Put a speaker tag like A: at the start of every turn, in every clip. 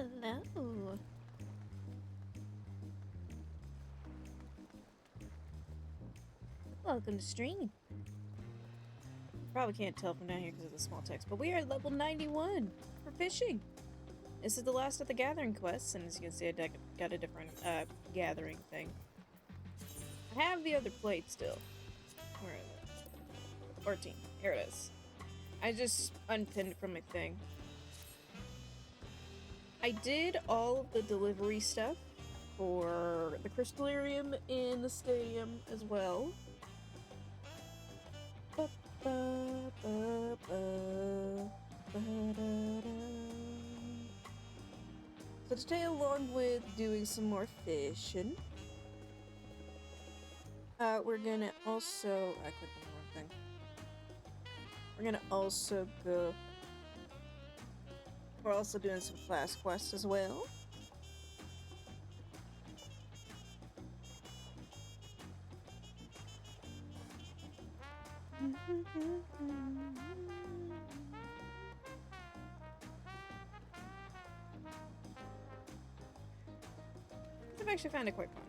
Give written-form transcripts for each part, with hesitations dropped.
A: Hello. Welcome to stream. Probably can't tell from down here because of the small text, but we are at level 91 for fishing. This is the last of the gathering quests, and as you can see, I got a different gathering thing. I have the other plate still. Where is it? 14. Here it is. I just unpinned it from my thing. I did all of the delivery stuff for the Crystallarium in the stadium as well. So today, along with doing some more fishing, we're gonna also... I clicked on the wrong thing. We're gonna also go... We're also doing some class quests as well. I've actually found it quite fun.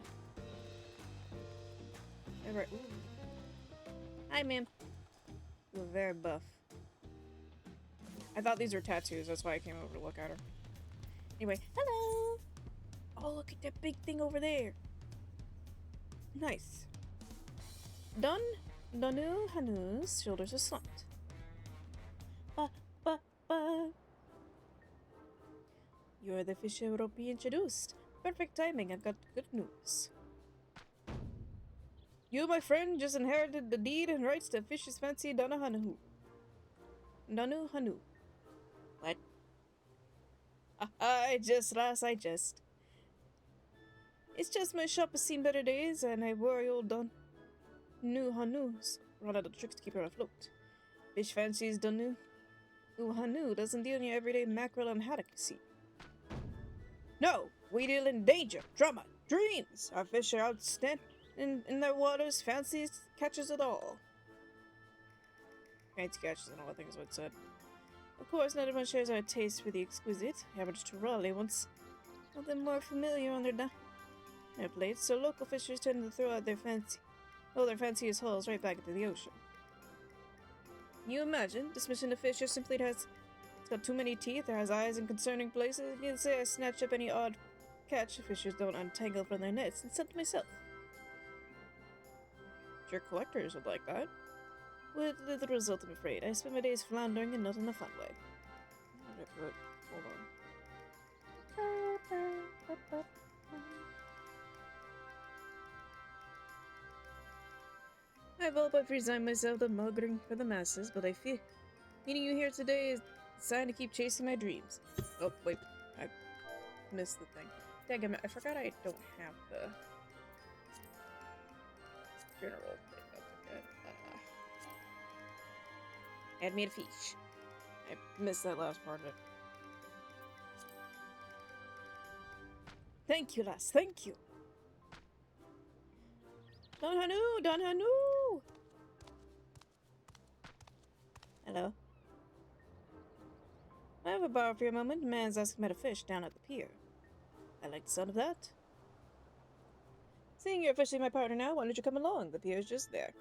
A: Hi, ma'am. You're very buff. I thought these were tattoos, that's why I came over to look at her. Anyway, hello! Oh, look at that big thing over there. Nice. Donu Hanu's shoulders are slumped. You're the fish who will be introduced. Perfect timing, I've got good news. You, my friend, just inherited the deed and rights to Fish's fancy Donu Hanu. What? I just. It's just my shop has seen better days, and I worry old Donu Hanu's run out of tricks to keep her afloat. Fish fancies Donu Hanu doesn't deal in your everyday mackerel and haddock, you see. No, we deal in danger, drama, dreams. Our fish are outstanding in their waters, fancies catches it all. Fancy catches it all, I think is what it said. Of course, not everyone shares our taste for the exquisite. Average Raleigh wants something more familiar on their plates, so local fishers tend to throw out their fanciest hauls right back into the ocean. You imagine, dismissing a fish just simply it's got too many teeth or has eyes in concerning places. You can say I snatch up any odd catch fishers don't untangle from their nets and sell to myself. Sure, collectors would like that. With the result, I'm afraid. I spend my days floundering and not in a fun way. Hold on. I've all but resigned myself to mugging for the masses, but I fear meeting you here today is a sign to keep chasing my dreams. Oh, wait. I missed the thing. Daggum, I forgot I don't have the general thing. Add me a fish. I missed that last part of it. Thank you, lass. Thank you. Don Hanu! Hello. I have a bar for a moment. Man's asking about a fish down at the pier. I like the sound of that. Seeing you're officially my partner now, why don't you come along? The pier's just there.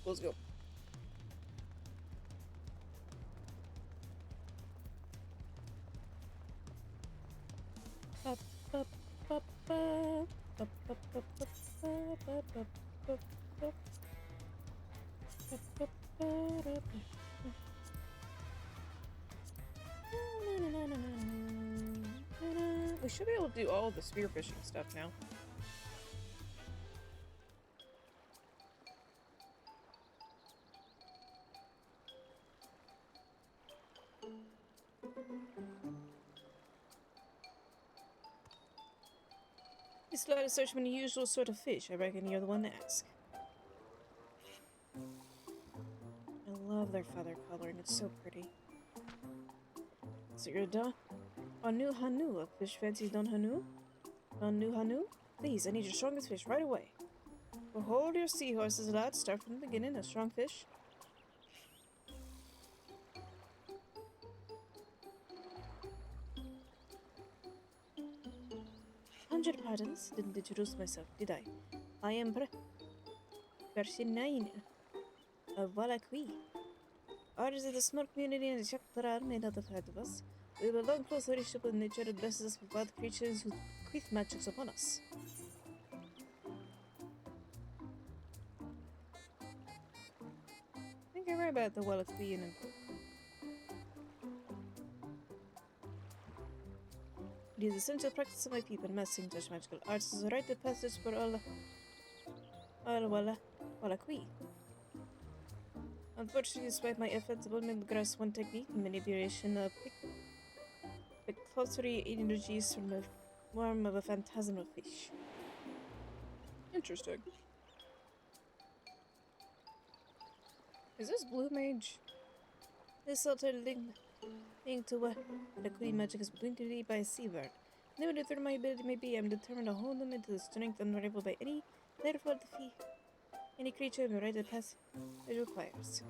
A: Let's go. We should be able to do all the spearfishing stuff now. It's allowed to search for an unusual sort of fish. I reckon you're the one to ask. I love their feather coloring. It's so pretty. So you're Donu Hanu, a fish fancies Don Hanu? Donu Hanu? Please, I need your strongest fish right away. Hold your seahorses, lad. Start from the beginning. A strong fish. 100 pardons. Didn't introduce myself, did I? I am Version 9 of Valakui. Ours is a small community in the Chaktaran made out of us. We have a long close relationship with nature that blesses us with wild creatures who queef magics upon us. I think you're right about the Valakui and it is essential practice of my people, mastering such magical arts is a rite of passage for all Valakui. Unfortunately, despite my efforts, I will grasp one technique, manipulation of pictory energies from the form of a phantasmal fish. Interesting. Is this Blue Mage? This altered link to what the queen magic is blinkered by a seabird. Limited through my ability may be, I'm determined to hold them into the strength unrivaled by any therefore defeat any creature in the right of pass it requires.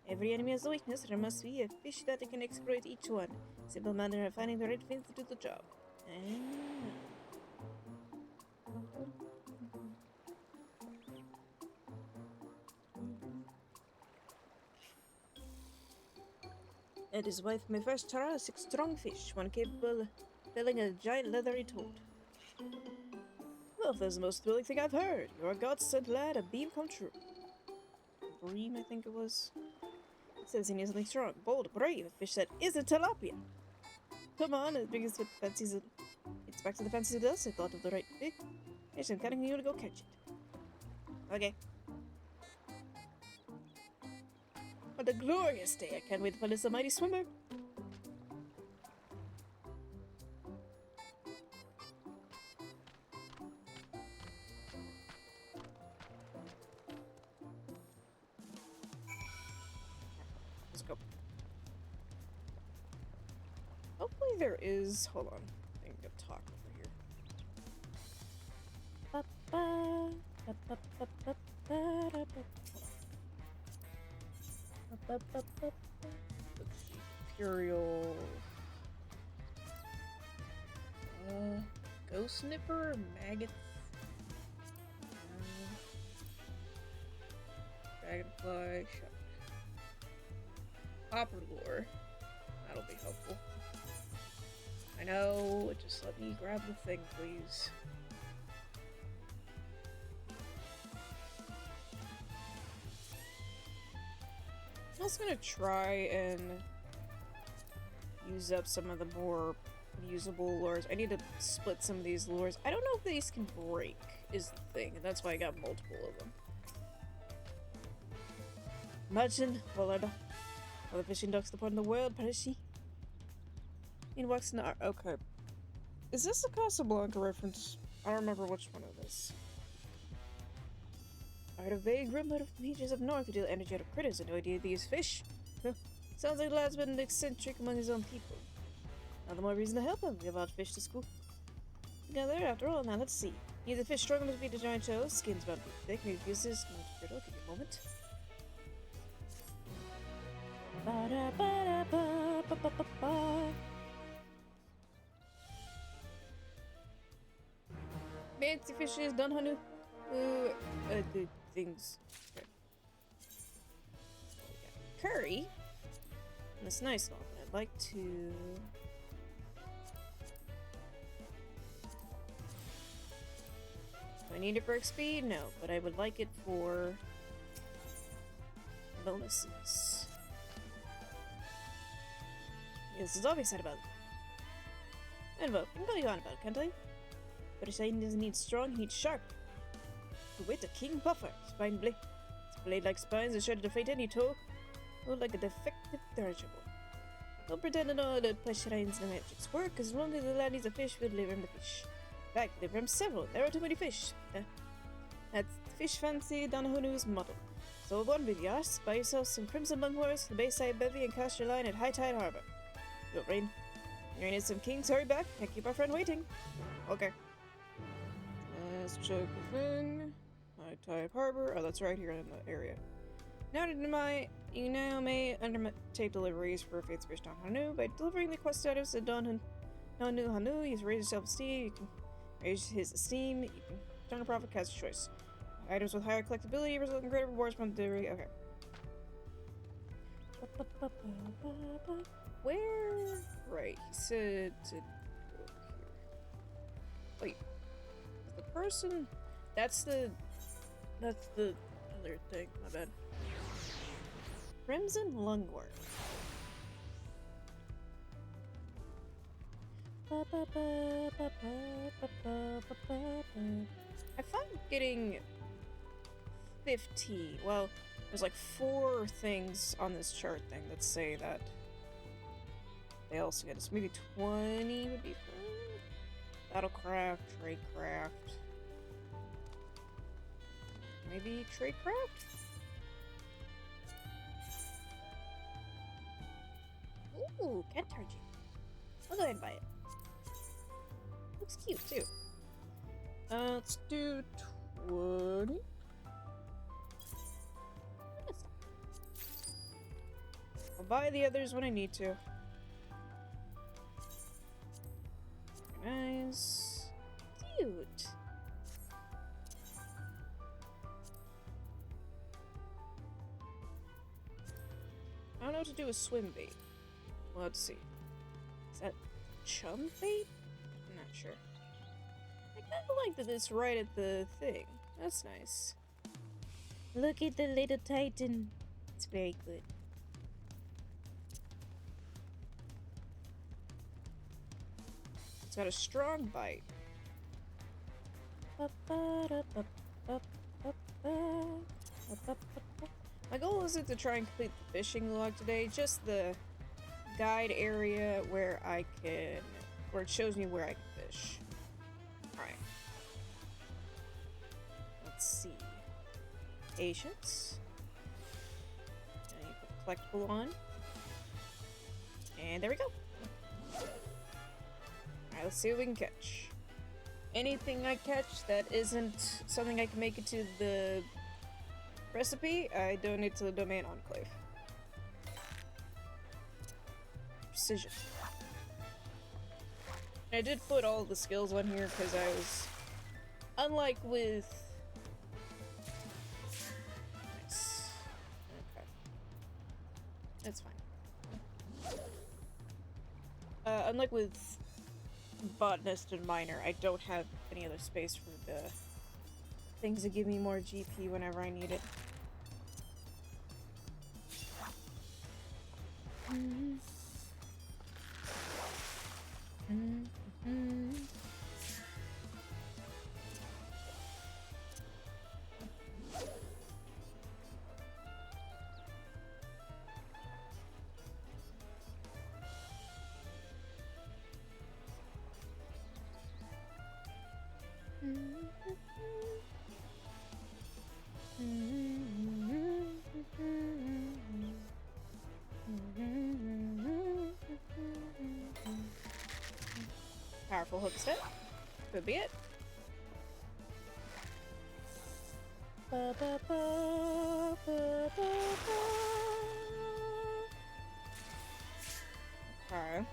A: Every enemy has a weakness, there must be a fish that can exploit each one. Simple matter of finding the right fin to do the job. That is why for my first Jurassic strong fish, one capable of filling a giant leathery toad. Well, that's the most thrilling thing I've heard. Your God-sent lad, a beam come true. A bream, I think it was. It says he needs something strong, bold, brave, a fish that isn't tilapia. Come on, as big as what fancies it. It's back to the fancies of us. I thought of the right thing. Yes, I'm counting on you to go catch it. Okay. What a glorious day. I can't wait to find this mighty swimmer. Let's go. Hopefully there is... Hold on. I can go talk over here. Let's see. Imperial... Ghost Nipper? Maggots? Dragonfly? Shark. Hopper lure. That'll be helpful. I know, just let me grab the thing, please. I'm also gonna try and use up some of the more usable lures. I need to split some of these lures. I don't know if these can break, is the thing, and that's why I got multiple of them. Imagine, well, the fishing docks upon the world, Perishi. In wax and art. Okay. Is this a Casablanca reference? I don't remember which one it is. I heard a vague rumor of mages up north who deal energy out of critters. No idea these fish. Sounds like the lad's been eccentric among his own people. Now the more reason to help him. We have odd fish to school together after all. Now let's see. Neither fish strong enough to beat a giant show. Skin's about to be thick. Maybe uses not brittle. Give me a moment. Fancy fishes, done, honey. The things. Okay. Curry. And this nice one. I'd like to. Do I need it for XP? No, but I would like it for bonuses. This is all we said about it. And well, I can go on about it, can't I? But Shine doesn't need strong, he needs sharp. The wit of King Buffer, spine blade. Its blade-like spines are sure to defeat any toe. Oh, like a defective dirigible. Don't pretend to know that Shines and magics work. As long as the lad needs a fish, we'll deliver him the fish. In fact, deliver him several. There are too many fish. That's Fish Fancy Donahunu's model. So one with yours. Buy yourself some Crimson Bunghorse, the Bayside Bevy, and cast your line at High Tide Harbor. Go, Rain. Rain is some kings. Hurry back. Can't keep our friend waiting. Okay. Let's check the thing. type harbor. Oh, that's right here in the area. You now may undertake deliveries for Fate's Wish Don Hanu. By delivering the quest status to Don Hanu, he's raised his self-esteem. You can raise his esteem. You can turn a profit, cast a choice. Items with higher collectability result in greater rewards from delivery. Okay. Where? Right, he said to go here. Wait. The person? That's the other thing. My bad. Crimson Lungworm. I found getting 50. Well, there's like 4 things on this chart thing that say that they also get us. Maybe 20 would be fun. Battlecraft, Tradecraft. Maybe Tradecraft? Ooh, cat target. I'll go ahead and buy it. Looks cute too. Let's do 20. I'll buy the others when I need to. Very nice. Cute. I don't know what to do with swim bait. Well, let's see. Is that chum bait? I'm not sure. I kind of like that it's right at the thing. That's nice. Look at the little titan. It's very good. It's got a strong bite. My goal isn't to try and complete the fishing log today, just the guide area where it shows me where I can fish. Alright. Let's see. Patience. And you put collectible on. And there we go. Alright, let's see what we can catch. Anything I catch that isn't something I can make into the recipe, I donate to the Domain Enclave. Precision. I did put all the skills on here because I was, unlike with... Nice. Okay. That's fine. Unlike with Botanist and Miner, I don't have any other space for the things that give me more GP whenever I need it. Powerful hook step. Could be it. Okay.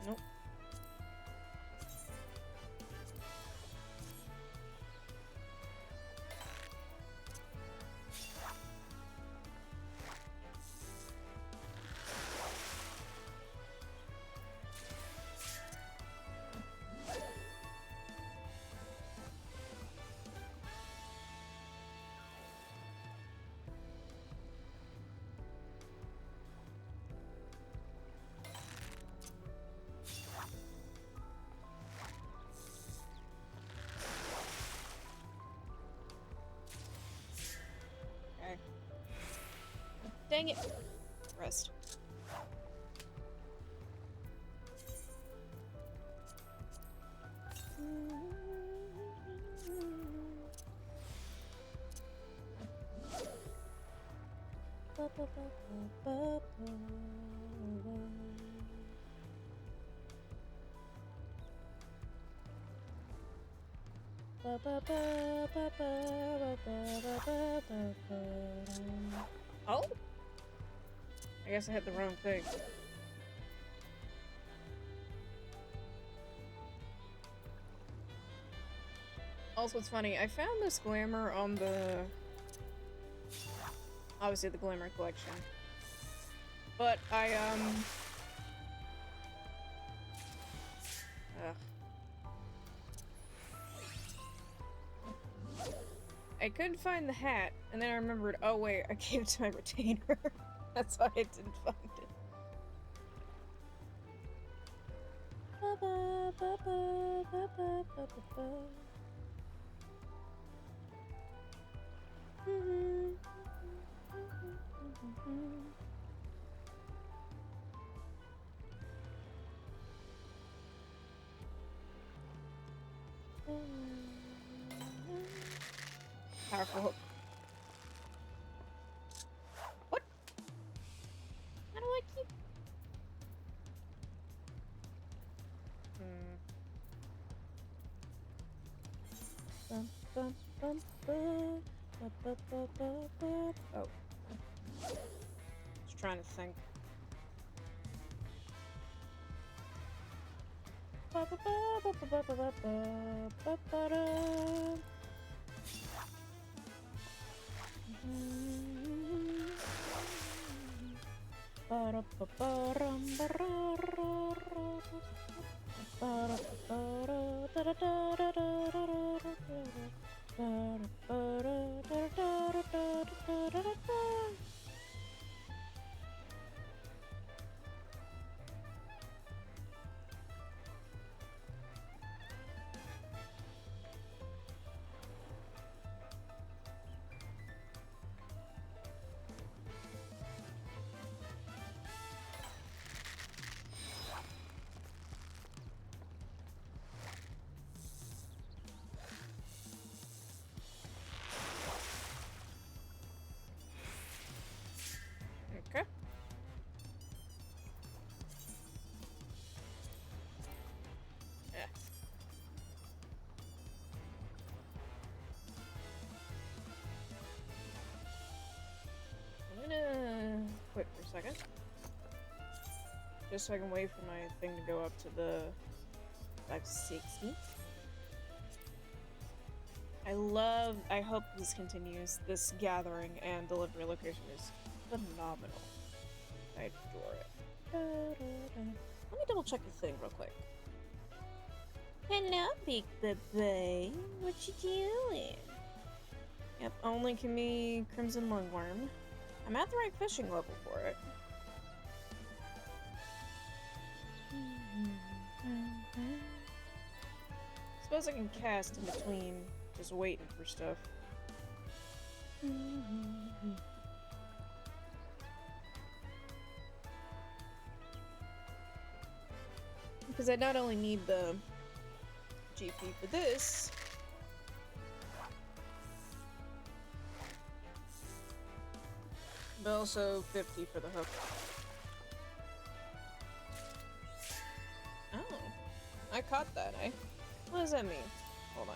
A: Nope. Dang it. Rest. Oh? I guess I hit the wrong thing. Also, it's funny, I found this glamour on the... obviously the glamour collection. But I, ugh. I couldn't find the hat, and then I remembered, oh wait, I gave it to my retainer. That's why I didn't find it. Powerful hook. What? How do I keep... Oh. Just trying to think. Okay. Yeah. I'm gonna quit for a second. Just so I can wait for my thing to go up to the 560. I hope this continues. This gathering and delivery location is phenomenal. I adore it. Let me double check the thing real quick. Hello, Big Baby. What you doing? Yep, only can be Crimson Lungworm. I'm at the right fishing level for it. Suppose I can cast in between, just waiting for stuff. Because I not only need the GP for this, but also 50 for the hook. Oh, I caught that, eh? What does that mean? Hold on.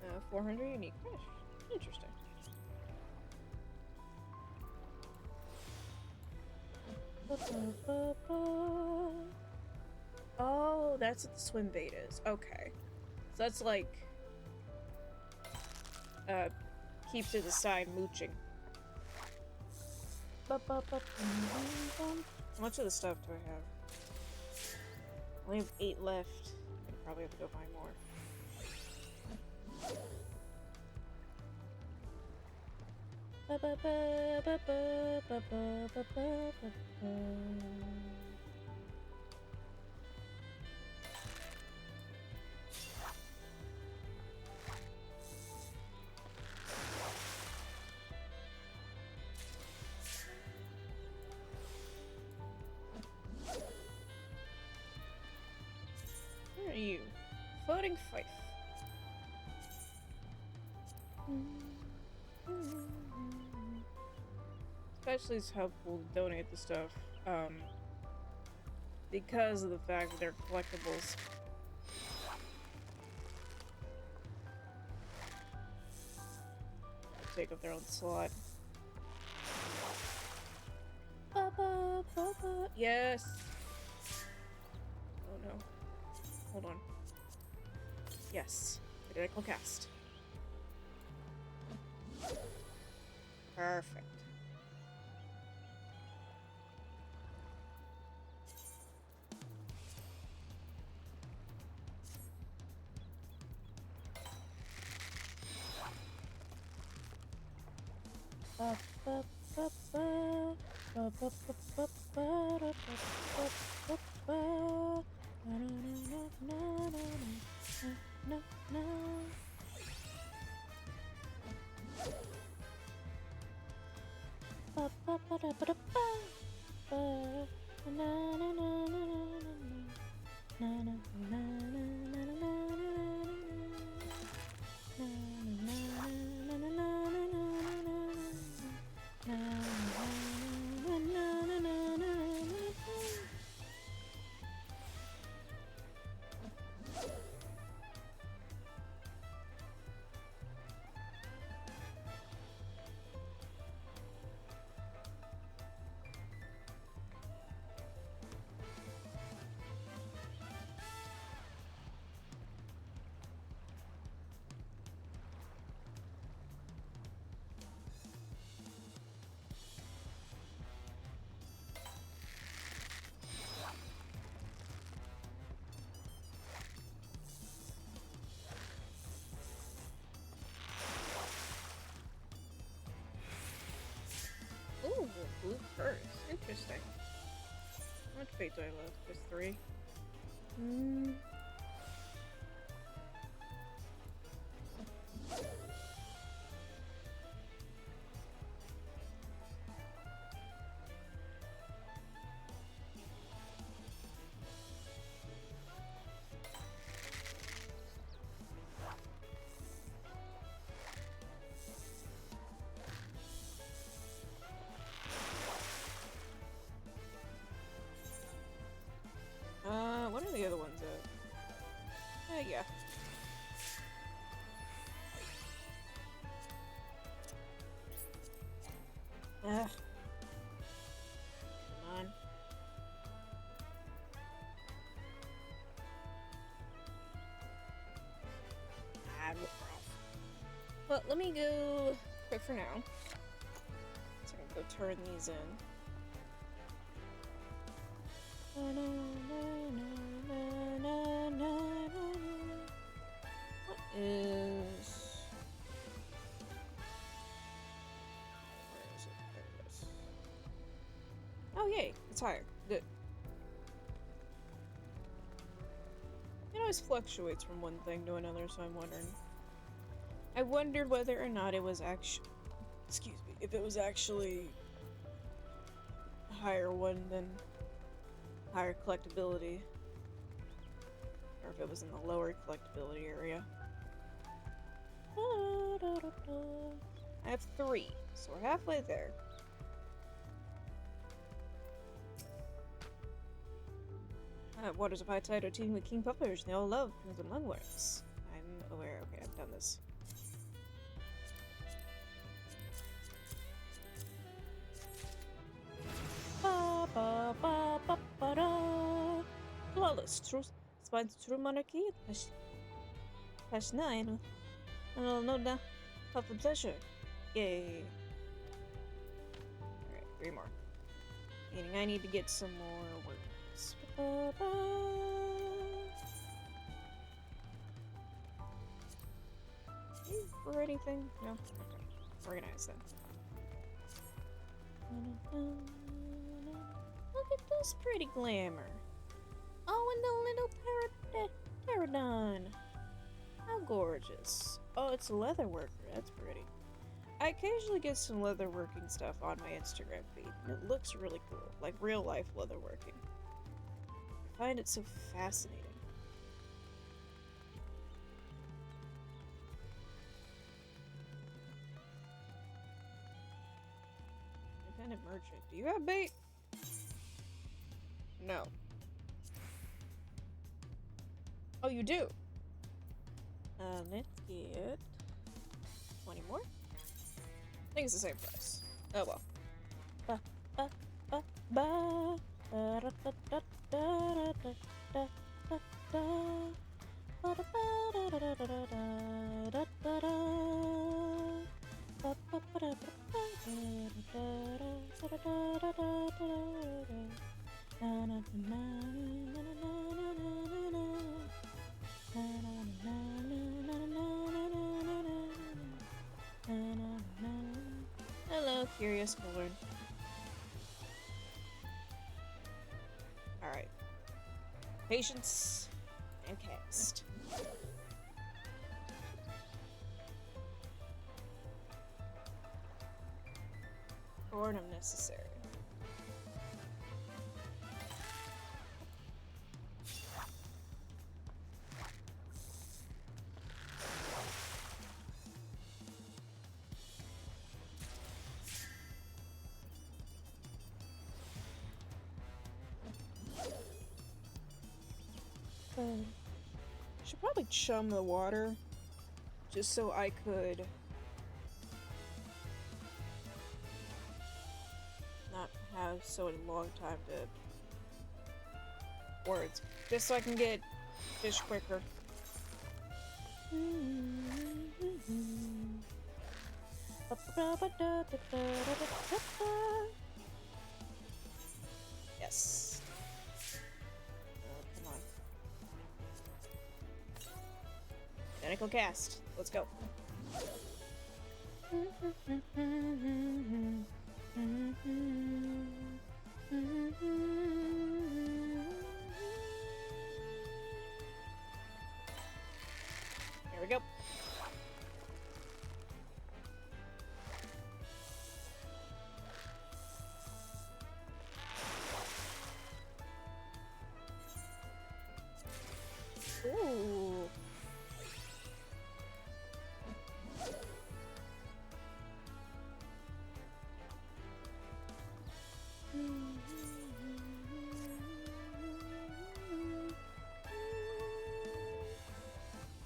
A: Uh, 400 unique fish. Interesting. Oh, that's what the swim bait is. Okay. So that's like, keep to the side mooching. How much of the stuff do I have? I only have 8 left. I probably have to go buy more. Where are you? Floating Fife. especially it's helpful to donate the stuff, because of the fact that they're collectibles. Take up their own slot. Yes! Oh no. Hold on. Yes. Critical cast. Perfect. Ooh, blue purse. Interesting. How much fate do I left? Just 3? What are the other ones at? Yeah. Ugh. Come on. Look rough. But let me go quick for now. So I'm gonna go turn these in. What is... Where is it? There it is. Oh yay, it's higher. Good. It always fluctuates from one thing to another, so I'm wondering. I wondered whether or not it was actually... Excuse me. If it was actually a higher one than higher collectability. Or if it was in the lower collectability area. I have 3, so we're halfway there. Waters of High Tide are teeming with king puffers, and they all love Crimson Lungworms. I'm aware. Okay, I've done this. Flawless, true, spines true monarchy. Passion 9. No, puff of pleasure. Yay. Alright, 3 more. Meaning I need to get some more words. For anything? No? Okay. Organize then. Look at this pretty glamour. Oh, and the little pterodon. How gorgeous. Oh, it's a leather worker. That's pretty. I occasionally get some leather working stuff on my Instagram feed, and it looks really cool. Like real life leather working. I find it so fascinating. Planet Merchant. Do you have bait? No. Oh, you do? Let's get 20 more. I think it's the same price. Oh well. Ba, ba, ba, ba. Da, da, da, da, da, da, da, da, da. Ba, da, ba, da, da, da, da, da, da, da, da. Ba, ba, ba, da, ba, ba, da, da, da, da, da, da, da, da. Na, na, na, na, na, na, na, na, na, na. Na, na, na, na, na, na, na, na, na, na, na. Hello, Curious Born. Alright. Patience and cast. Boredom necessary. Should probably chum the water just so I could not have so long time to words. Just so I can get fish quicker. Yes. Come on. Identical cast. Let's go. Here we go. Ooh.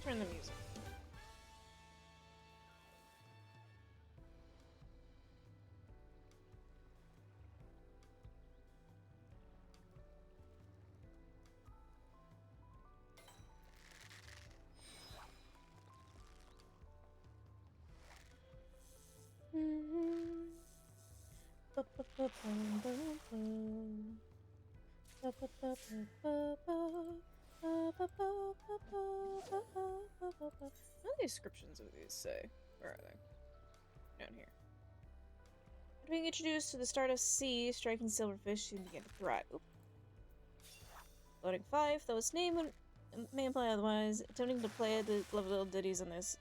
A: Turn the music. What do the descriptions of these say? Where are they? Down here. After being introduced to the Stardust Sea, striking silverfish soon began to thrive. Oop. Loading 5, though its name may imply otherwise, attempting to play the little ditties on this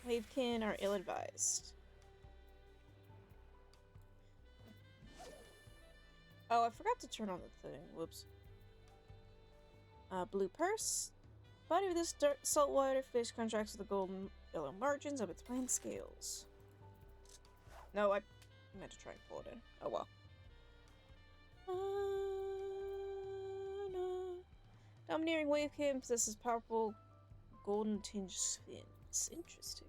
A: wavekin are ill-advised. Oh, I forgot to turn on the thing. Whoops. Blue purse. Body of this saltwater fish contracts with the golden yellow margins of its fine scales. No, I meant to try and pull it in. Oh well. Domineering wavekin possesses powerful golden tinged fins. Interesting.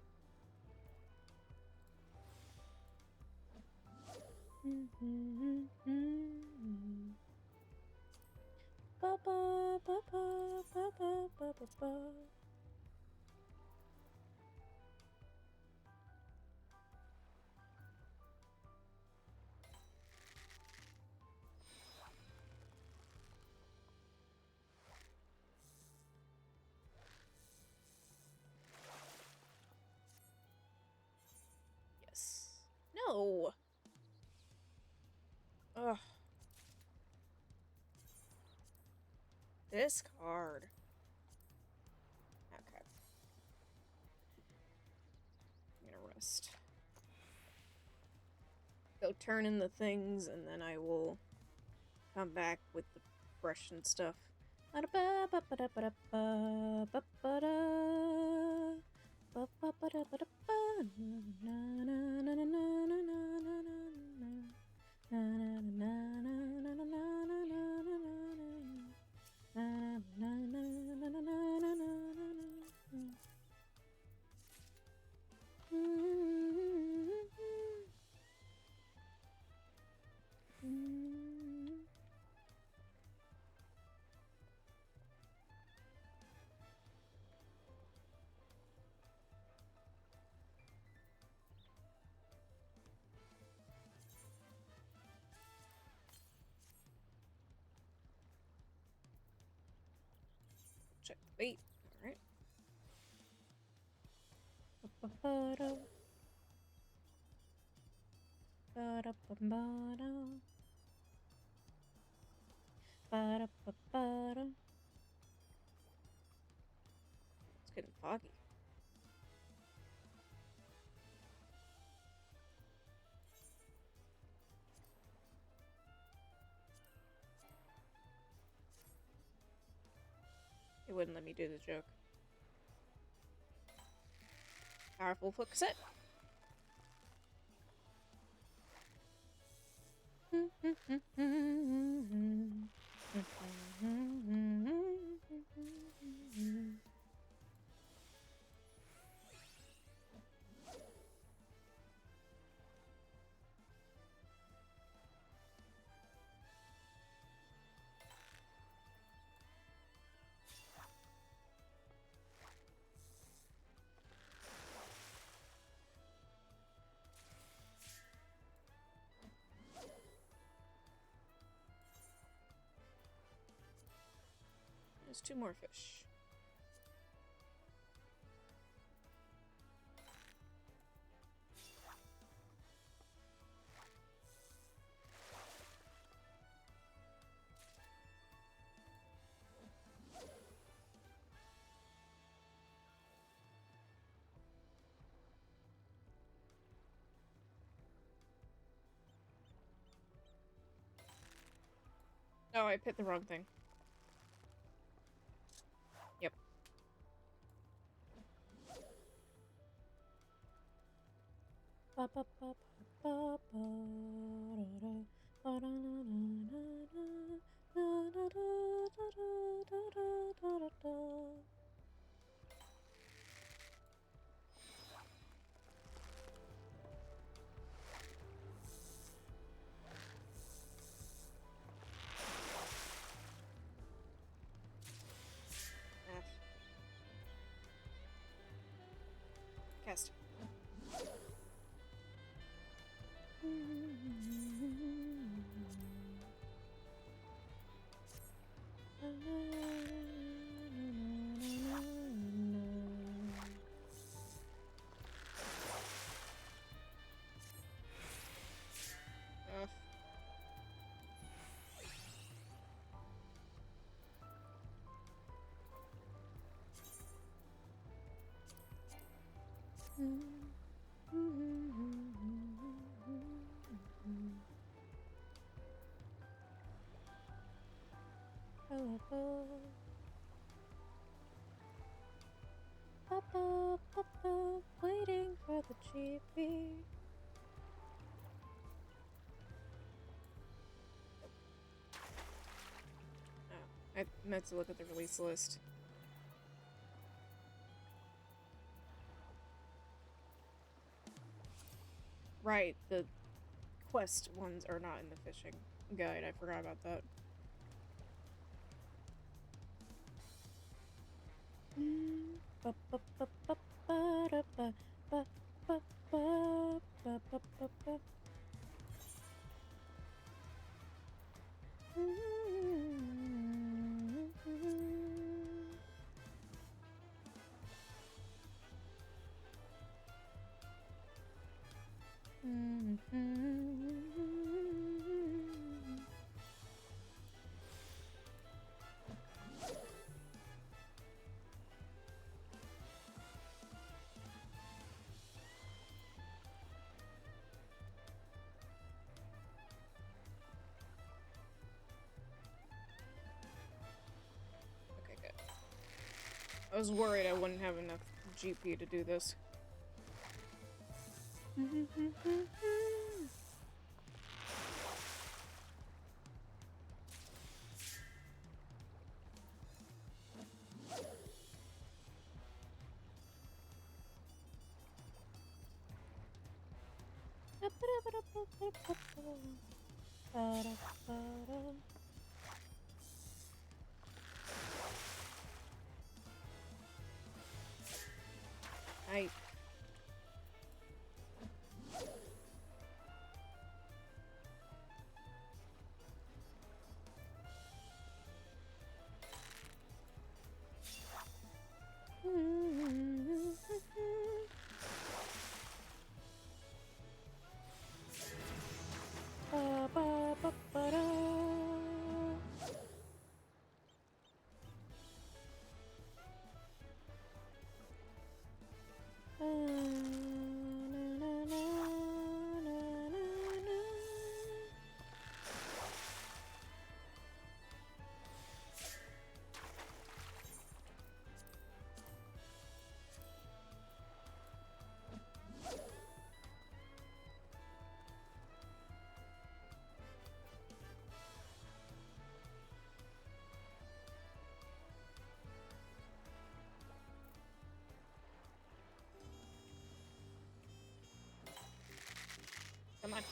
A: Ba ba ba ba ba ba ba ba ba. Yes. No. Ugh. Discard. Okay. I'm gonna rest. Go turn in the things, and then I will come back with the brush and stuff. Check the bait. Alright. Ba-da. Ba-da-ba-ba-da. Ba-da-ba-ba-da. It's getting foggy. It wouldn't let me do the joke. Powerful foot cassette. There's 2 more fish. Oh, I picked the wrong thing. Yep. Cast. Waiting for the GP. Oh, I meant to look at the release list. Right, the quest ones are not in the fishing guide. I forgot about that. Okay, good. I was worried I wouldn't have enough GP to do this. I. Come on.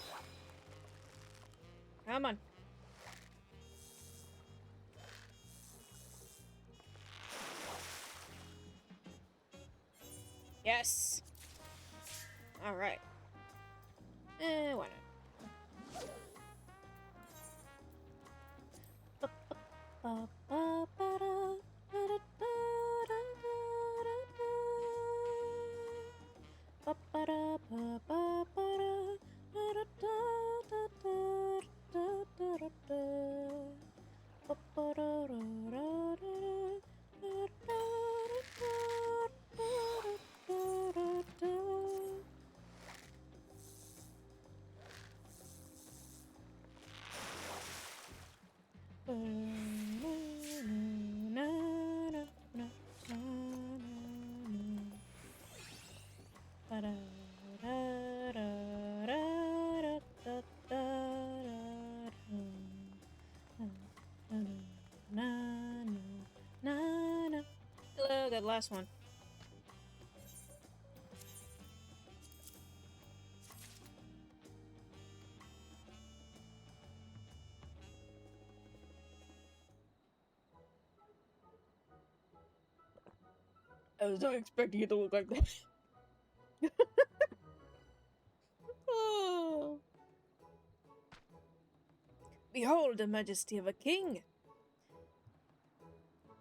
A: Come on. Yes. All right. Why not? Hello, that last one. I was not expecting it to look like that. Oh. Behold the majesty of a king!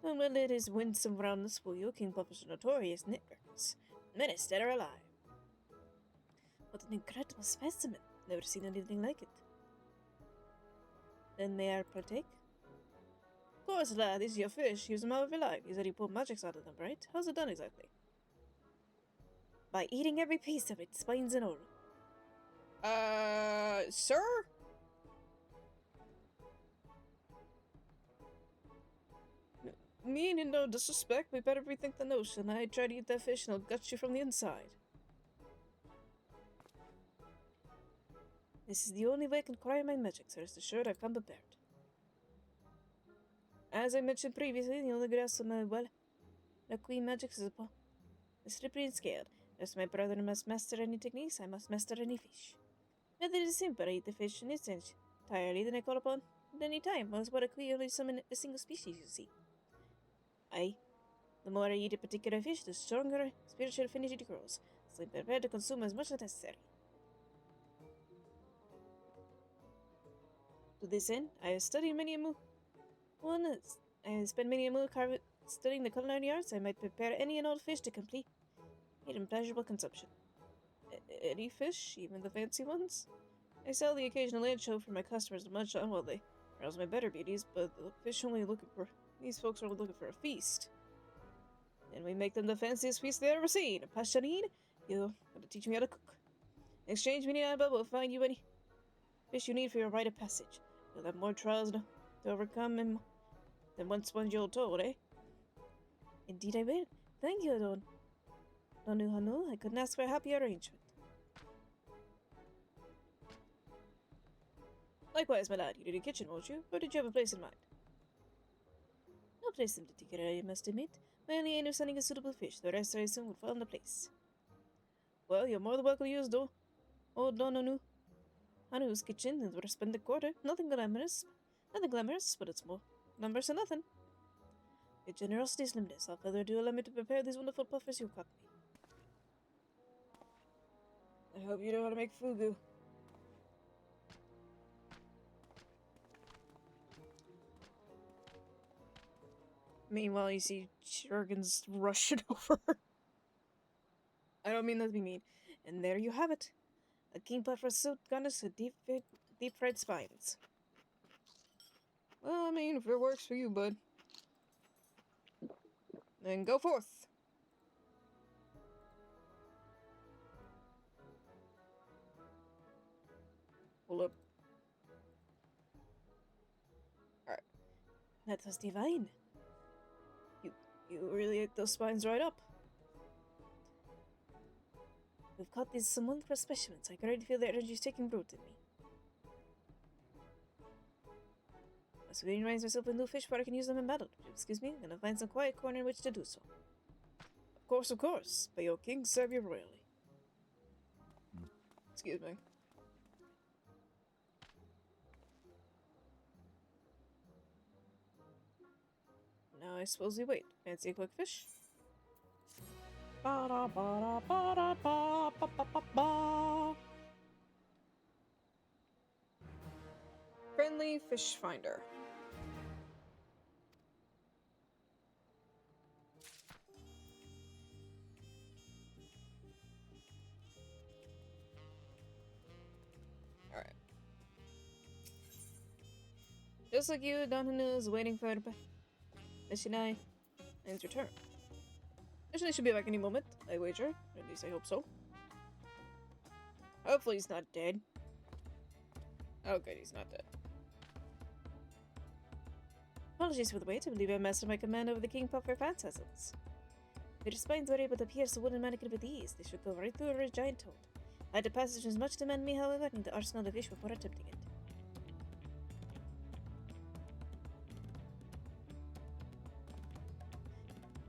A: And well, it is winsome round this for you, King Puff's notorious networks. Menace dead or alive. What an incredible specimen. Never seen anything like it. Then may I partake? Of course, lad, this is your fish. Use them however you like. You said you pulled magics out of them, right? How's it done exactly? By eating every piece of it, spines and all. Sir? Meaning no disrespect, we better rethink the notion. I try to eat that fish and I'll gut you from the inside. This is the only way I can acquire my magic, so rest assured I've come prepared. As I mentioned previously, the only grass of my the queen magic is a slippery and scaled. As my brother must master any techniques, I must master any fish. Method is simple, I eat the fish in its entirely, then I call upon at any time. Once what a queen only summon a single species, you see. The more I eat a particular fish, the stronger spiritual affinity grows, so I'm prepared to consume as much as necessary. To this end, I have studied many a I have spent many a moon studying the culinary arts. I might prepare any and all fish to complete and pleasurable consumption. Any fish, even the fancy ones? I sell the occasional land show for my customers to munch on while they browse my better beauties, but the fish only looking for these folks are looking for a feast. And we make them the fanciest feast they've ever seen. Pashanine, you'll have to teach me how to cook. In exchange, Miniaba will find you any fish you need for your rite of passage. You'll have more trials to overcome than once you're told, eh? Indeed I will. Thank you, Don Hanu. I couldn't ask for a happier arrangement. Likewise, my lad, you did a kitchen, won't you? Or did you have a place in mind? No place in particular, I must admit. My only aim of sending a suitable fish. The rest, I assume, would fall into place. Well, you're more than welcome to use old Don Hanu. Hanu's kitchen in the resplendent quarter. Nothing glamorous, but it's more glamorous than nothing. Your generosity is limitless. Without further ado, allow me to prepare these wonderful puffers you cut me. I hope you know how to make fugu. Meanwhile, you see Jurgens rushing over. I don't mean that to be mean. And there you have it. A king puffer suit garnished with deep fried spines. Well, I mean, if it works for you, bud. Then go forth. Hold up. Alright. That was divine. You really ate those spines right up. We've caught these some wonderful specimens. I can already feel their energies taking root in me. As we raise myself a new fish where I can use them in battle. Excuse me, I'm gonna find some quiet corner in which to do so. Of course. By your king, serve you royally. Excuse me. Now I suppose we wait. Fancy a quick fish? Friendly fish finder. Alright. Just like you, Don Hanu is waiting for Nishinai and his return. Nishinai should be back any moment, I wager. At least I hope so. Hopefully he's not dead. Oh good, he's not dead. Apologies for the wait. I believe I mastered my command over the King Puffer phantasms. Their spines were able to pierce a wooden mannequin with ease. They should go right through a giant toad. I had to passage as much demand me, however, in the arsenal of fish before attempting it.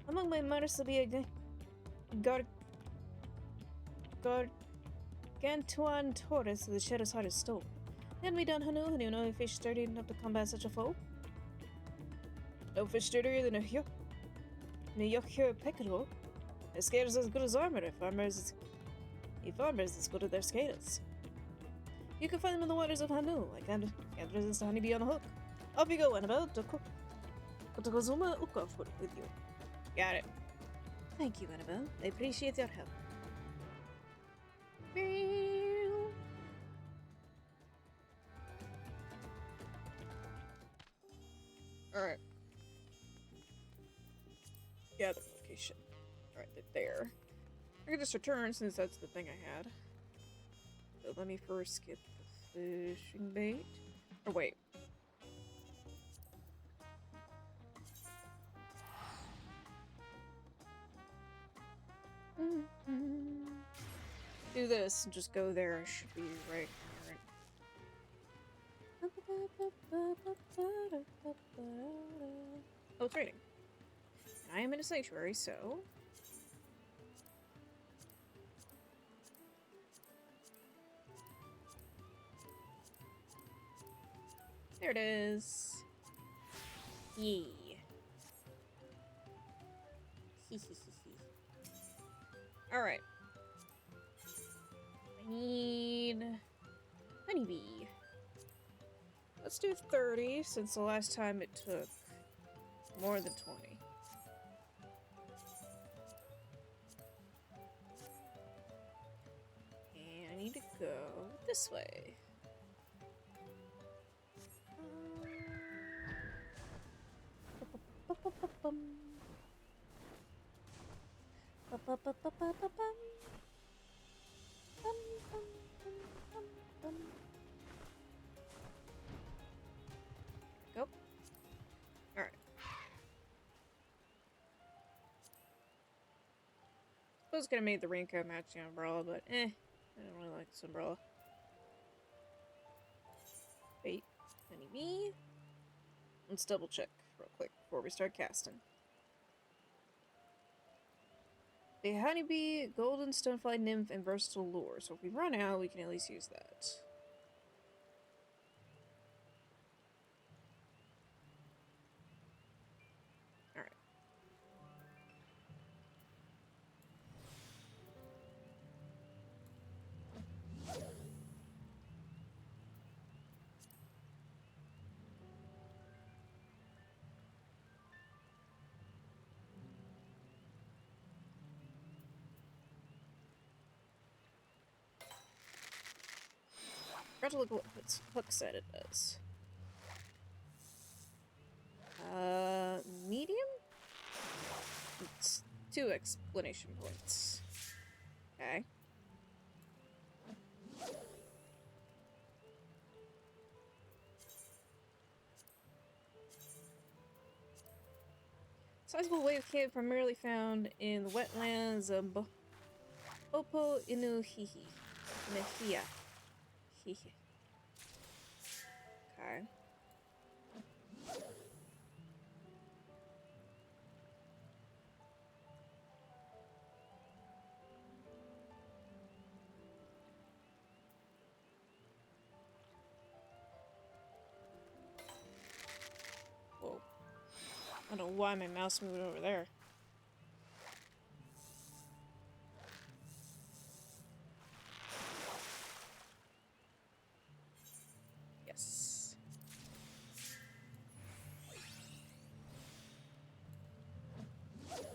A: Among my martyrs will be a Gargantuan Taurus of the Shadow's Heart of Stone. Then we done Hanu, and you know a fish sturdy enough to combat such a foe. No fish sturdier than a Yokyo Pecador. Their scales as good as armor if farmers as good as their scales. You can find them in the waters of Hanu. I can't resist a honeybee on a hook. Off you go, Annabelle, to Kotokozuma Uka with you. Got it. Thank you, Annabelle. I appreciate your help. Alright. Gather location. Alright, there. I can just return since that's the thing I had. So let me first get the fishing bait. Or wait. Do this and just go there. Should be right here. Oh, it's raining. I am in a sanctuary, so... There it is. Yee. Alright. I need... honeybee. Let's do 30, since the last time it took more than 20. And I need to go this way. Go. Alright. I was gonna make the raincoat matching umbrella, but I don't really like this umbrella. Wait, honeybee. Let's double check real quick before we start casting. The honeybee, golden stonefly nymph, and versatile lure. So if we run out, we can at least use that. Forgot to look at what Hook said it does. Medium? It's 2 explanation points. Okay. Sizable wave cave primarily found in the wetlands of Opo Inuhihi. Nehia. Hihi. Okay. Whoa. I don't know why my mouse moved over there. Yes.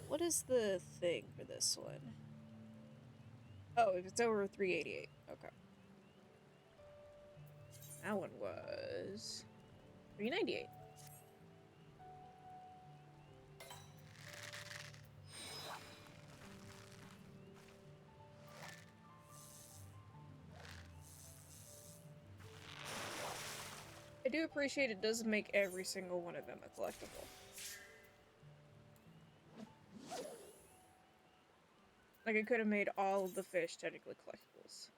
A: What is the thing for this one? Oh, if it's over 388. Okay. That one was 398. I do appreciate it doesn't make every single one of them a collectible. Like, it could have made all of the fish technically collectibles.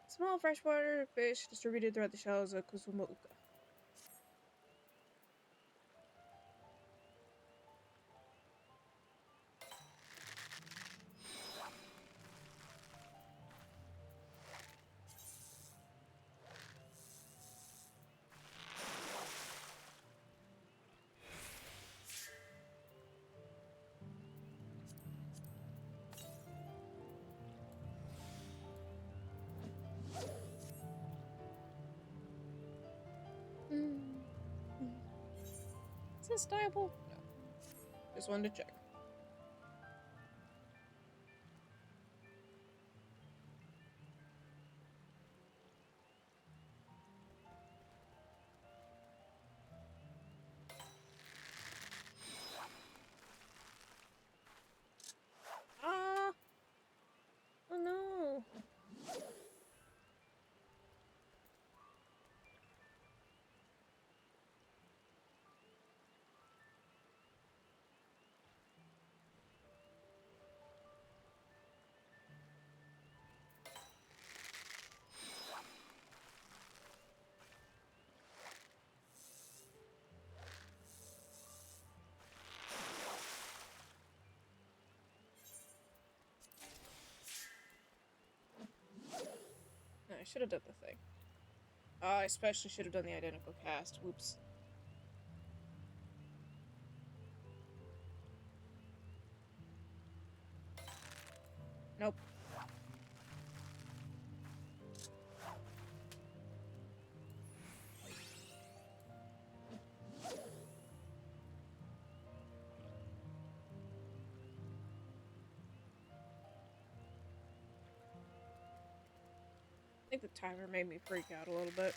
A: Small freshwater fish distributed throughout the shallows of Kusumauka. Is this dyeable? No. Just wanted to check. Ah! Oh no! No, I should have done the thing. I especially should have done the identical cast. Whoops. Nope. I think the timer made me freak out a little bit.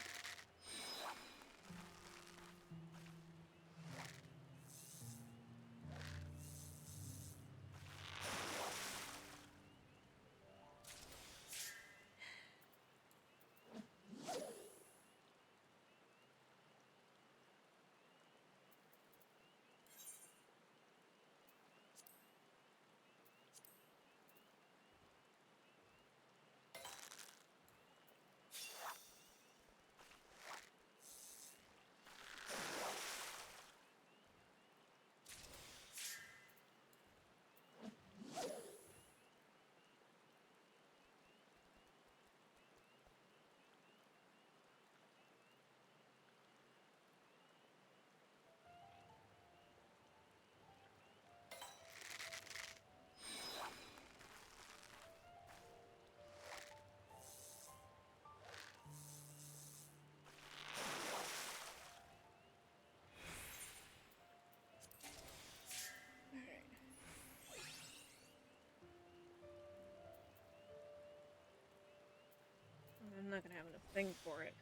A: I'm not gonna have enough thing for it.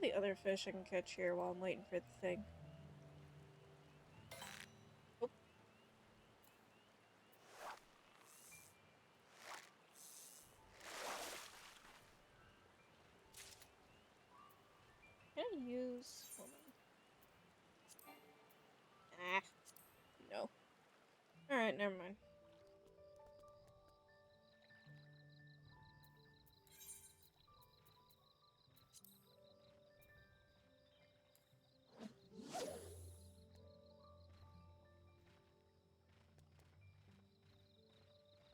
A: probably other fish I can catch here while I'm waiting for the thing. Oh. Can I use... Hold on. Ah. No. Alright, never mind.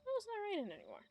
A: Oh, it's not raining anymore.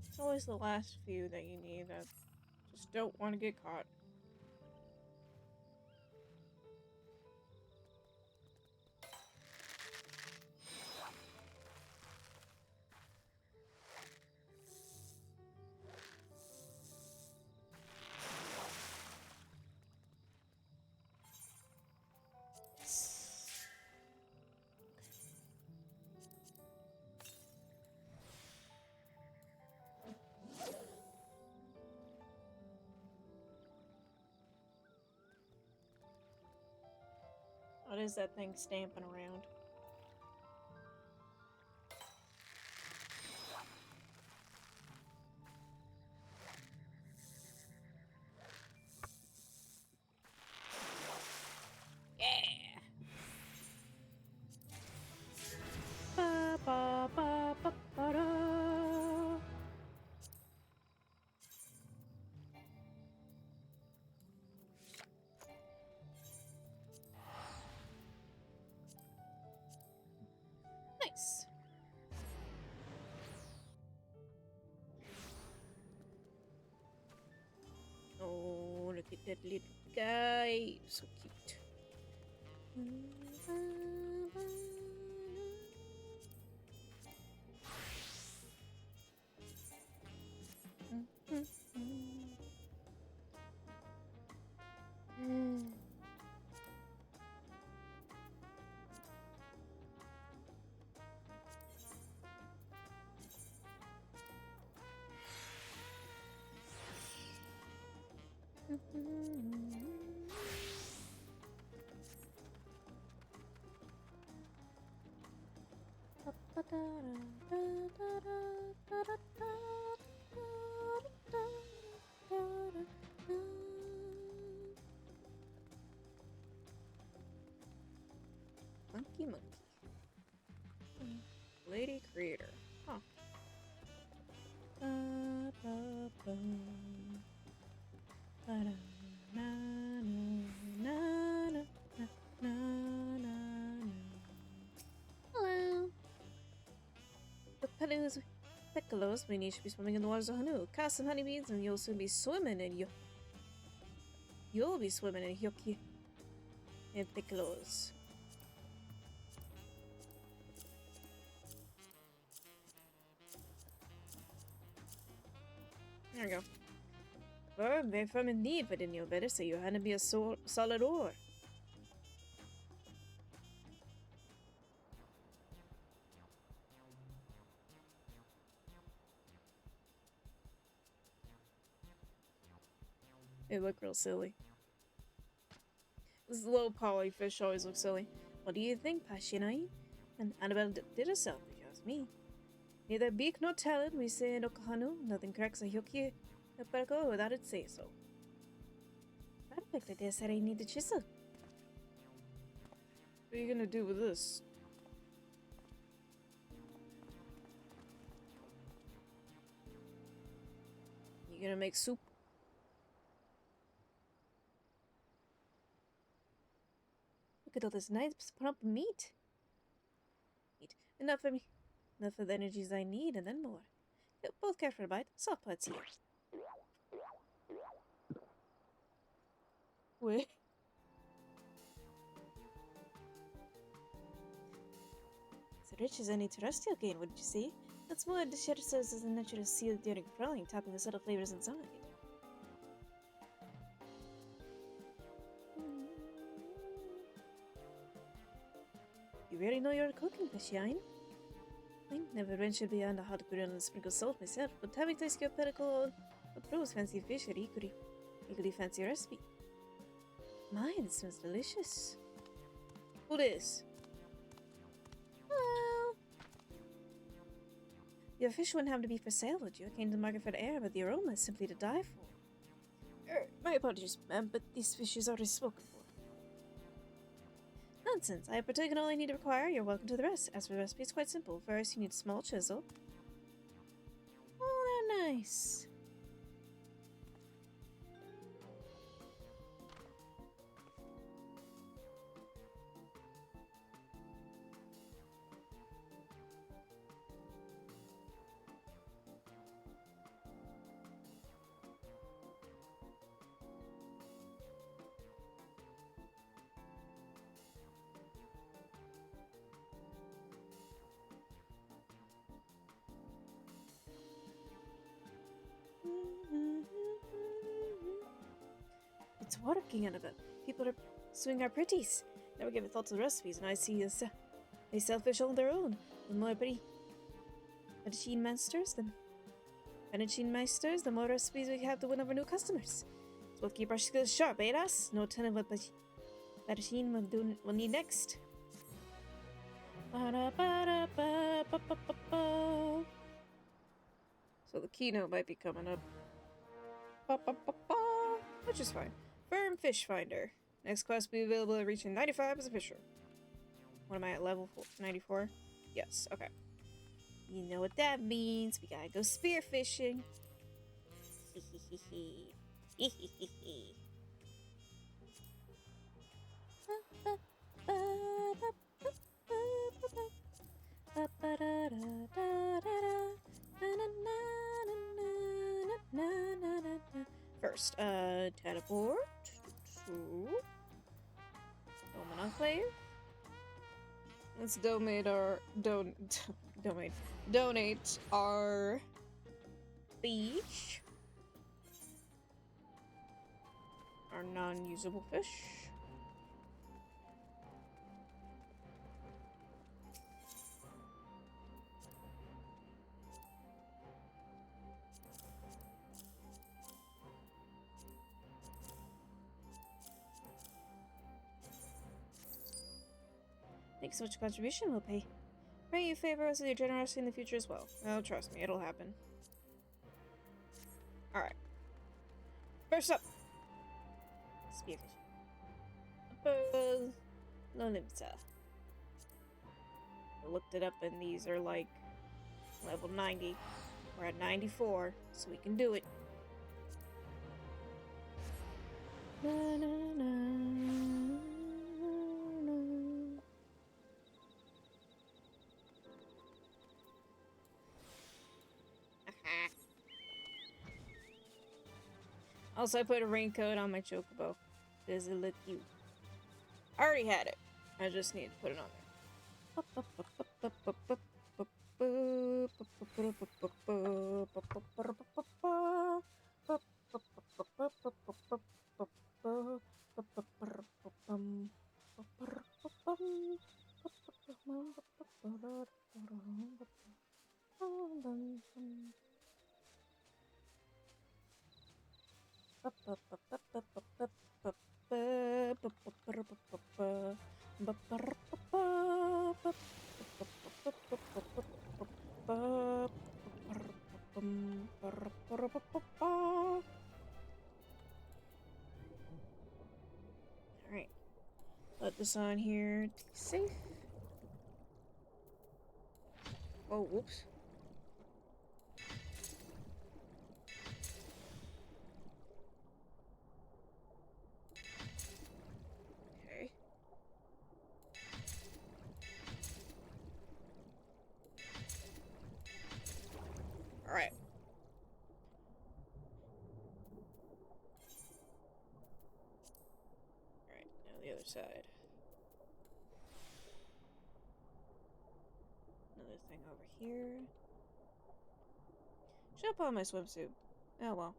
A: It's always the last few that you need. I just don't want to get caught. What is that thing stamping around? Yeah! Ba ba ba ba ba da. Nice. Oh, look at that little guy. So cute. Hello. The piccolos, we need to be swimming in the waters of Hanu. Cast some honeybees and you'll soon be swimming in you'll be swimming in Hyoki and piccolos. There we go. Very firm indeed, but didn't you better say you had to be a solid ore. They look real silly. This little polyfish always looks silly. What do you think, Pashinai? And Annabelle did herself, if you ask me. Neither beak nor talent, we say in Okahanu. Nothing cracks a Hyoki Perko without it say so. Perfect, I dare say I need the chisel. What are you gonna do with this? You gonna make soup? Look at all this nice plump meat. Enough for me. Enough for the energies I need, and then more. Both care for a bite. Soft parts here. Wait. As rich as any terrestrial gain, wouldn't you say? That's more, the shell serves as a natural seal during frying, tapping the subtle flavors inside. You really know your cooking, Pashinai. I never ventured beyond a hot grill and sprinkle salt myself, but having tasted your pedicle approves fancy fish or equally fancy recipe. My, this smells delicious. Who this? Hello. Your fish wouldn't have to be for sale, would you? I came to the market for the air, but the aroma is simply to die for. My apologies, ma'am, but these fish is already spoken for. Nonsense. I have partaken all I need to require. You're welcome to the rest. As for the recipe, it's quite simple. First, you need a small chisel. Oh, they're nice. It's working, Annabelle. People are swing our pretties. Never give a thought to the recipes, and I see they sell fish on their own. The more pretty Fettuccine Meisters, the more recipes we have to win over new customers. So we'll keep our skills sharp, eh, lass? No telling what Fettuccine will need next. So the keynote might be coming up. Which is fine. Firm Fish Finder. Next quest will be available at reaching 95 as a fisher. What am I at, level 94? Yes, okay. You know what that means. We gotta go spearfishing. First, teleport to Roman Enclave. Let's donate our donate our beach, our non-usable fish. Thanks so much for contribution, we'll pay. Pray you favor us with your generosity in the future as well. Oh, trust me, it'll happen. Alright. First up. Spearfish. Lolimsa. I looked it up and these are like level 90. We're at 94, so we can do it. Also, I put a raincoat on my chocobo. Does it look cute? I already had it. I just need to put it on Alright. Let this on here to be safe. Oh, whoops. Okay. Alright. Alright, now the other side. Another thing over here. Should have put on my swimsuit. Oh well.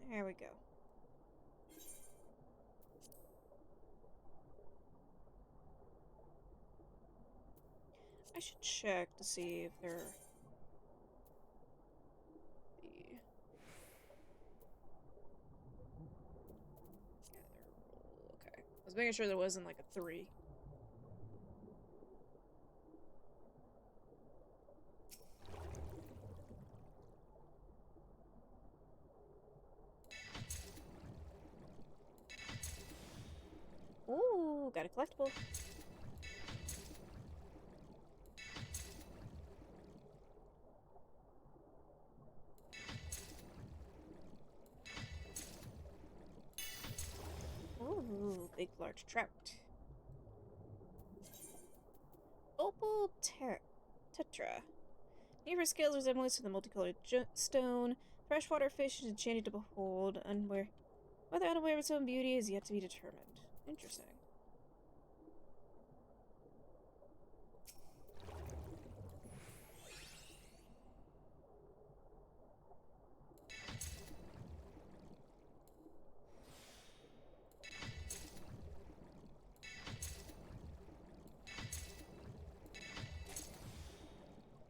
A: There we go. I should check to see if they're okay. I was making sure there wasn't like a 3. Ooh, got a collectible. Ooh, big large trout. Opal tetra. Neighbor scales resemblance to the multicolored stone. Freshwater fish is enchanted to behold. Whether unaware of its own beauty is yet to be determined. Interesting.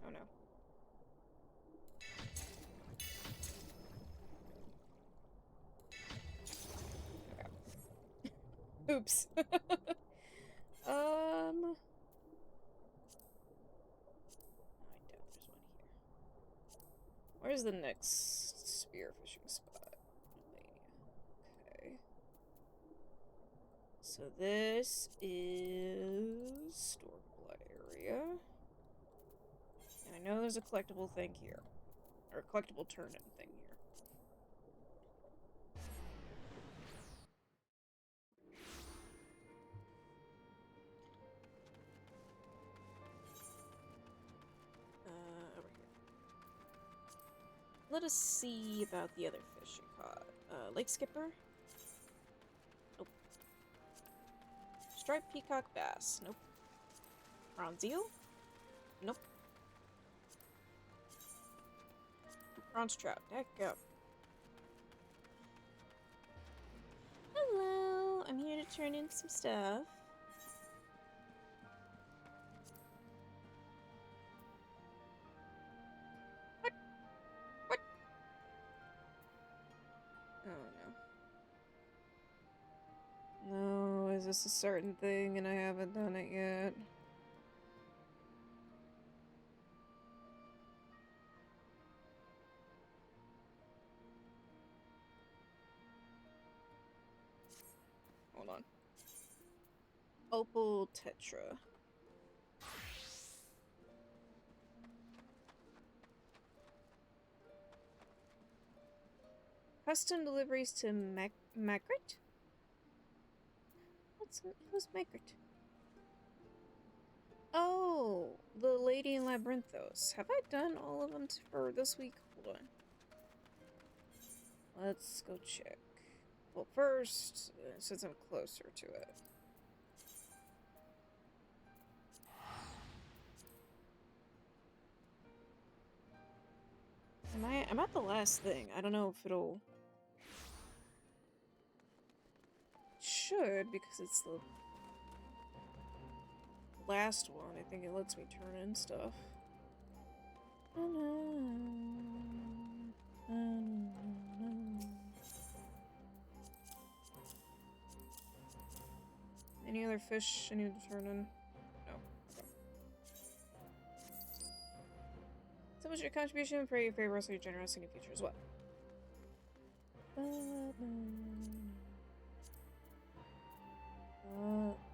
A: Oh no. Okay. Oops. I doubt there's one here. Where's the next spearfishing spot? Okay. So this is storable area. And I know there's a collectible thing here. Or a collectible turn-in thing here. Over here. Let us see about the other fish you caught. Lake skipper? Nope. Striped peacock bass? Nope. Bronze eel? Nope. Bronze trout. Heck up. Hello! I'm here to turn in some stuff. Is this a certain thing and I haven't done it yet? Hold on. Opal Tetra. Custom deliveries to Magritte? Who's Magritte? Oh, the lady in Labyrinthos. Have I done all of them for this week? Hold on. Let's go check. Well, first, since I'm closer to it. I'm at the last thing. I don't know if it'll... Should, because it's the last one. I think it lets me turn in stuff. Any other fish I need to turn in? No. Okay. So much your contribution. Pray your favor, so you're generous in your future as well.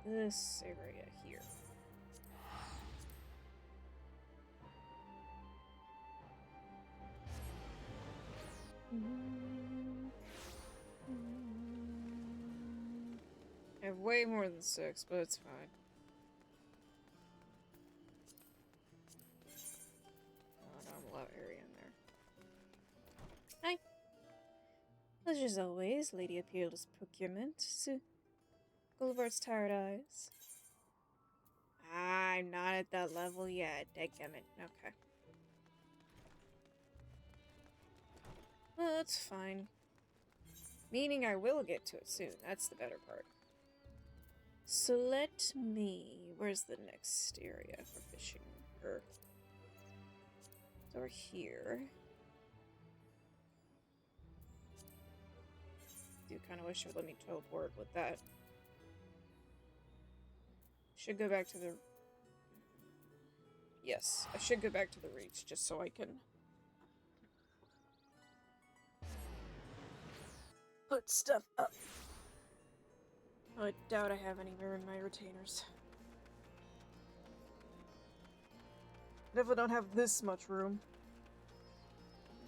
A: This area here. I have way more than 6, but it's fine. Oh, no, I'm a lot of area in there. Hi. Pleasure as always, Lady Appeal's procurement. Boulevard's tired eyes. I'm not at that level yet. Dadgummit. Okay. Well, that's fine. Meaning I will get to it soon. That's the better part. So let me... Where's the next area for fishing? It's over here. I do kind of wish it would let me teleport with that. Should go back to the... Yes, I should go back to the reach just so I can... put stuff up. Oh, I doubt I have any room in my retainers. I definitely don't have this much room.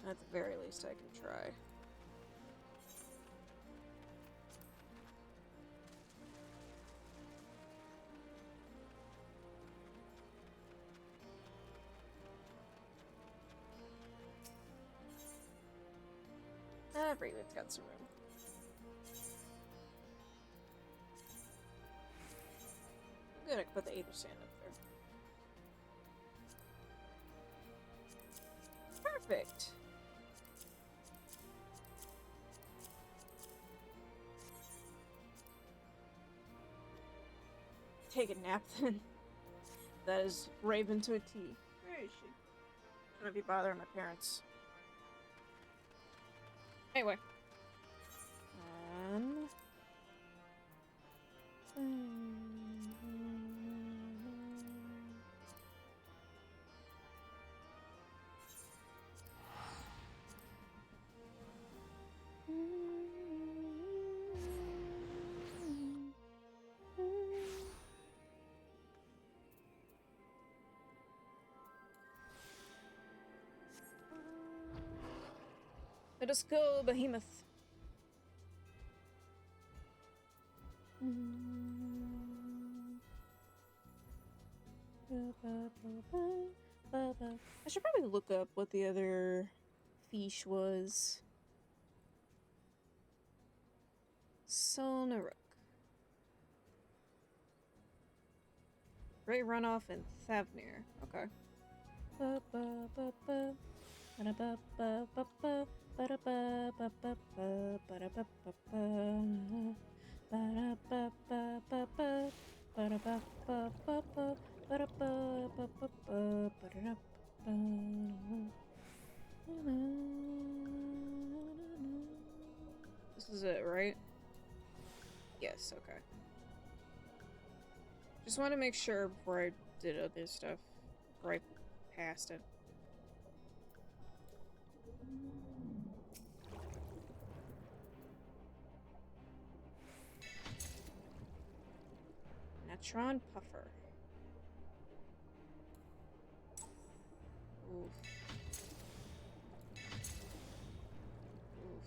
A: At the very least, I can try. Braven's got some room. Good, I can put the Aether Sand up there. Perfect! Take a nap then. That is Raven to a T. Where is she? Shouldn't be bothering my parents. Anyway. Let us go, Behemoth. I should probably look up what the other fish was. Solnaruk. Ray Runoff and Thavnir. Okay. This is it, right? Yes, okay. Just want to make sure before I did other stuff, before I passed it. Natron Puffer. Oof. Oof.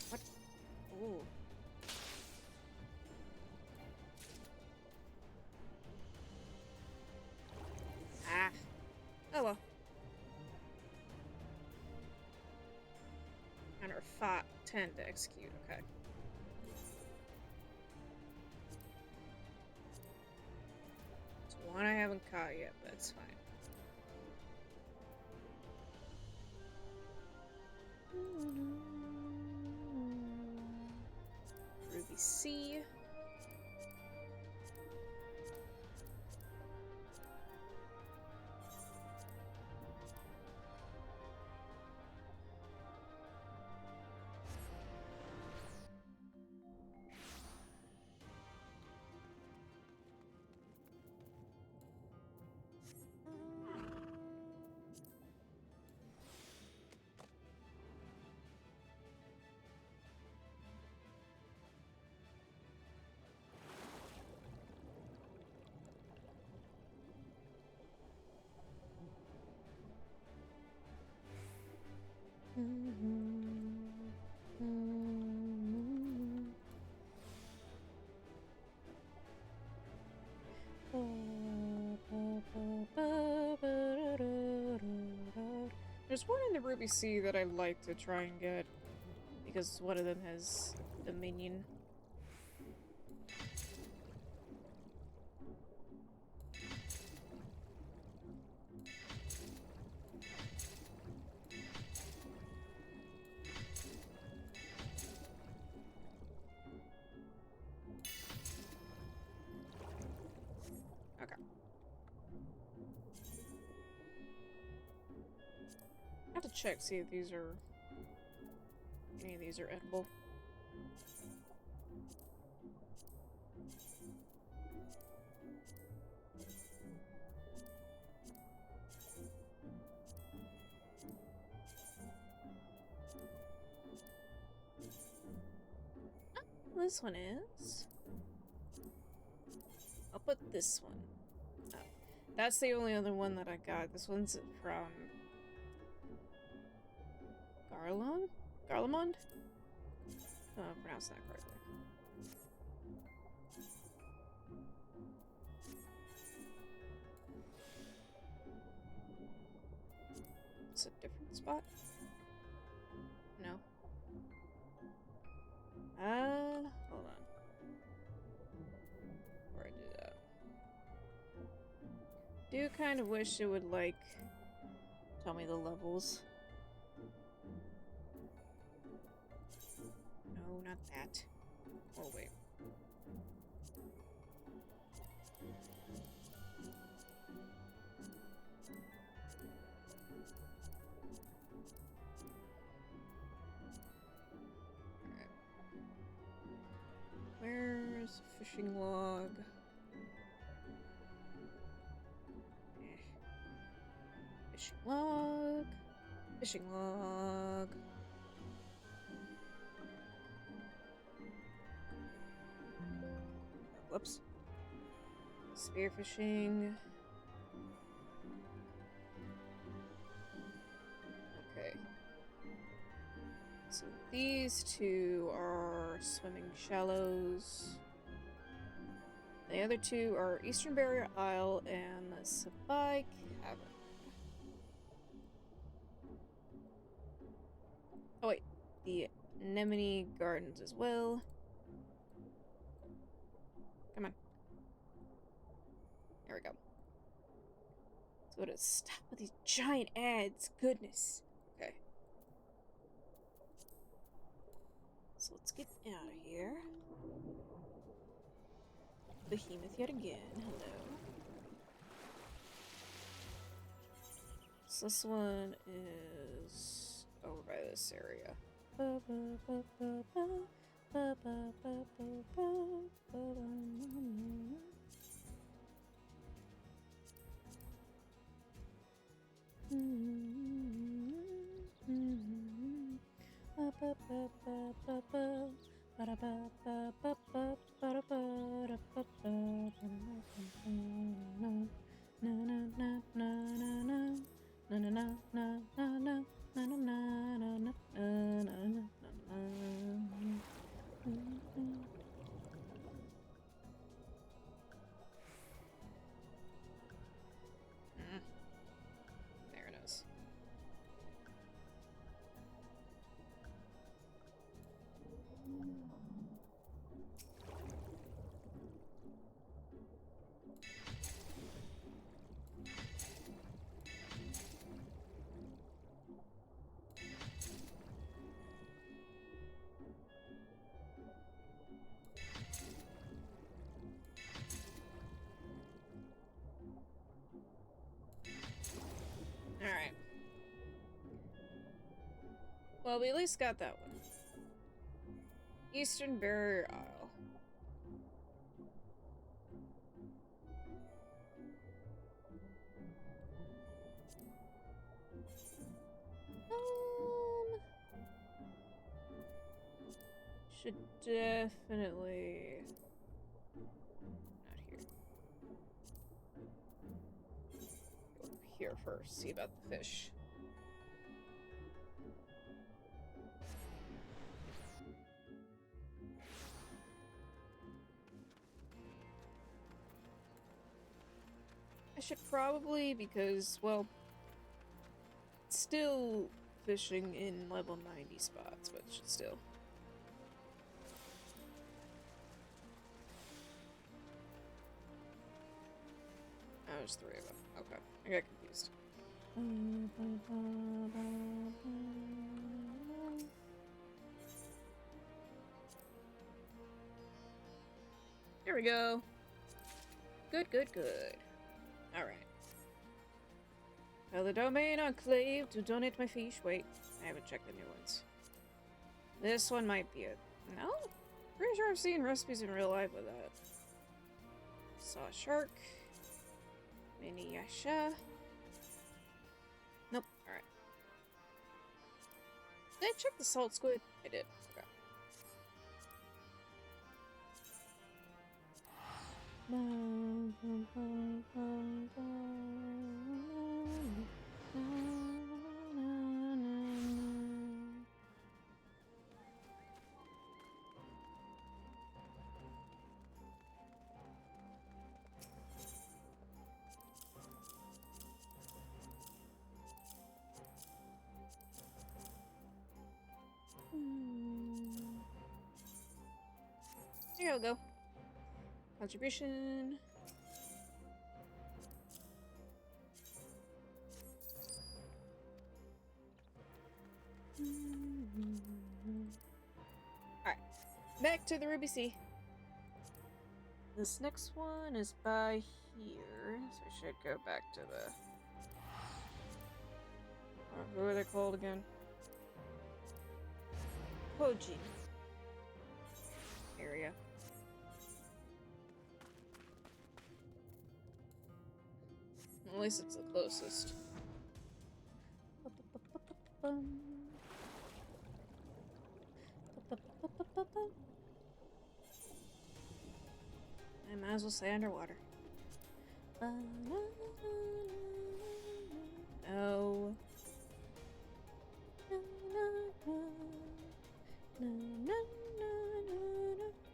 A: What? Ooh. Ah. Oh well. Counter 10 to execute, okay. It's one I haven't caught yet, but it's fine. Ruby C. There's one in the Ruby Sea that I'd like to try and get, because one of them has Dominion. Okay. I have to check, see if these are... any of these are edible. This one is. I'll put this one. Oh, that's the only other one that I got. This one's from Garlemond? Oh, I pronounced that correctly. It's a different spot? No. Hold on. Before I do that. Do kind of wish it would, like, tell me the levels. No, not that. Oh, wait. Where's the fishing log? Fishing log. Fishing log. Whoops. Spearfishing. Okay. So these two are swimming shallows. The other two are Eastern Barrier Isle and the Sabai Cavern. Oh wait, the Anemone Gardens as well. Come on. There we go. So to stop with these giant ads. Goodness. Okay. So let's get out of here. behemoth yet again. Hello. So this one is over by this area. There it is. Alright. Well, we at least got that one. Eastern Barrier Isle. Should definitely... not here. Go here first, see about the fish. I should probably, because, well, still fishing in level 90 spots, but should still. Oh, there's 3 of them. Okay, I got confused. There we go. Good, good, good. Alright. Well, the Domain Enclave to donate my fish. Wait, I haven't checked the new ones. This one might be a... No? Pretty sure I've seen recipes in real life with that. Saw a shark. Mini Yasha. Nope. Alright. Did I check the salt squid? I did. Okay. Here we go. Contribution. Alright. Back to the Ruby Sea. This next one is by here. So we should go back to the... who are they called again? Koji area. At least it's the closest. I might as well stay underwater. No.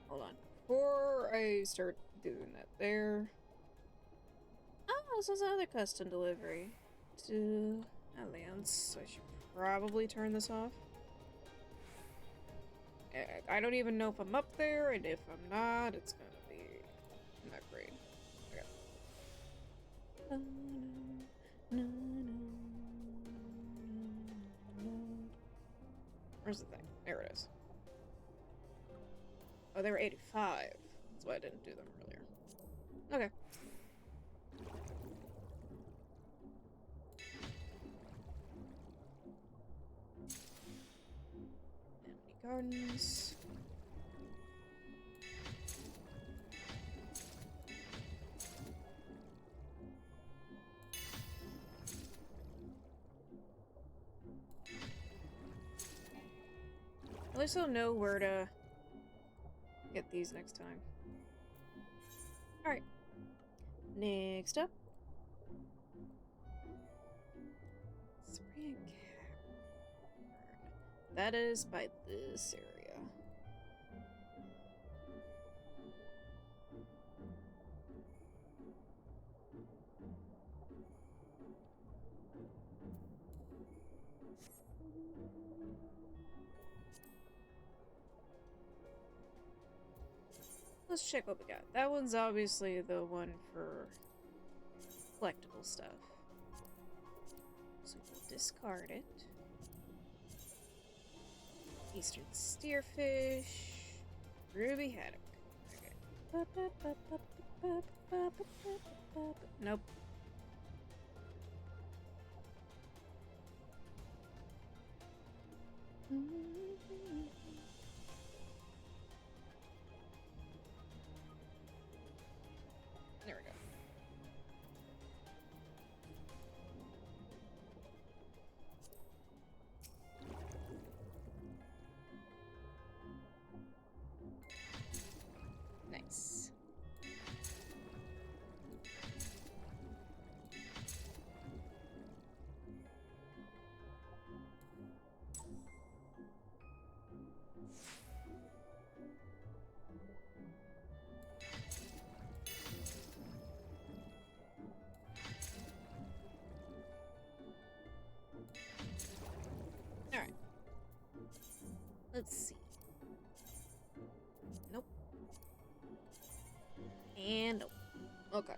A: Hold on. Before I start doing that there... Oh, this is another custom delivery to Alliance, so I should probably turn this off. I don't even know if I'm up there, and if I'm not, it's gonna be not great. Okay. Where's the thing? There it is. Oh, they were 85. That's why I didn't do them earlier. gardens. At least I'll know where to get these next time. Alright. Next up. Spring Cavern. That is by this area. Let's check what we got. That one's obviously the one for collectible stuff. So we'll discard it. Eastern Steerfish. Ruby Haddock. Okay. Nope. There we go. Nice. Alright. Let's see. Nope. And nope. Okay.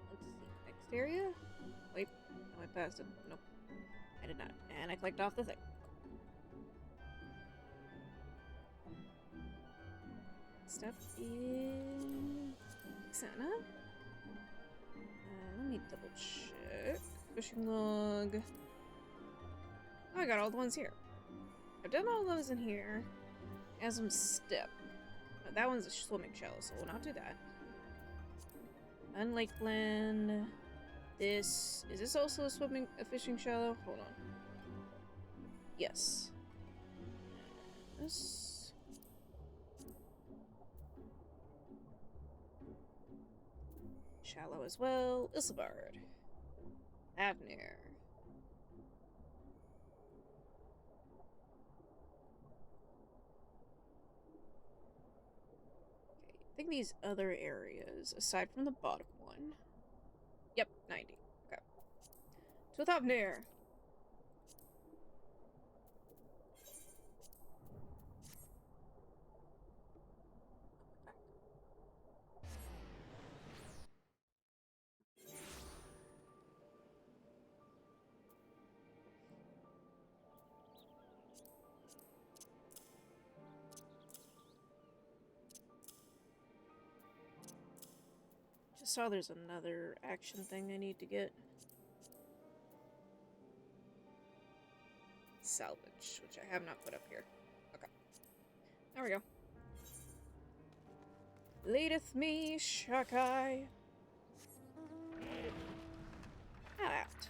A: Let's see. Next area? Wait. No, I passed it. Nope. I did not. And I clicked off the thing. Stuff in Santa. Let me double check. Fishing log. Oh, I got all the ones here. I've done all those in here. Asm Step. Oh, that one's a swimming shallow, so we'll not do that. Unlakeland. This is this also a fishing shallow? Hold on. Yes. This. Shallow as well. Isselbard. Avner. Okay, I think these other areas, aside from the bottom one. Yep, 90. Okay. So with Avner. Just saw there's another action thing I need to get. Salvage, which I have not put up here. Okay. There we go. Leadeth me, Shakai. Out.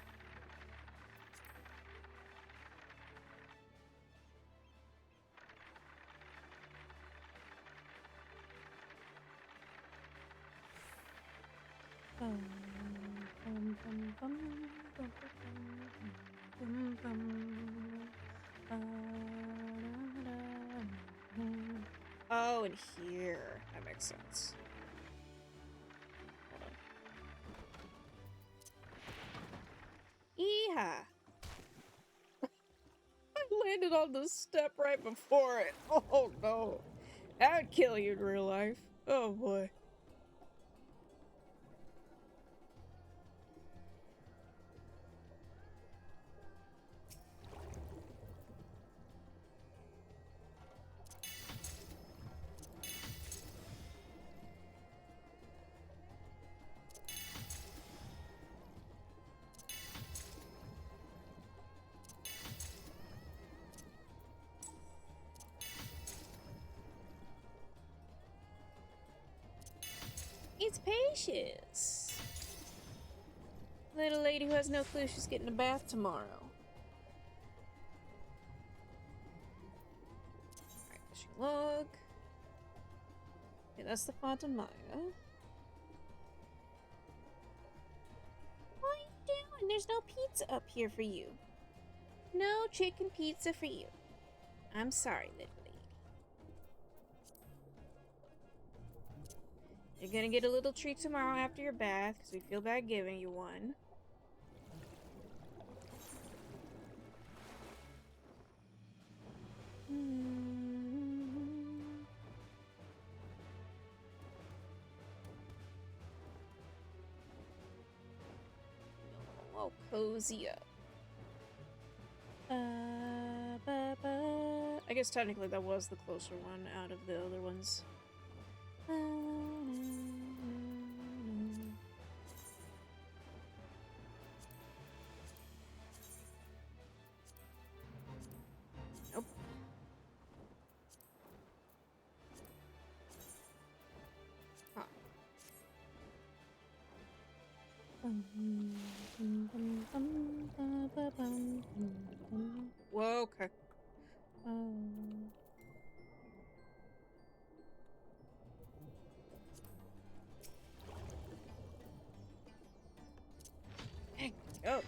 A: Oh, and here. That makes sense. Hold on. Yeehaw! I landed on the step right before it. Oh no. That would kill you in real life. Oh boy. Delicious. Little lady who has no clue she's getting a bath tomorrow. Alright, fishing log. Okay, that's the Fata Maya. What are you doing? There's no pizza up here for you. No chicken pizza for you. I'm sorry, little lady. You're gonna get a little treat tomorrow after your bath, because we feel bad giving you one. Oh, cozy up. I guess technically that was the closer one out of the other ones. Nope. Huh. Whoa, okay. Dang, go.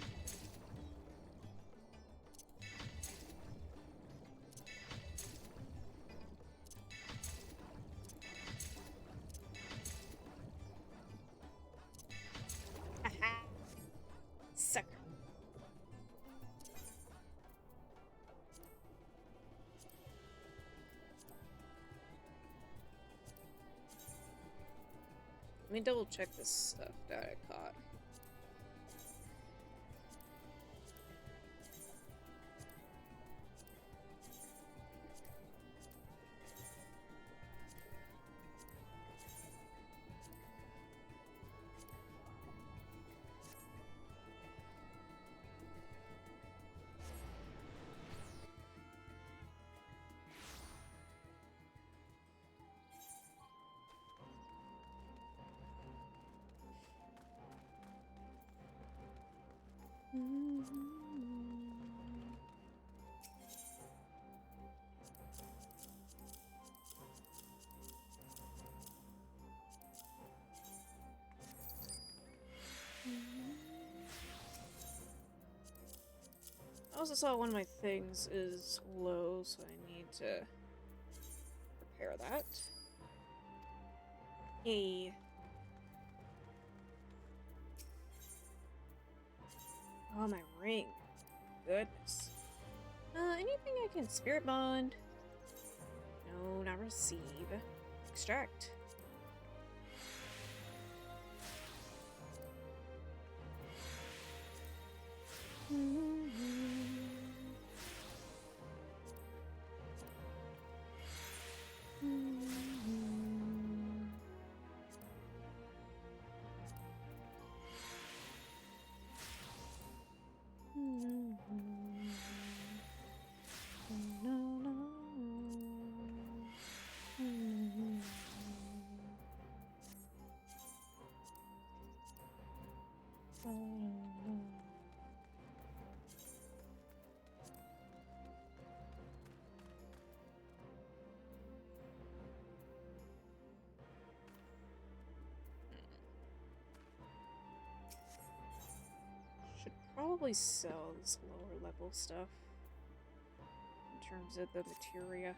A: Haha. Sucker. Let me double check this stuff that I caught. I also saw one of my things is low, so I need to repair that. Hey. Oh, my ring. Goodness. Anything I can spirit bond? No, not receive. Extract. Should probably sell this lower level stuff in terms of the materia.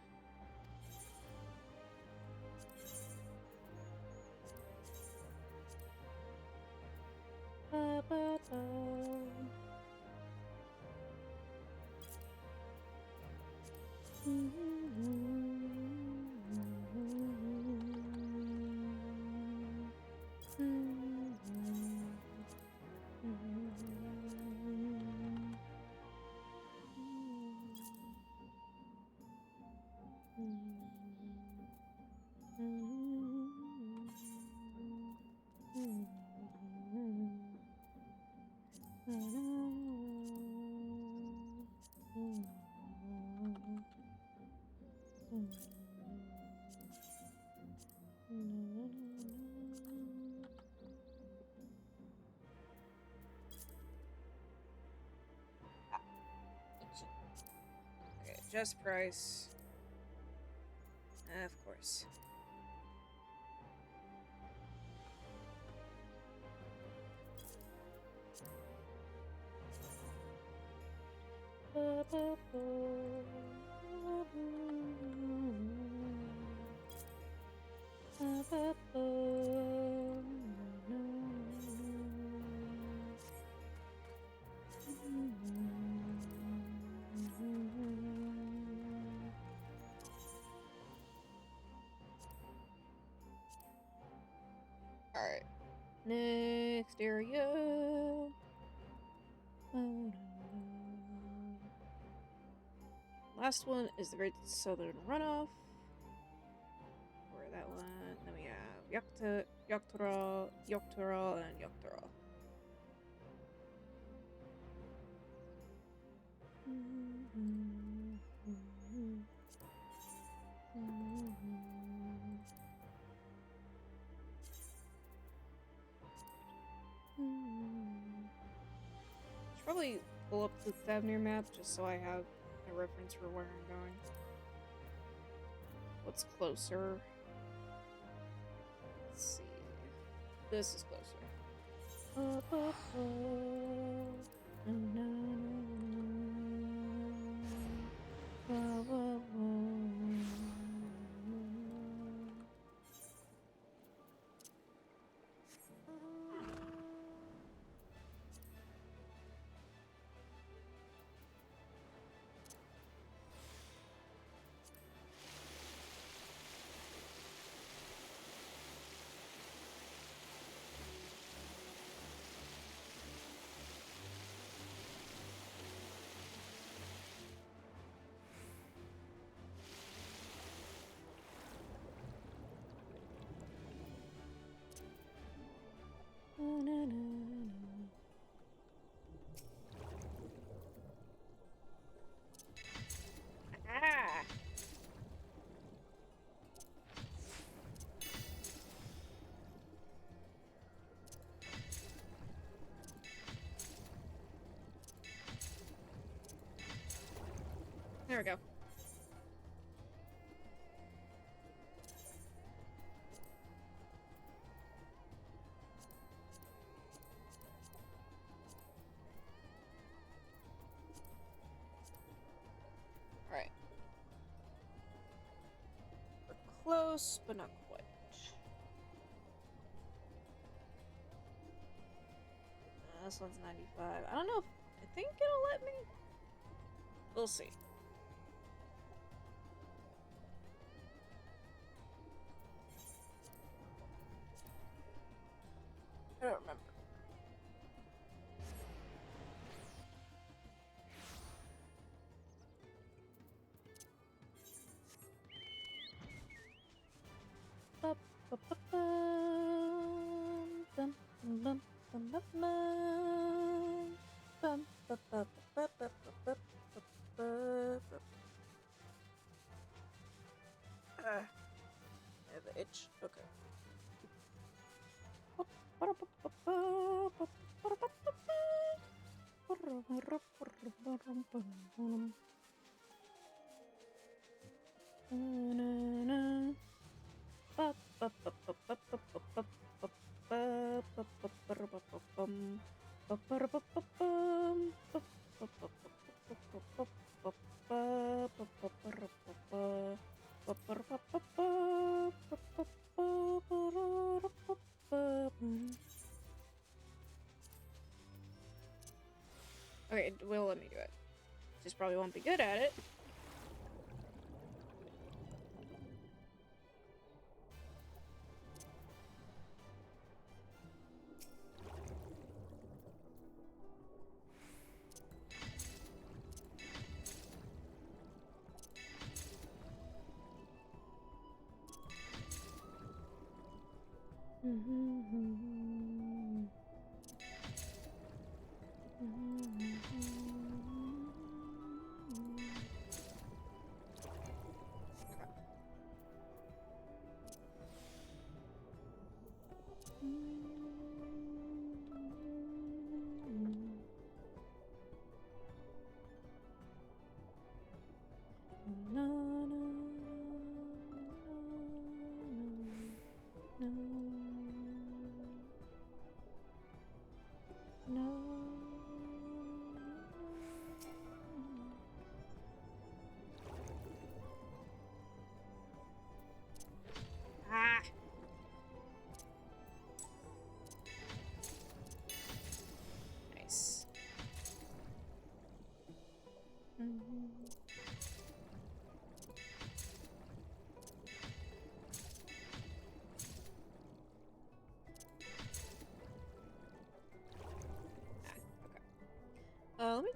A: Just price. Of course. Alright. Next area. Last one is the Great Southern Runoff. Or that one. Then we have Yogg-Toro, and Yogg-Toro. Should probably pull up the Thavnir map just so I have a reference for where I'm going. What's closer? Let's see. This is closer. Ah! There we go. Alright. We're close, but not quite. This one's 95. I don't know if... I think it'll let me? We'll see. I don't remember. I have an itch. Okay. Okay, it will let me do it. Just probably won't be good at it.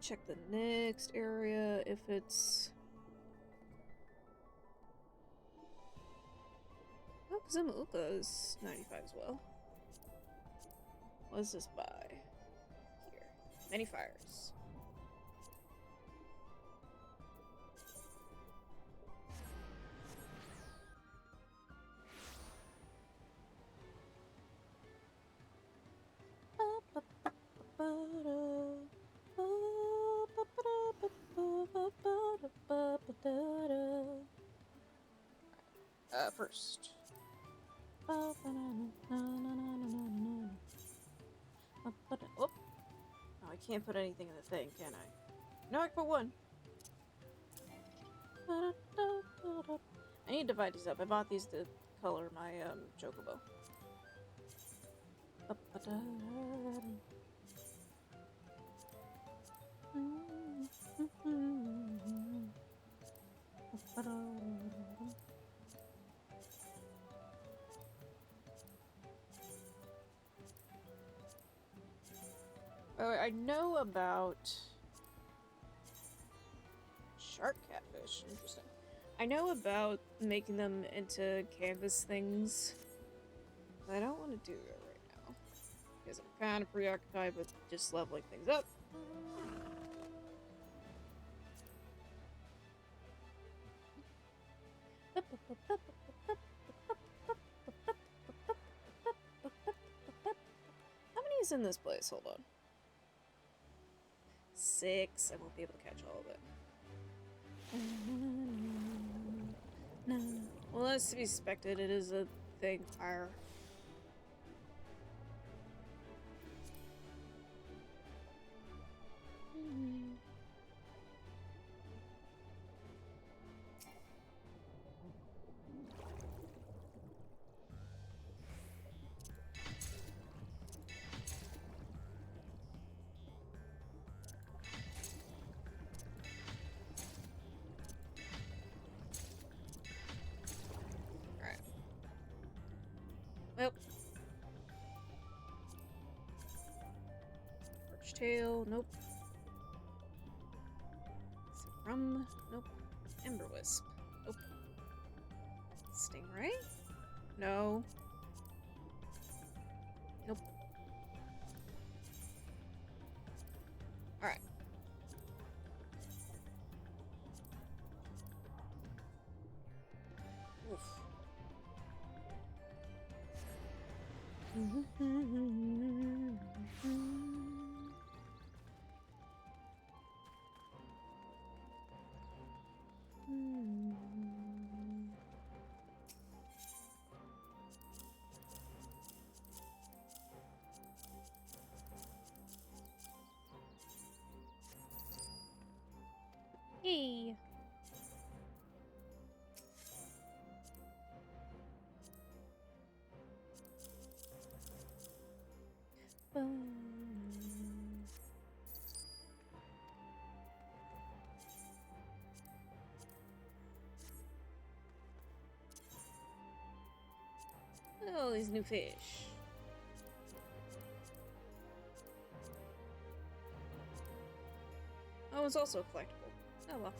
A: check the next area if it's... Oh, Kazuma is 95 as well. What does this buy? Here. Many fires. First. Oh, I can't put anything in the thing, can I? No, I can put one. I need to divide these up. I bought these to color my chocobo. Oh, I know about shark catfish. Interesting. I know about making them into canvas things, but I don't want to do it right now because I'm kind of preoccupied with just leveling things up. How many is in this place? Hold on. 6. I won't be able to catch all of it. Well, that's to be expected. It is a thing fire. Well, Birch Tail, nope. Rum, nope. Ember Wisp, nope. Stingray? No. Nope. Alright. Oof. Hey. Oh, these new fish. Oh, it's also a collectible. Oh well.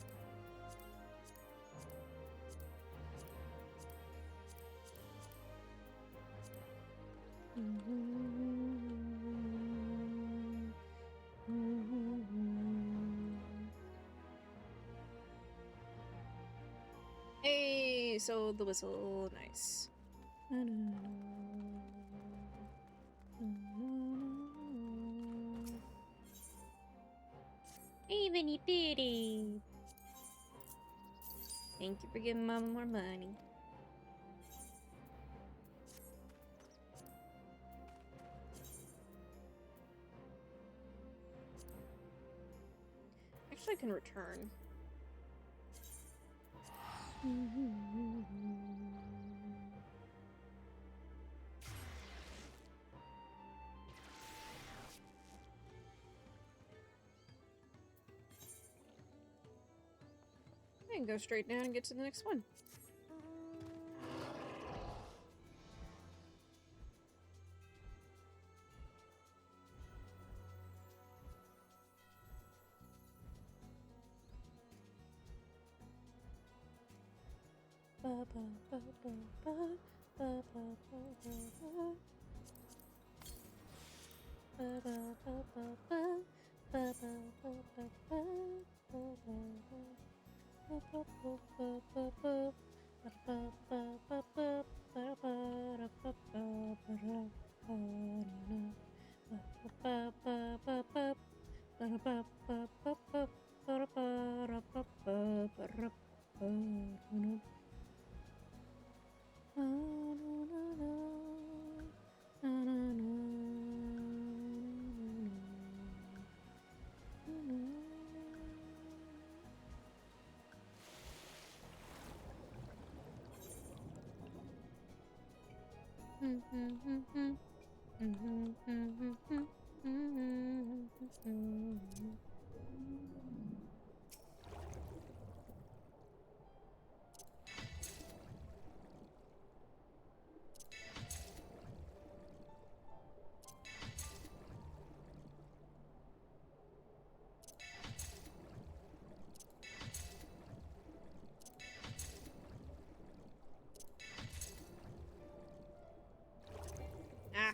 A: Hey, so the whistle, nice. Hey, Vinny Bitty. Thank you for giving Mama more money. Actually, I can return. I can go straight down and get to the next one. Ah.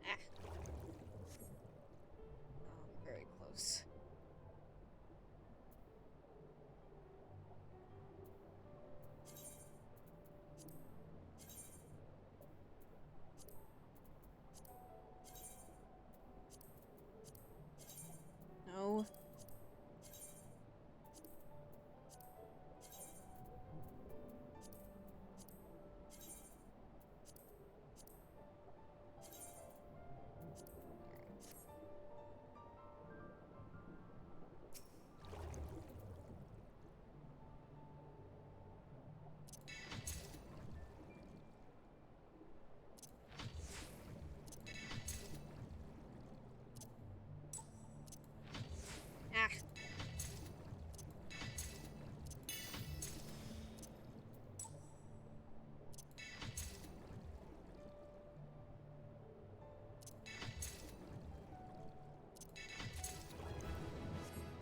A: Ah. Oh, very close. No. Ah.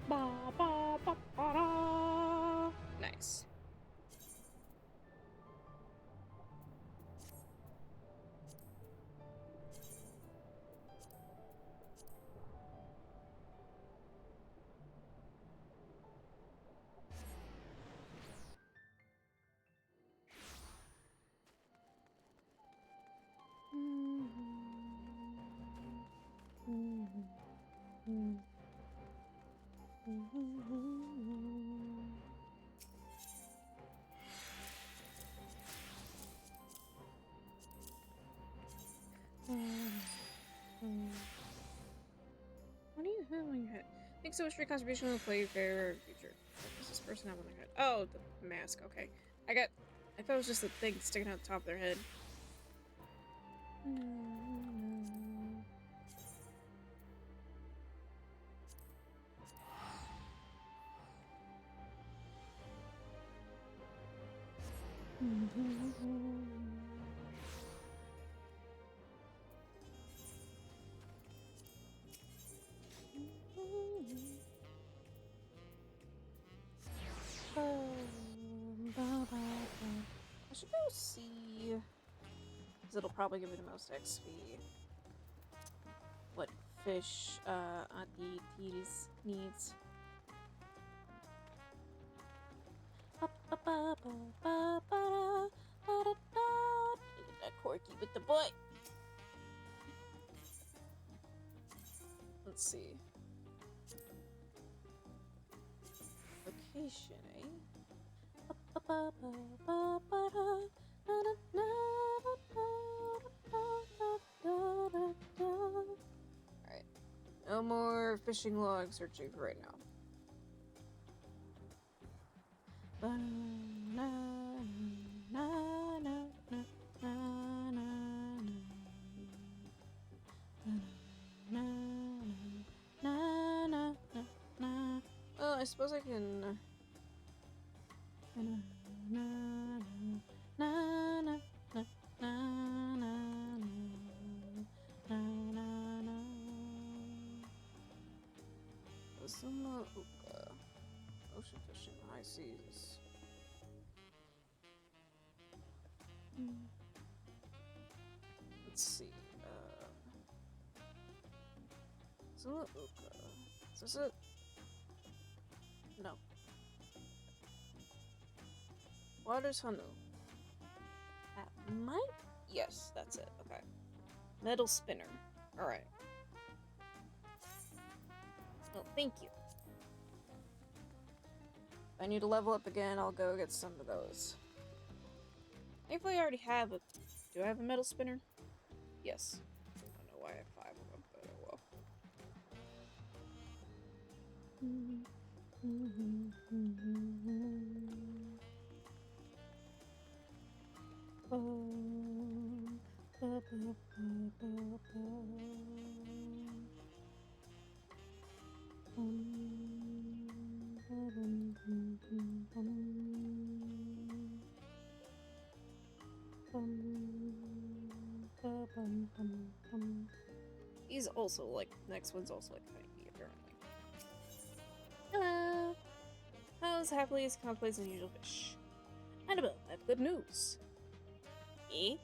A: Ba ba ba ba da. Nice. What do you have on your head? Thanks so much for your contribution. We'll play your favorite future. What does this person have on their head? Oh, the mask. Okay. I thought it was just a thing sticking out the top of their head. I should go see, because it'll probably give me the most XP. What fish Auntie Tees needs. Get that Corky with the butt. Let's see. Location, eh? Alright. No more fishing log searching for right now. Well, I suppose I can. Uka. Ocean fishing, high seas. Let's see. Uka. Is this it? No. Waters Hanu. That might? Yes, that's it. Okay. Metal spinner. Alright. Well, thank you. If I need to level up again, I'll go get some of those. Thankfully, I already have a... Do I have a metal spinner? Yes. I don't know why I have 5 of them, but oh well. He's also like, next one's also like tiny, apparently. Hello! How's happily as complex as usual fish? Annabelle, I have good news. Eh?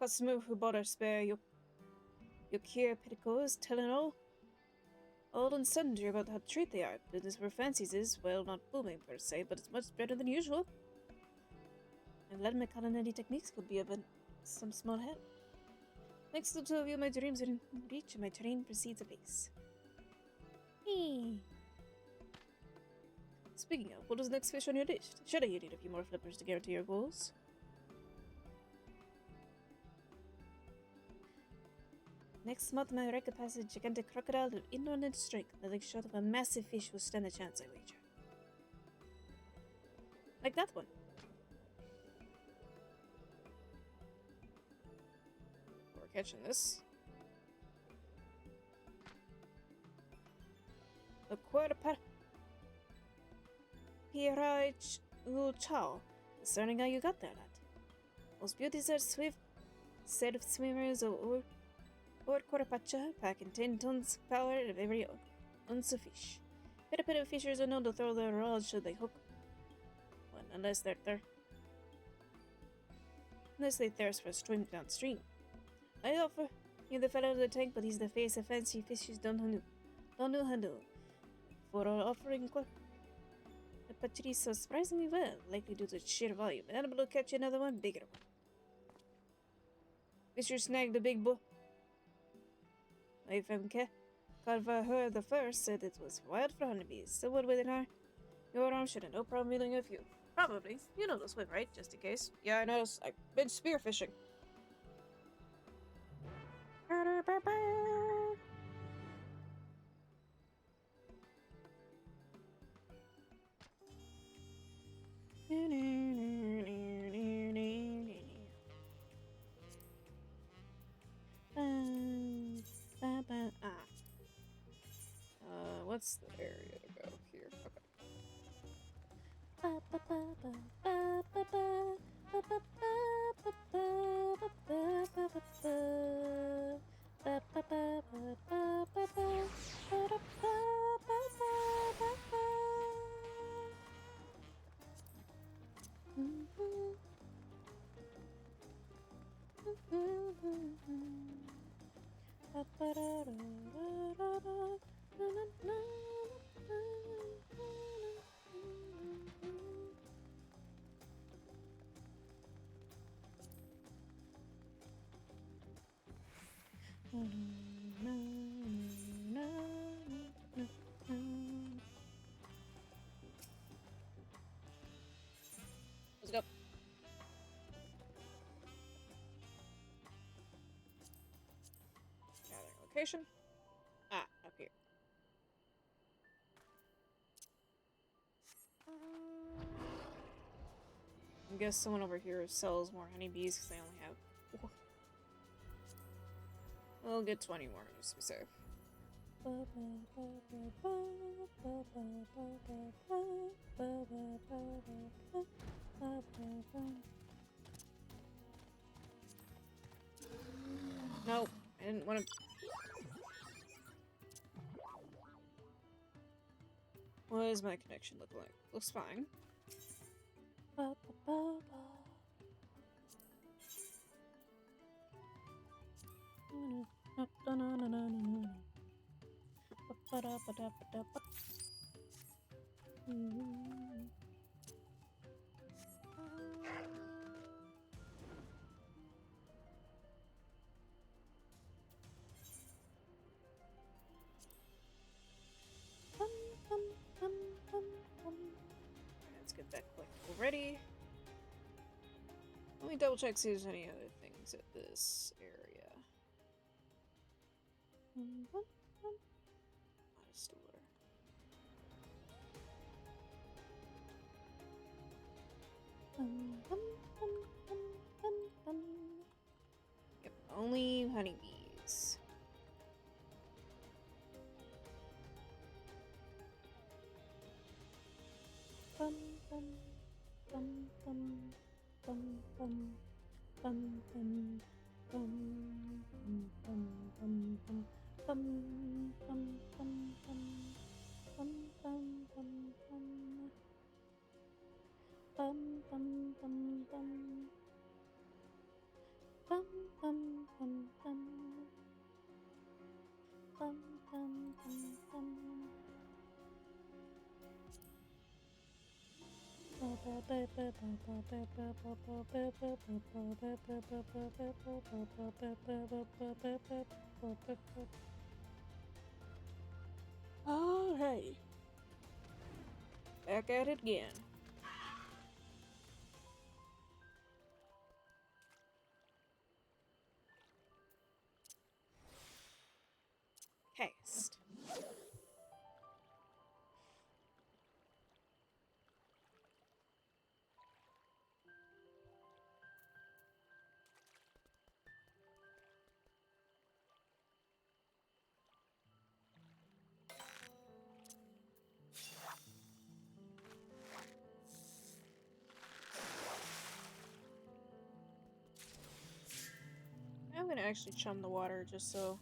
A: Customer who bought our spare Yokir Petticoat is telling all and sundry about how treat they are. Business for fancies is, well, not booming per se, but it's much better than usual. And letting my culinary techniques could be of some small help. Thanks to the two of you, my dreams are in reach and my train proceeds apace. Hey. Speaking of, what is the next fish on your list? Should I need a few more flippers to guarantee your goals? Next month, my record passes a gigantic crocodile of inordinate strength. Nothing short of a massive fish will stand a chance, I wager. Like that one. We're catching this. A quarter Piraj Chow. Discerning how you got there, lad. Most beauties are swift, set of swimmers or Korapacha, packing 10 tons of power of every ounce of fish. Pita fishers are known to throw their rods should they hook one, unless they thirst for a swim downstream. I offer you the fellow in the tank, but he's the face of fancy fishes don't handle. For our offering Pachiri so surprisingly well, likely due to sheer volume. Animal will catch another one, bigger one. Fisher snagged the big bull. Carver heard the first said it was wild for honeybees. So what with your arm should have no problem wheeling a few. Probably. You know to swim, right? Just in case. Yeah, I noticed. I've been spearfishing. What's the area to go here? Let's go. Gathering location. Ah, up here. I guess someone over here sells more honeybees because they only have 4. We'll get 20 more just to be safe. Nope, I didn't want to. What does my connection look like? Looks fine. Let's get that collectible ready. Let me double check see if there's any other things at this area. Not a store. Yep, only honeybees. Alright. Back at it again. Haste. I'm gonna actually chum the water just so.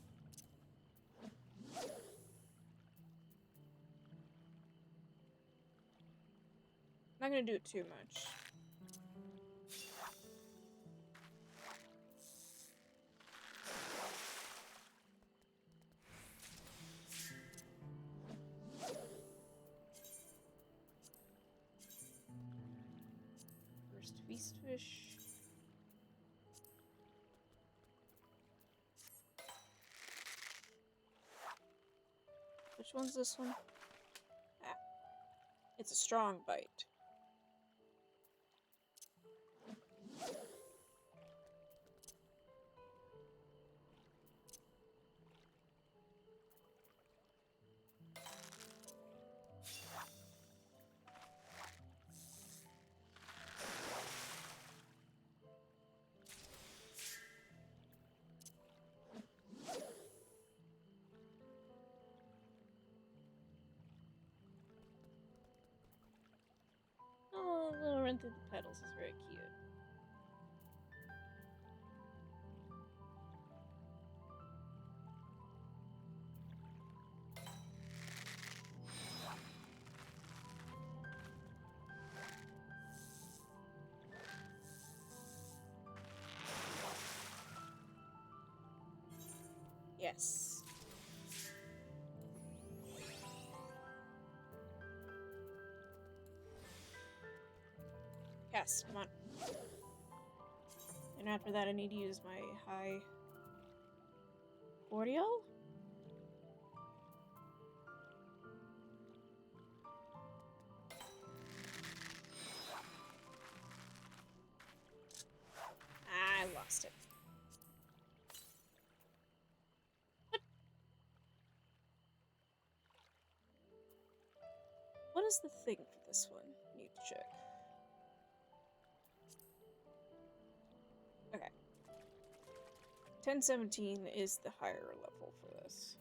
A: Not gonna do it too much. First feast fish. Which one's this one? Ah. It's a strong bite. Oh, the little run through the petals is very cute. Yes. Yes, come on. And after that I need to use my high Cordial? is the thing for this one? Need to check. Okay. 1017 is the higher level for this.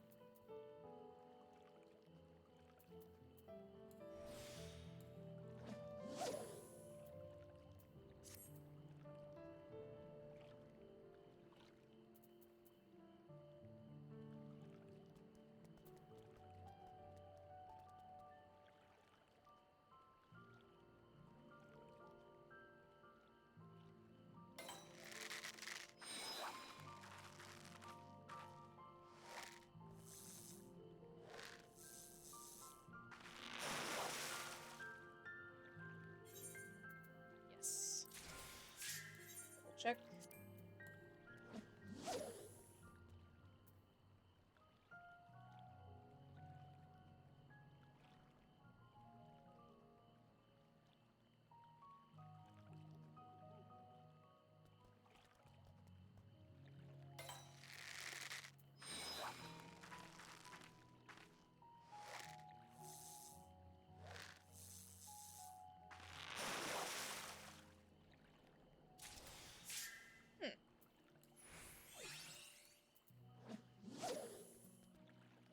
A: Yes. Double check.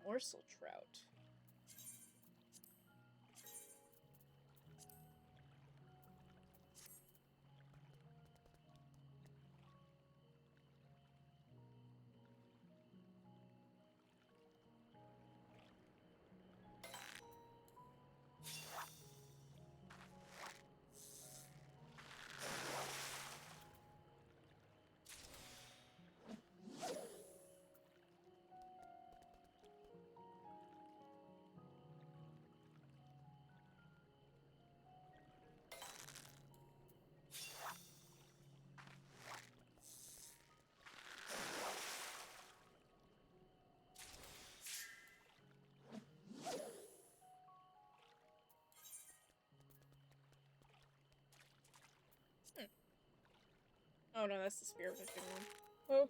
A: Morsel trout. Oh no, that's the spear fishing one. Oh.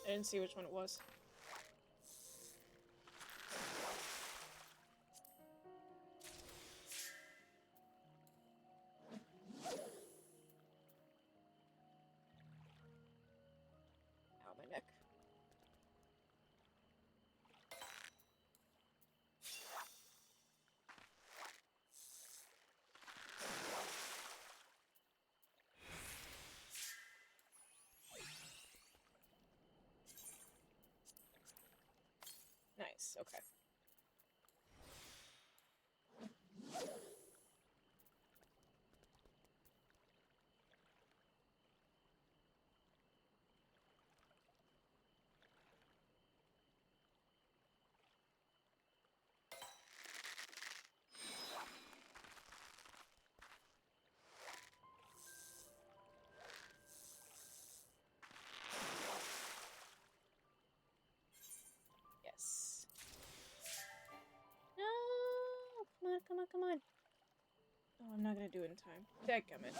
A: I didn't see which one it was. Ow, my neck. Nice, okay. Yes. No! Come on, come on, come on. Oh, I'm not gonna do it in time. Dadgummit.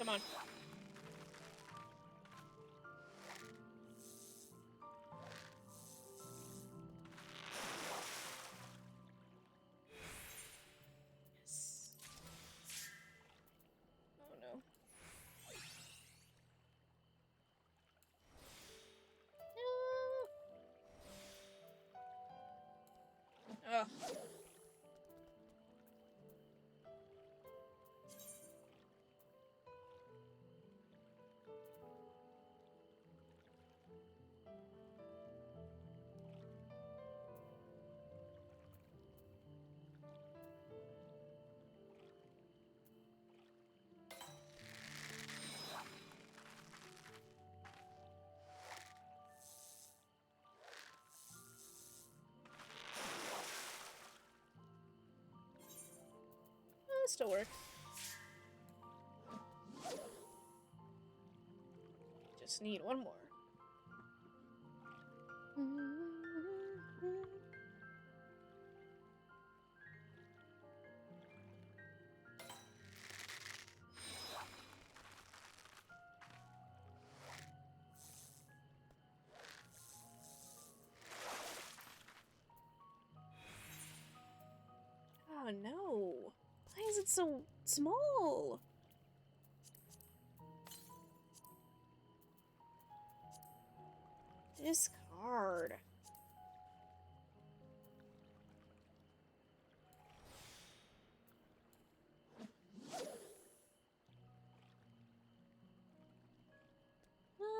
A: Come on. Yes. Oh no. No. Ugh. It'll still work. Just need one more. Oh no. Why is it so small? Discard.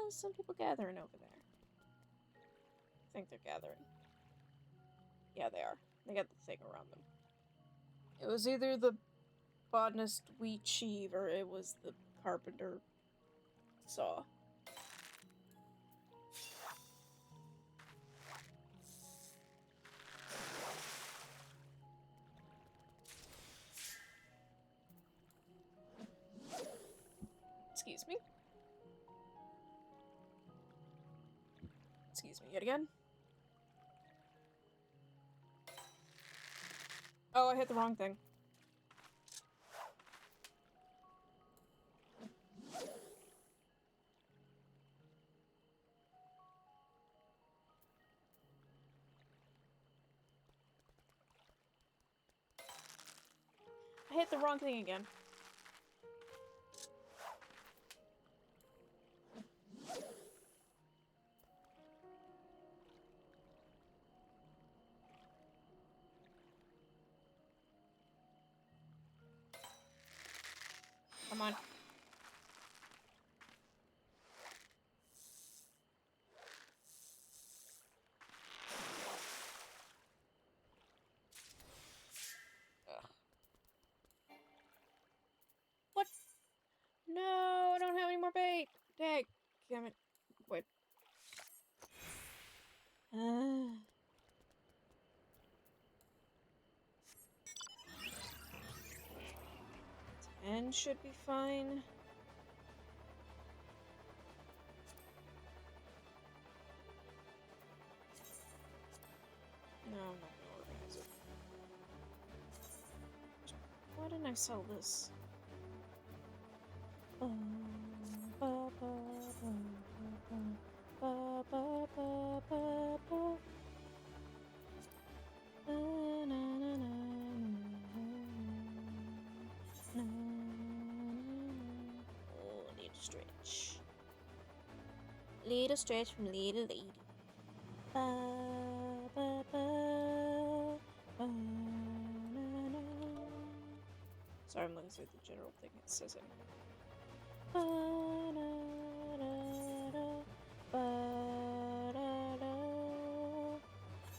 A: Some people gathering over there. I think they're gathering. Yeah, they are. They got the thing around them. It was either the botanist wheat sheave or it was the carpenter saw. Excuse me. Excuse me yet again. Oh, I hit the wrong thing. I hit the wrong thing again. Come on. Ugh. What? No, I don't have any more bait. Dang. Damn it. Wait. 10 should be fine. No, I'm not gonna organize it. Why didn't I sell this? Oh, little stretch. Little stretch from little lady. Sorry, I'm looking through the general thing. It says anything.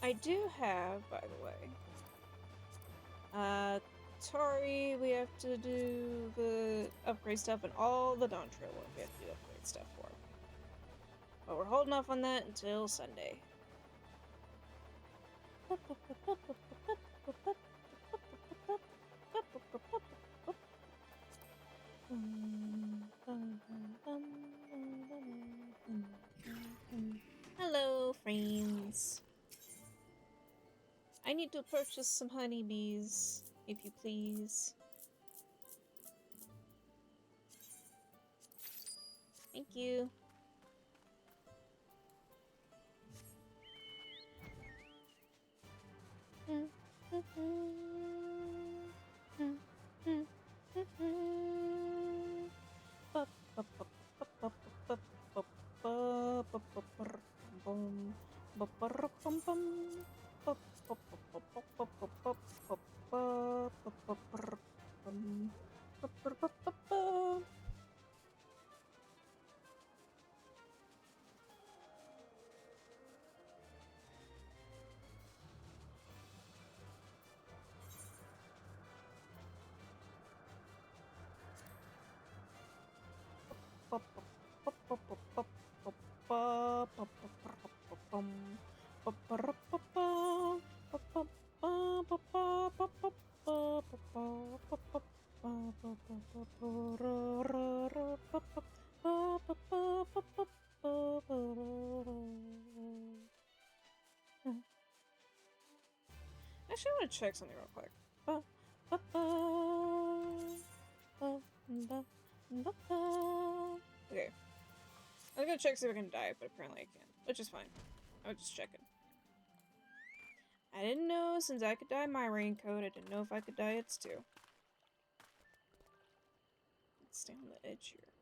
A: I do have, by the way, Tari, we have to do the upgrade stuff, and all the Dawn Trail work we have to do upgrade stuff for. But we're holding off on that until Sunday. Hello, friends. I need to purchase some honeybees, if you please. Thank you. Actually, I want to check something real quick. Okay. I was gonna check see if I can die, but apparently I can't, which is fine. I was just checking. I didn't know since I could dye my raincoat, I didn't know if I could dye its too. Let's stay on the edge here.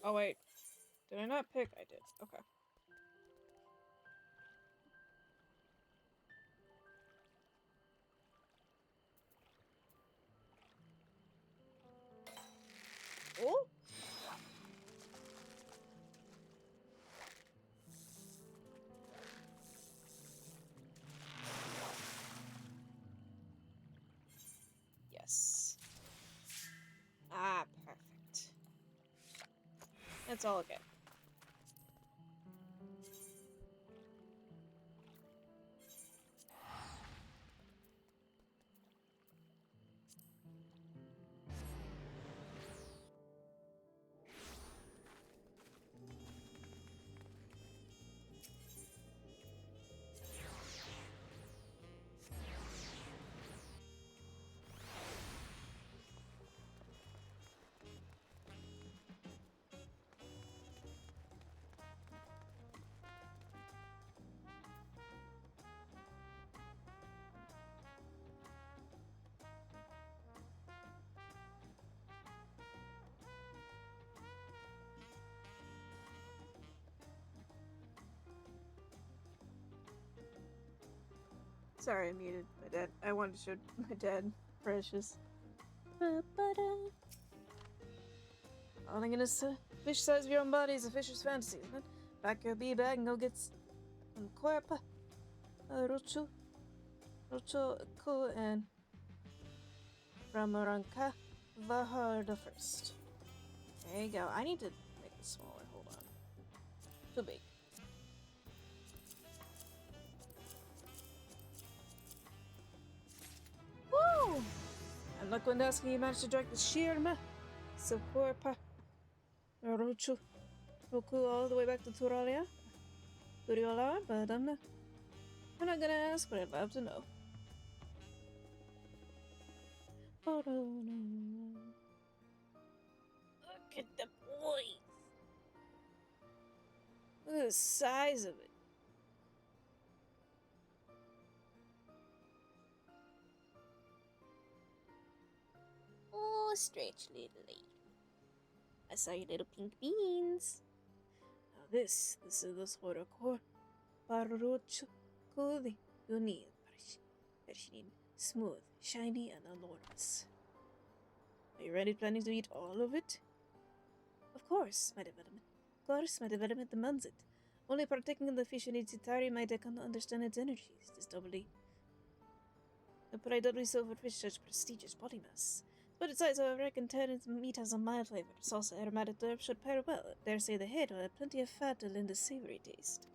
A: Oh wait, did I not pick? I did. Okay. Oh. Yes. Ah, perfect. That's all again. Sorry, I muted my dad. I wanted to show my dad Precious. All I'm gonna say, fish size of your own body is a fisher's fantasy, isn't it? Pack your bee bag and go get some cuerpa, rocho, and Ramaranca Vaharda first. There you go. I need to make it smaller. Hold on. Too big. Woo! And look when asking you managed to drag the Shirma, so cuerpa, rocho, Roku all the way back to Turalia. Turiola, but I'm not gonna ask, but I'd love to know. Look at the boys. Look at the size of it. Oh, stretch little lady. I saw your little pink beans. Now this is the sort of core. Parrocho Kodi. You need Pershinin. Smooth, shiny, and enormous. Are you ready planning to eat all of it? Of course, my development. Of course, my development demands it. Only partaking of the fish in its entirety might I can understand its energies. It is doubly. But I doubly so for fish such prestigious body mass. But its size, however, I can tell its meat has a mild flavor. Salsa aromatic herbs should pair well. Dare say the head will have plenty of fat to lend a savory taste.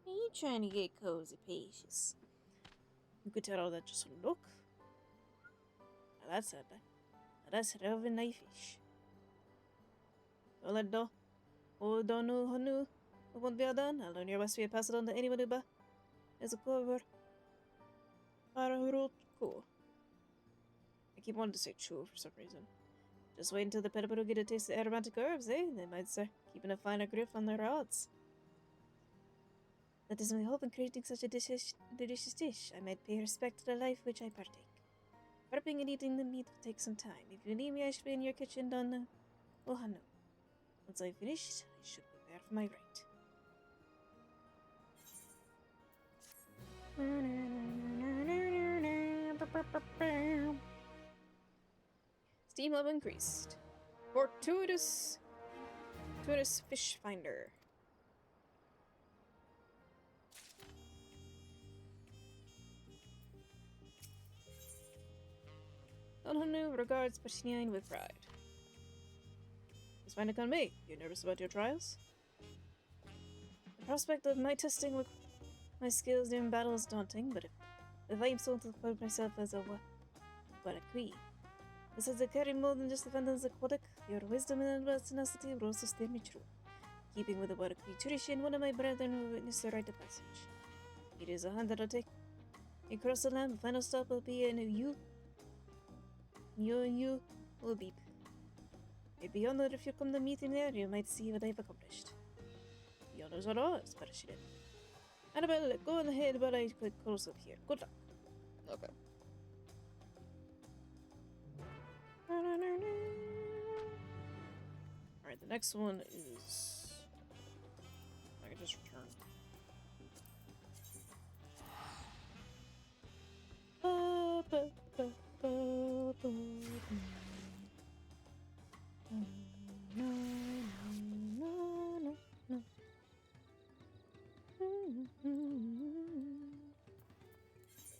A: Are you trying to get cozy, Patience? You could tell all that just one look. Now that's it. That's really nice fish. Well, oh, don't know who knew. It won't be all done. I'll learn your recipe and pass it on to anyone who as a cover. Cool. I keep wanting to say chew for some reason. Just wait until the Pedipedal get a taste of the aromatic herbs, eh? They might start keeping a finer grip on their rods. That is my hope in creating such a delicious dish. I might pay respect to the life which I partake. Prepping and eating the meat will take some time. If you need me, I should be in your kitchen, Donna. Oh, no. Once I've finished, I should prepare for my rite. Steam level increased. Fortuitous fish finder. Donhanu regards Pashinian with pride. It's fine to come me. You nervous about your trials? The prospect of my testing with my skills during battle is daunting, but if I am so to put myself as a Warakui, besides I carry more than just the Phantom's aquatic, your wisdom and tenacity will also steer me true. Keeping with the Warakui tradition, one of my brethren will witness the rite of passage. It is a hunt that I'll take. Across the land, the final stop will be in you. You and you will beep. Maybe honor if you come to meet him there, you might see what I've accomplished. The honors are ours, Parashiden. Annabelle, go on ahead while I get close up here. Good luck. Okay. Alright, the next one is... I can just return.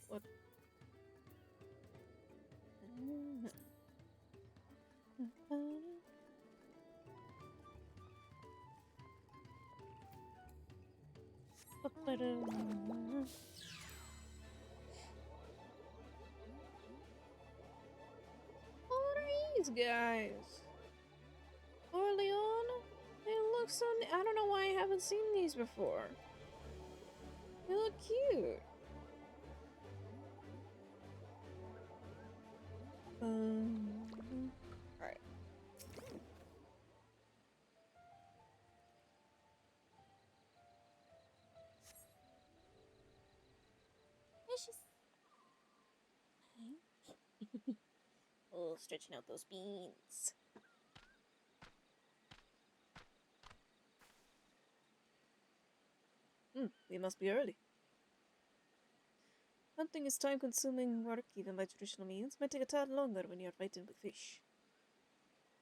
A: What? What are these guys? Orleon? They look so... I don't know why I haven't seen these before. They look cute. Alright. Oh, stretching out those beans. We must be early. Hunting is time-consuming work, even by traditional means. Might take a tad longer when you're fighting with fish.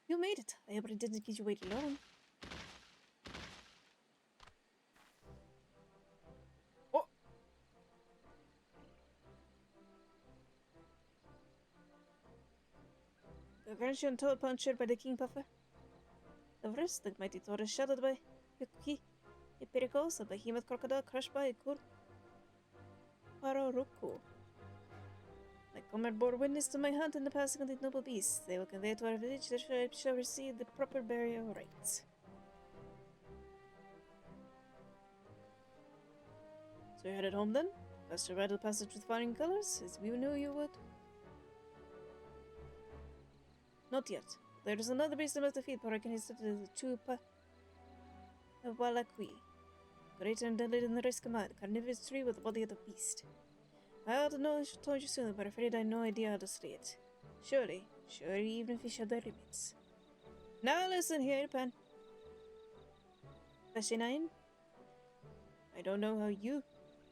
A: You made it. I hope it didn't keep you waiting long. Oh! The Grantian toad punctured by the King Puffer. The first, the mighty Taurus shadowed by Yuki. Ipirikos, a behemoth crocodile crushed by Pararuku. My comrade bore witness to my hunt and the passing of these noble beasts. They will convey to our village that I shall receive the proper burial rites. So you're headed home then? Past your rite of passage with flying colors, as we knew you would? Not yet. There is another beast I must defeat before I can use the Chupa of Walakui. Greater and deadly than the rest combined, carnivorous tree with the body of the beast. I ought to know I should have told you sooner, but I'm afraid I had no idea how to slay it. Surely, even fish have their limits. Now listen here, Pan. Fascinine? I don't know how you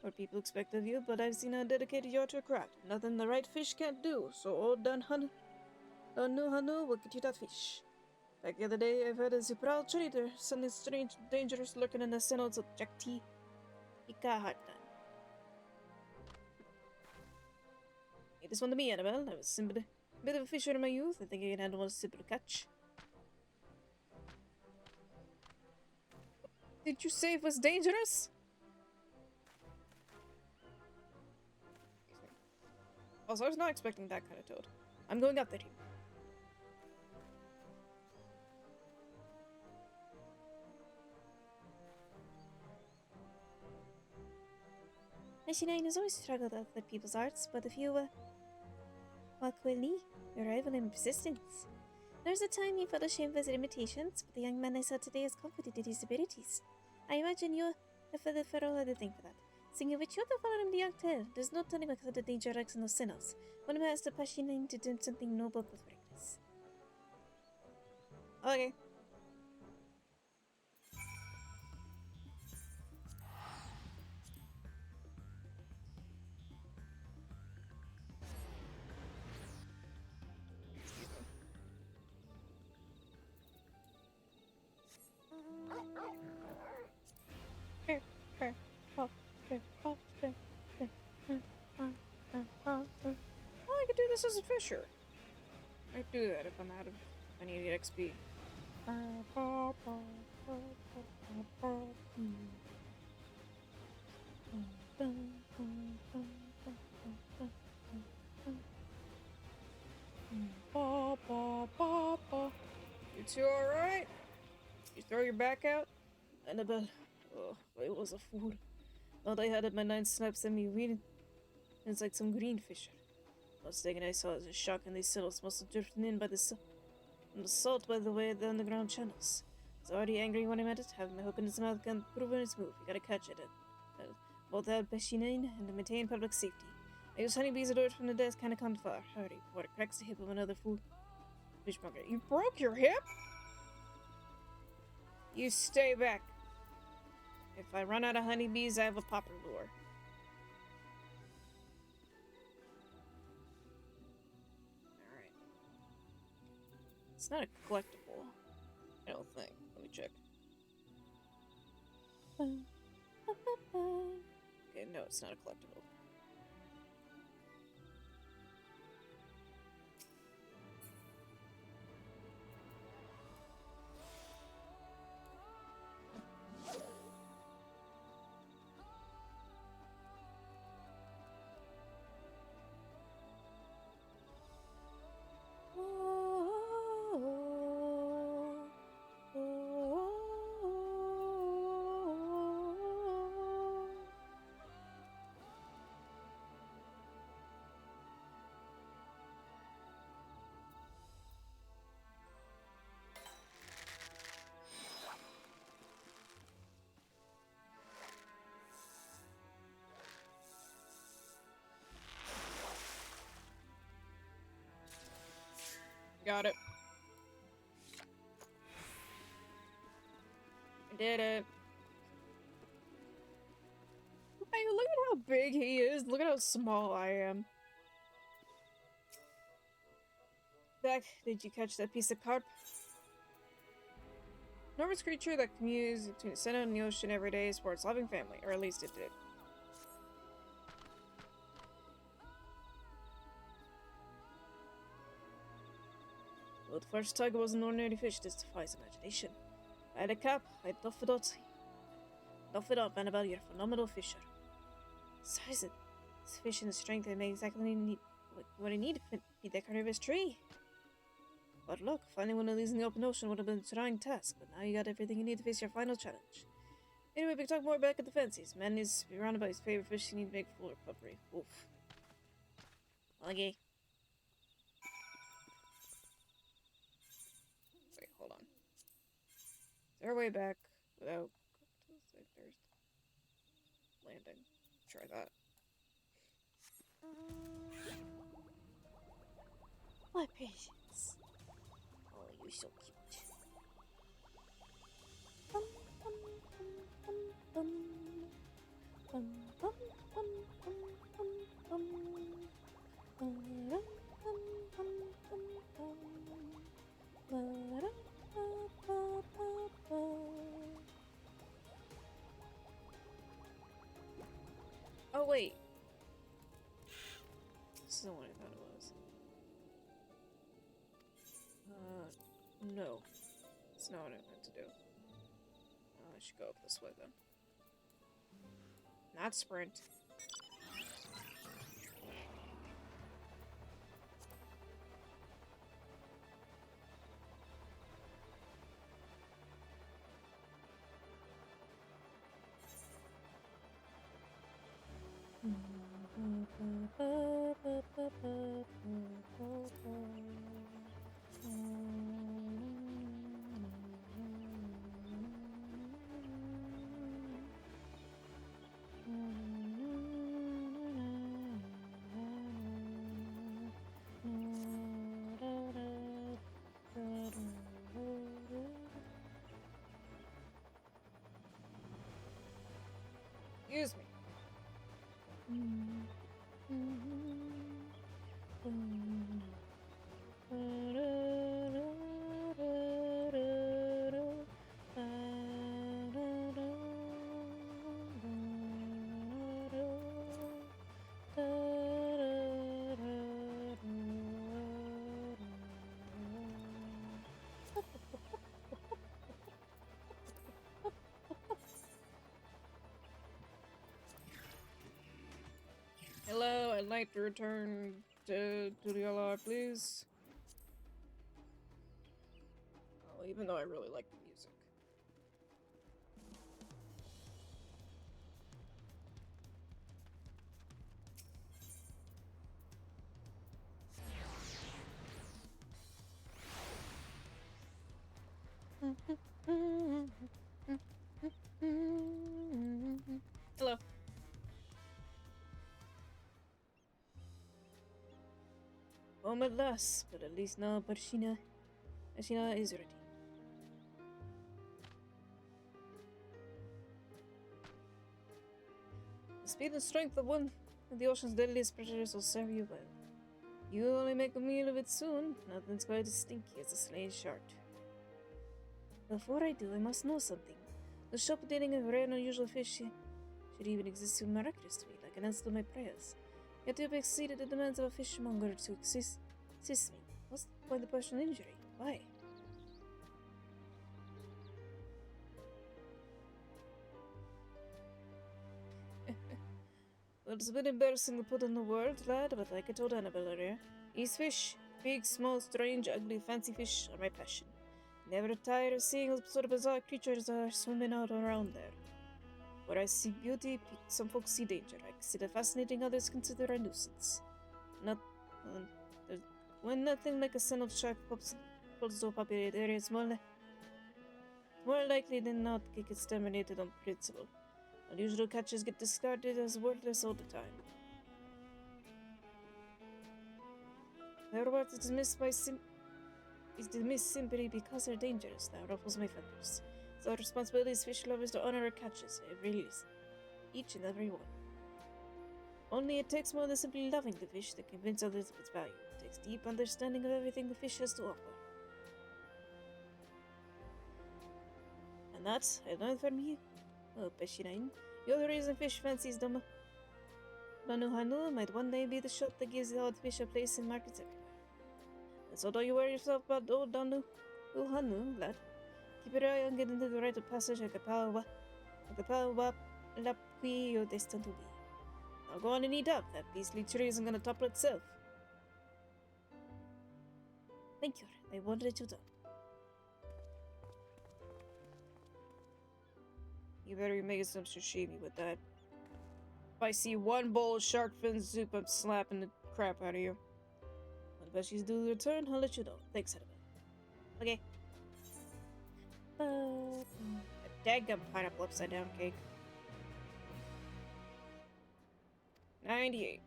A: or people expect of you, but I've seen how dedicated you are to your craft. Nothing the right fish can't do, so old Dan Hanu will get you that fish. Like the other day, I've heard a Zipral trader, something strange, dangerous lurking in the synods of Jakti Ikahartan. It is one to me, Annabelle. I was simply a bit of a fisher in my youth. I think I can handle one simple catch. Did you say it was dangerous? Also, I was not expecting that kind of toad. I'm going up there. Fascinine has always struggled with people's hearts, but if you Wakuli, your rival in persistence. There's a time you felt ashamed of his limitations, but the young man I saw today is confident in his abilities. I imagine you have the Pharaoh had a thing for that. Seeing of which you have to follow him to Yangtel. There's no telling what kind of danger lurks in those sinners. One of them has the passion to do something noble with reckless. Okay. Well, I could do this as a fisher. I'd do that if I'm out of any XP. You two alright? You throw your back out? Annabelle. Oh, I was a fool. All I had at my 9 snaps and me reading. It's like some green fisher. Last thing I saw is a shock, and these sailors must have drifted in by the salt by the way of the underground channels. I was already angry when I met it, having my hook in its mouth gun, proven its move. You gotta catch it. Both out Peshinane and to maintain public safety. I use honeybees adored from the desk, kinda come far. Hurry, before it cracks the hip of another fool. Fishmonger, you broke your hip? You stay back. If I run out of honeybees, I have a popper lure. Alright. It's not a collectible. I don't think. Let me check. Okay, no, it's not a collectible. Got it. I did it. Hey, look at how big he is. Look at how small I am. Beck, did you catch that piece of carp? Enormous creature that commutes between the center and the ocean every day is for its loving family, or at least it did. Well, the first tug was an ordinary fish. This defies imagination. I had a cap. I'd duff it up. Duff it up, Annabelle. You're a phenomenal fisher. Size it. This fish and the strength I may exactly need what I need to feed that carnivorous tree. But look, finding one of these in the open ocean would have been a trying task, but now you got everything you need to face your final challenge. Anyway, we can talk more back at the fancies. Man needs to be around about his favorite fish. You need to make full recovery. Oof. Okay. Wait, hold on. Is there a way back without there's landing? Try that. My patience. Oh, you're so cute. Oh, wait. This isn't what I thought it was. No. It's not what I meant to do. I should go up this way then. Not sprint. Excuse me. Hello, I'd like to return to the LR, please. Oh, even though I really like the music. Hello. Moment less, but at least now Barshina is ready. The speed and strength of one of the ocean's deadliest predators will serve you well. You only make a meal of it soon. Nothing's quite as stinky as a slain shark. Before I do, I must know something. The shop dealing in rare and unusual fish should even exist so miraculously, like an answer to my prayers. Yet you have exceeded the demands of a fishmonger to assist me. What's the point of personal injury? Why? Well, it's a bit embarrassing to put in the world, lad, but like I told Annabelle earlier, these fish, big, small, strange, ugly, fancy fish, are my passion. Never tired of seeing what sort of bizarre creatures are swimming out around there. Where I see beauty, some folks see danger. I consider fascinating, others consider a nuisance. When nothing like a son of shark pops so populated areas, more likely than not, get exterminated on principle. Unusual catches get discarded as worthless all the time. Their worth is dismissed simply because they're dangerous. That ruffles my feathers. It's our responsibility as fish lovers to honor our catches, each and every one. Only it takes more than simply loving the fish to convince others of its value. It takes deep understanding of everything the fish has to offer. And that I learned from you. Oh, Peshirain, you're the reason fish fancies Danu Hanu might one day be the shop that gives the odd fish a place in markets everywhere. And so don't you worry yourself about old Danu Hanu, lad. Keep your eye on getting to the rite of passage at the Pawa Lapui you're destined to be. Now go on and eat up. That beastly tree isn't gonna topple itself. Thank you. I won't let you down. You better be making some sashimi with that. If I see one bowl of shark fin soup, I'm slapping the crap out of you. When the Beshies do the return, I'll let you know. Thanks, Annabelle. Okay. A daggum pineapple upside down cake. 98.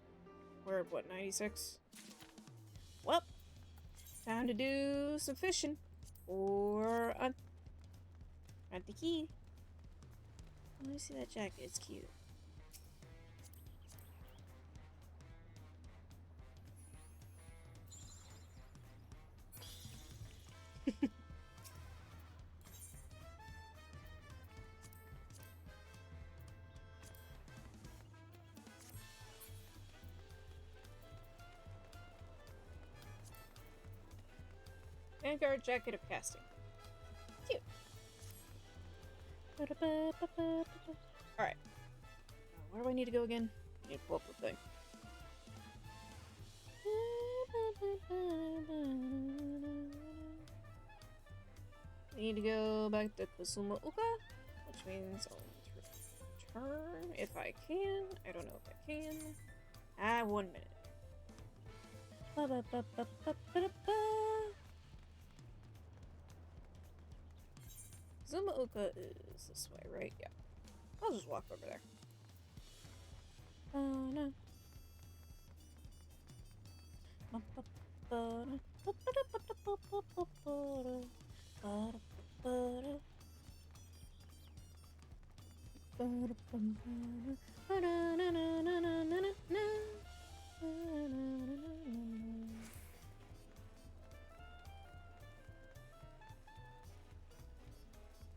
A: We're at what, 96? Well, time to do some fishing. Or on the key. Let me see that jacket, it's cute. Vanguard jacket of casting. Cute. Alright. Where do I need to go again? I need to pull up the thing. I need to go back to Kusuma Uka, which means I'll return if I can. I don't know if I can. 1 minute. Zumaoka is this way, right? Yeah. I'll just walk over there. Oh no.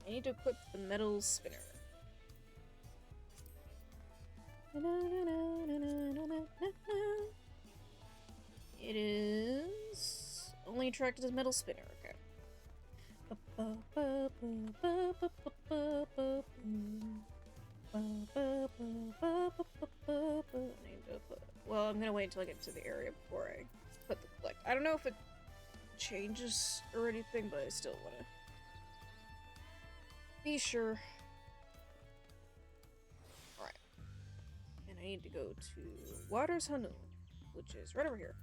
A: I need to equip the metal spinner. It is only attracted as metal spinner. Okay. Well, I'm gonna wait until I get to the area before I put the collect. I don't know if it changes or anything, but I still wanna be sure. Alright. And I need to go to Waters Hanu, which is right over here.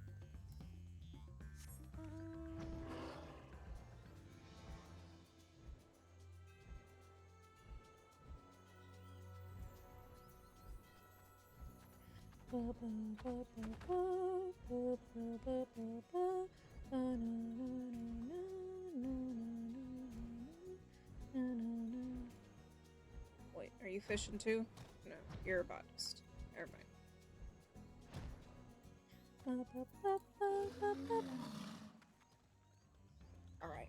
A: Wait, are you fishing too? No, you're a botanist. Never mind. Alright.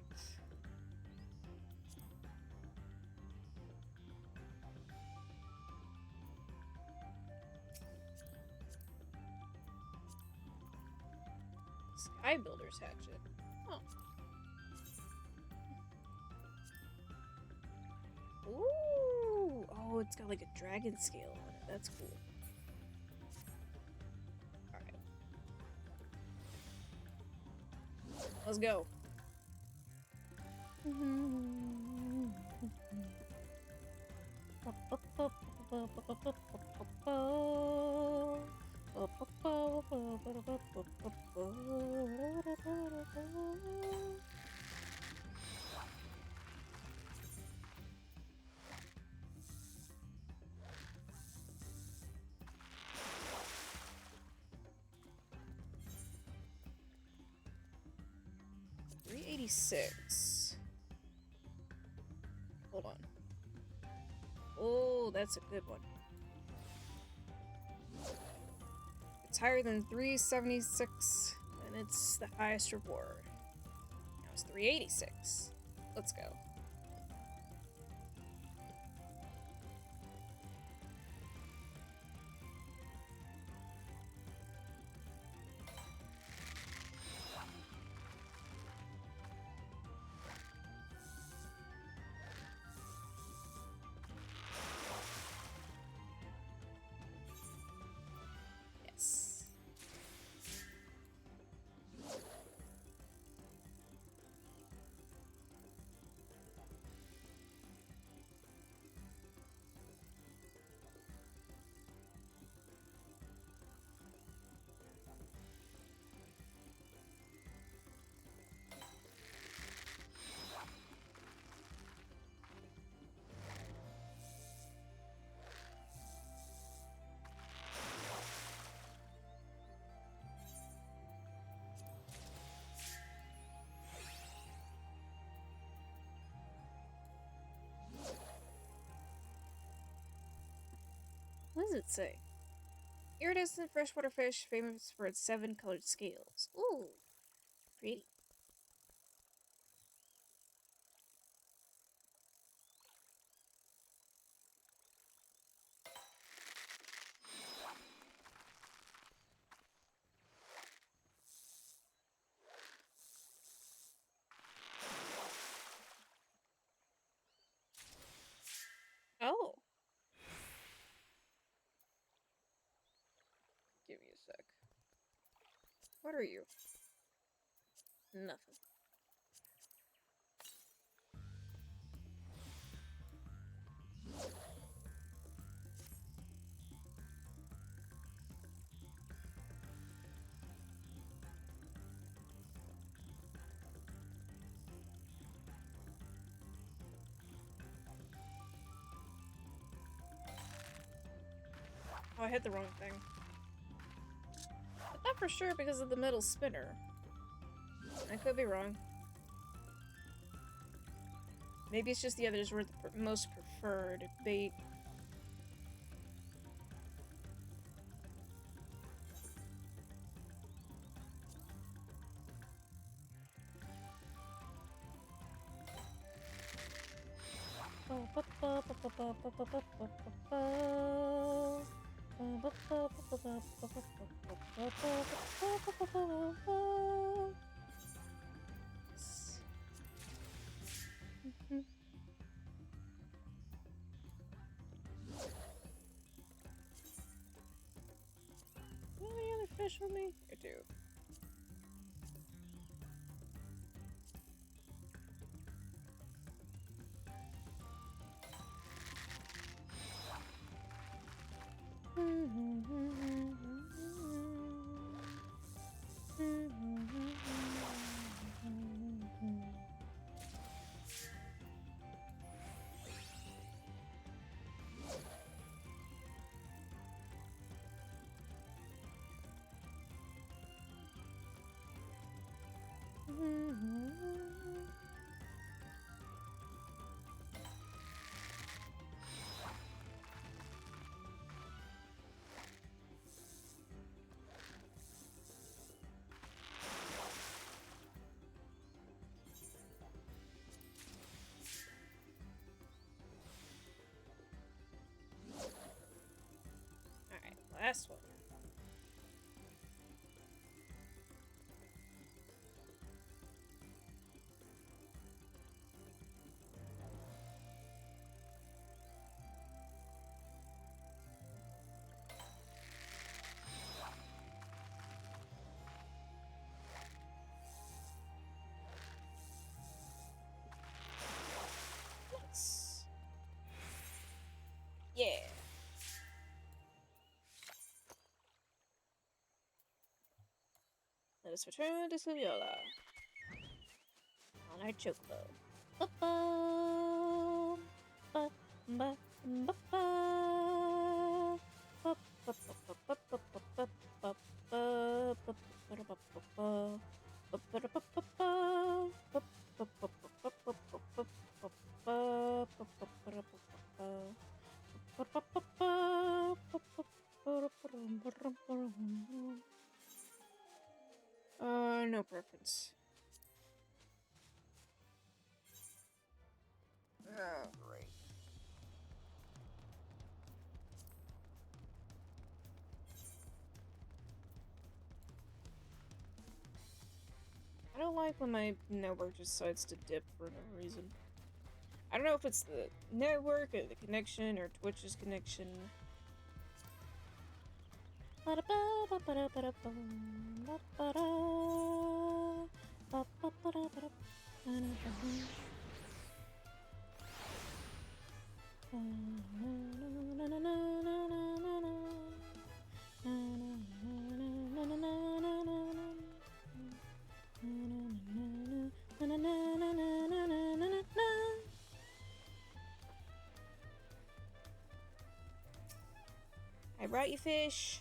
A: Sky Builder's hatchet. Oh. Ooh! Oh, it's got like a dragon scale on it. That's cool. Alright. Let's go. $386. Hold on. Oh, that's a good one. It's higher than 376, and it's the highest reward. Now it's 386. Let's go. Yes. What does it say? Iridescent freshwater fish, famous for its 7 colored scales. Ooh, pretty. Oh. Give me a sec. What are you? Nothing. Oh, I hit the wrong thing. But not for sure because of the metal spinner. I could be wrong. Maybe it's just the others were the most preferred bait. Any other fish with me? I do. Alright, last one. Nice. Yeah. Let us return to Saviola on our chocobo. No preference. Oh, great. I don't like when my network just decides to dip for no reason. I don't know if it's the network or the connection or Twitch's connection. I brought you fish.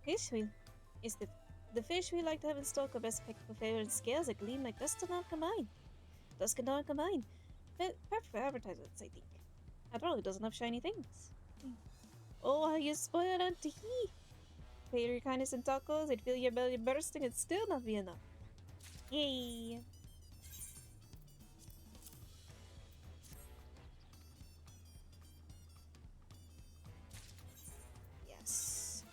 A: Fish we is the fish we like to have in stock are best picked for favorite scales that gleam like dust and dawn combined. Dusk and dawn combined. Perfect for advertisements, I think. After all, it doesn't have shiny things. Oh, how you spoiled Auntie He! Pay your kindness in tacos, I'd feel your belly bursting and still not be enough. Yay! Yes.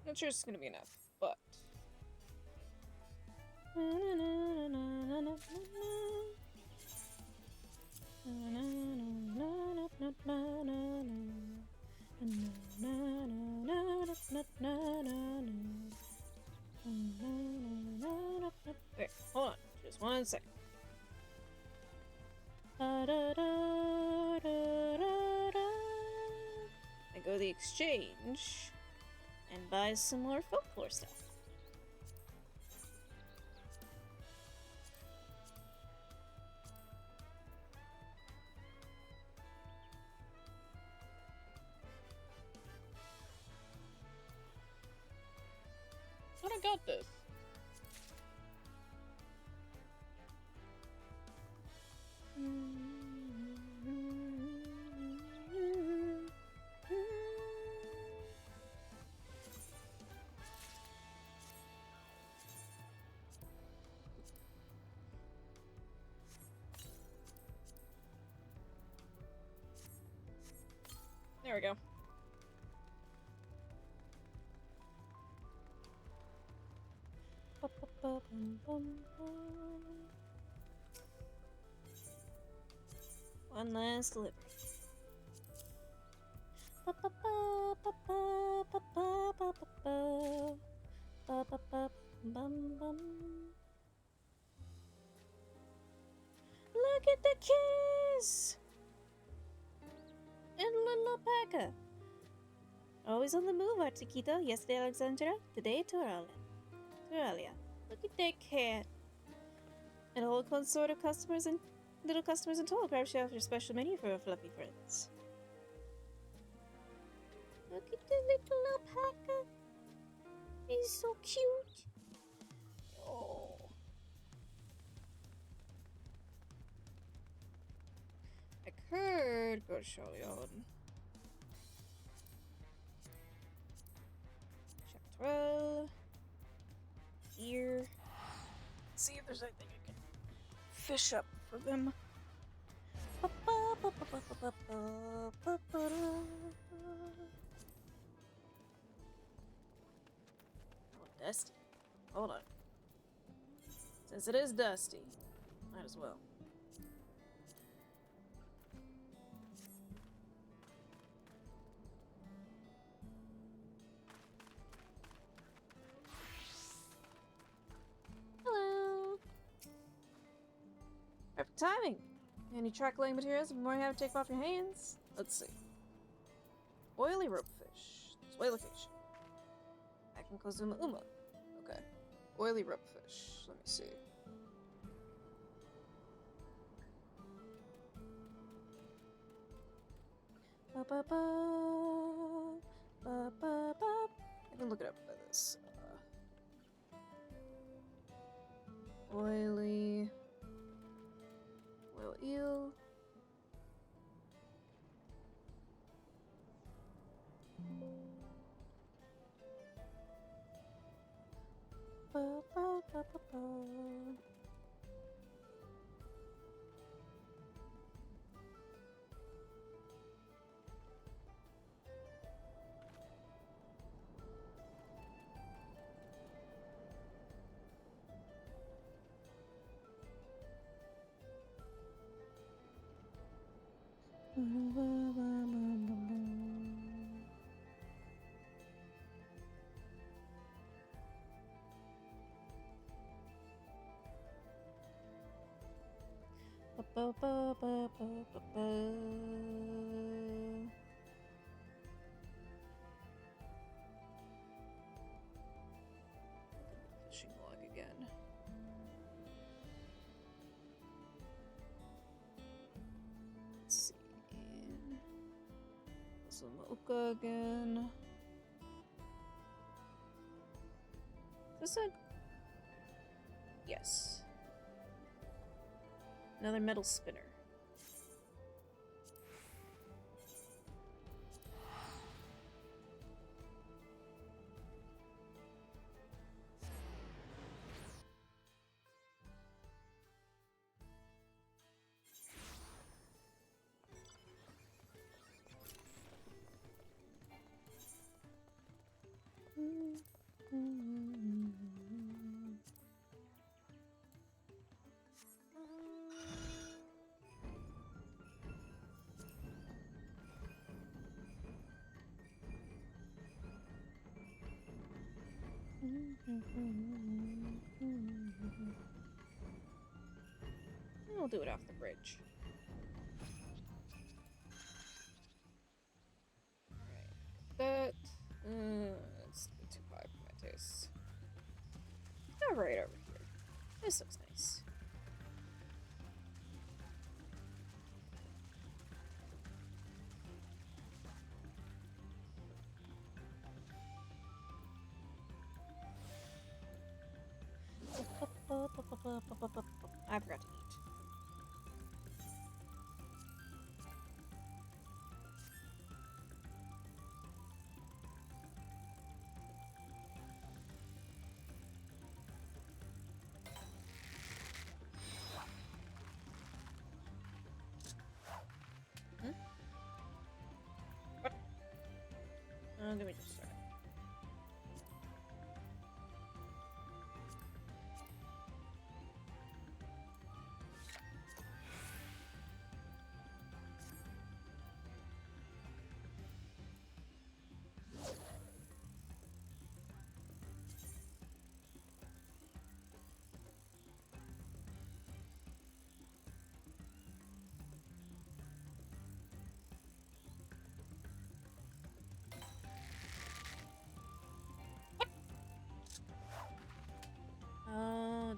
A: Not sure it's gonna be enough, but. Wait, hold on, just 1 second. I go the actually exchange and buy some more folklore stuff.
B: But I got this.
A: There we go. One last delivery. Look at the keys! And little alpaca. Always on the move, Artiquito. Yesterday, Alexandra. Today, Turalia. Look at that cat. And a whole consort of customers and little customers in total. Perhaps you have your special menu for our fluffy friends. Look at the little alpaca. He's so cute. Oh. I could go to Charlion. Chaparral. Here. See if there's anything I can fish up for them. Oh, dusty. Hold on. Since it is dusty, might as well. Hello. Perfect timing. Any track-laying materials? I'm more than happy to take off your hands. Let's see. Oily ropefish. Display location. Back in Kozuma Uma. Okay. Oily ropefish. Let me see. Ba ba ba. Ba ba ba. I can look it up by this. Oily. Oil eel. Ba ba ba ba ba. Ba ba ba ba ba ba. Fishing log again. Let's see. Kozuma again. Is this a... Yes. Another metal spinner. We'll do it off the bridge. Alright. right over here. This looks nice. I forgot to eat. Hmm? What? Let me just start.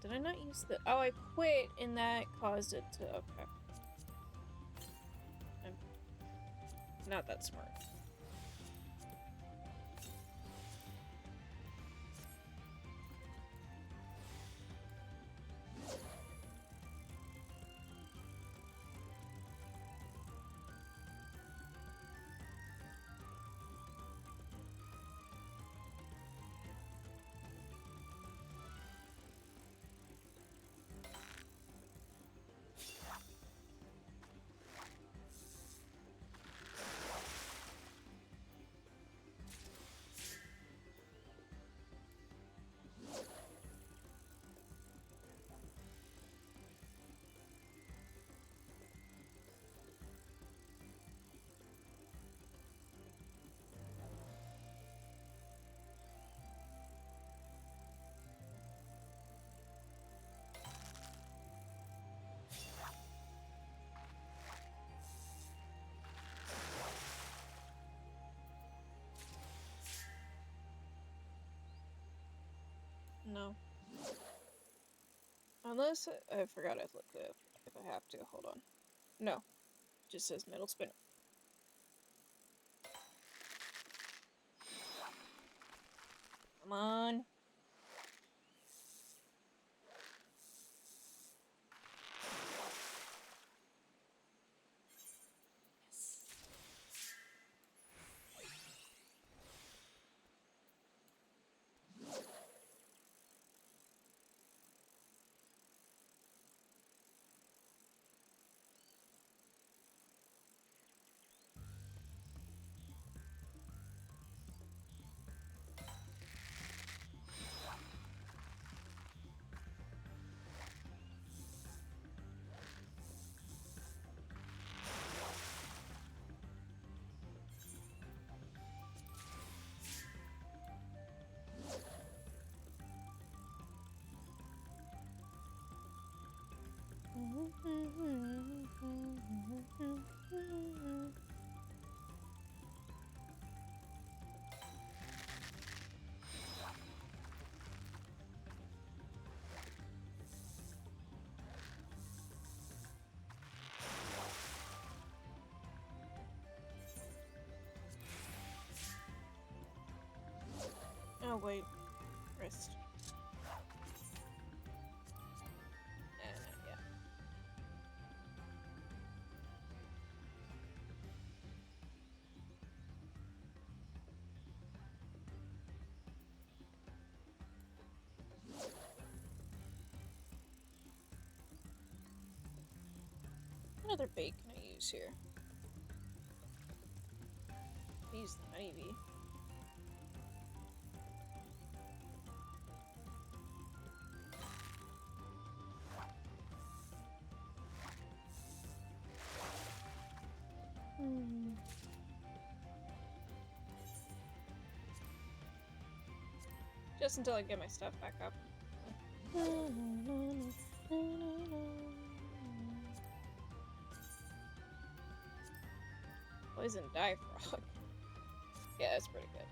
A: Did I not use the... Oh, I quit and that caused it to... Okay. I'm not that smart. No. Unless I forgot I've looked it up if I have to. Hold on. No. It just says metal spinner. Come on. Oh, wait. Wrist. Not yet. What other bait can I use here? Use the honeybee. Just until I get my stuff back up. Poison die frog. Yeah, that's pretty good.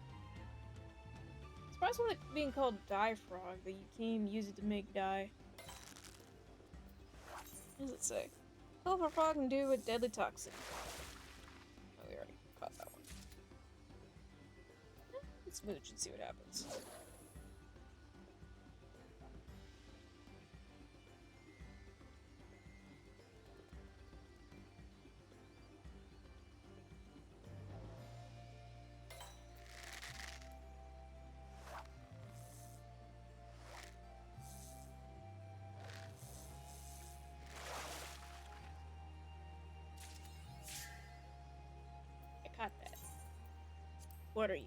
A: It's surprised with it being called dye frog, that you can't even use it to make dye. What does it say? Sulfur frog can do with deadly toxin. Oh, we already caught that one. Let's mooch and see what happens. I caught that. What are you?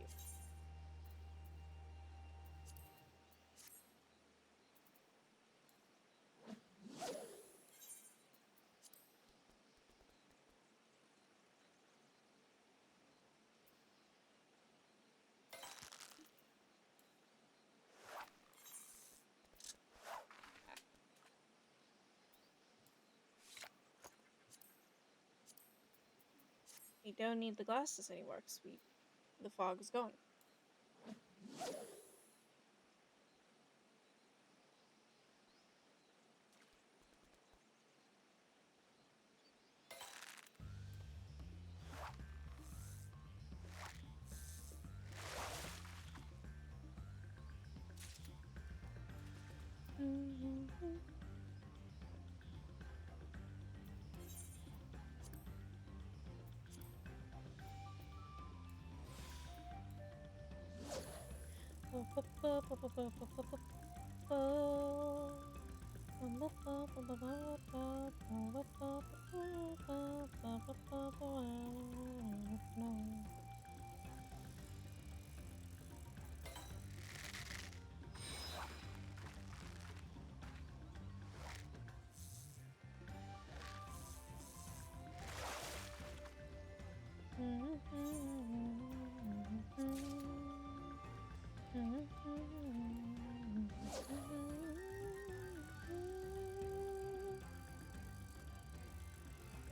A: We don't need the glasses anymore because the fog is gone.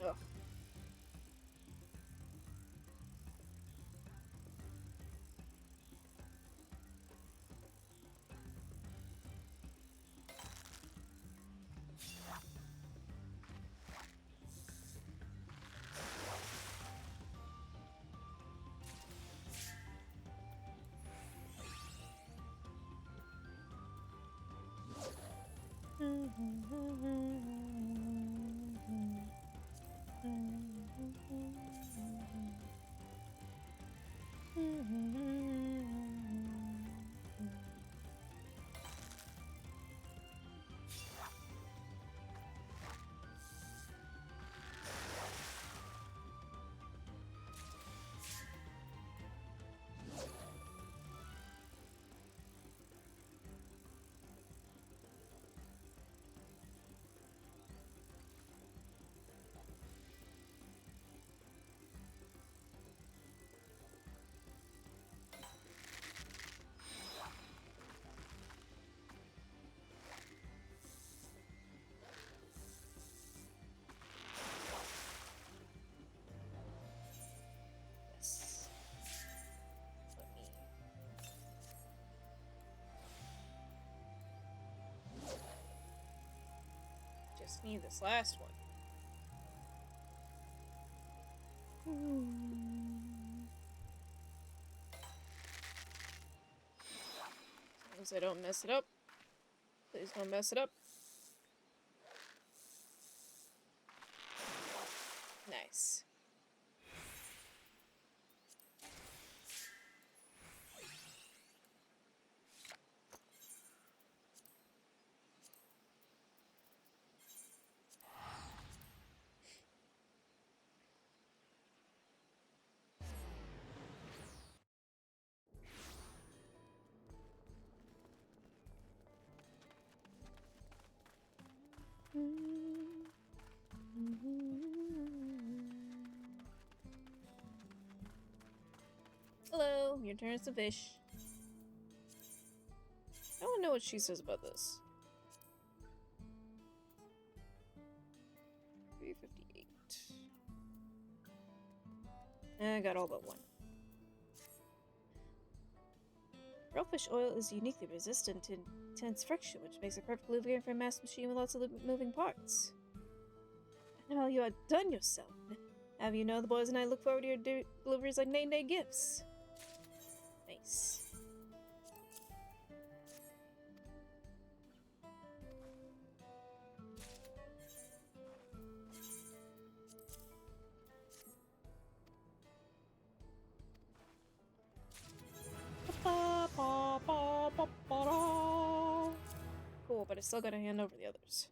A: Ugh. Yes. Let me. Just need this last one. As long as I don't mess it up. Please don't mess it up. Nice. Hello, your turn to fish. I want to know what she says about this. 358. I got all but one. Raw-fish oil is uniquely resistant to intense friction, which makes it perfect lubricant for a mass machine with lots of moving parts. Now you outdone yourself. Have you know the boys and I look forward to your deliveries like nay gifts. Nice. Cool, but I still gotta hand over the others.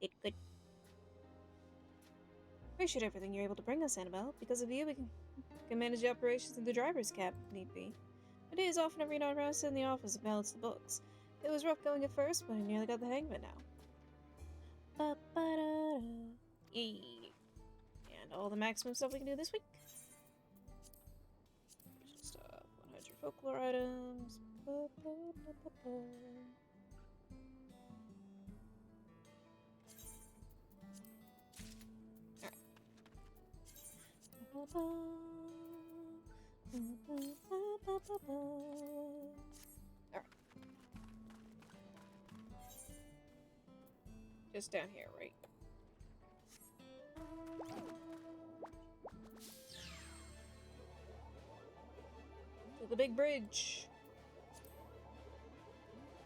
A: It could. Appreciate everything you're able to bring us, Annabelle. Because of you, we can manage the operations in the driver's cab if need be. My day is often every night around in the office and balance the books. It was rough going at first, but I nearly got the hang of it now. And all the maximum stuff we can do this week. Just 100 folklore items. Alright. Just down here, right? To the big bridge.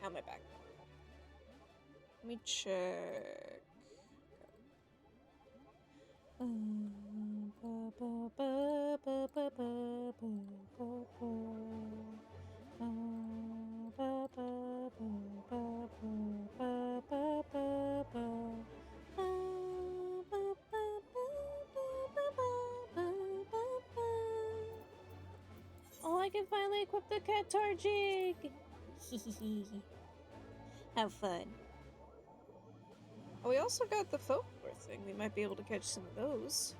A: How am I back? Let me check. Oh, I can finally equip the Qatar jig! Have fun. Oh, we also got the folklore thing. We might be able to catch some of those.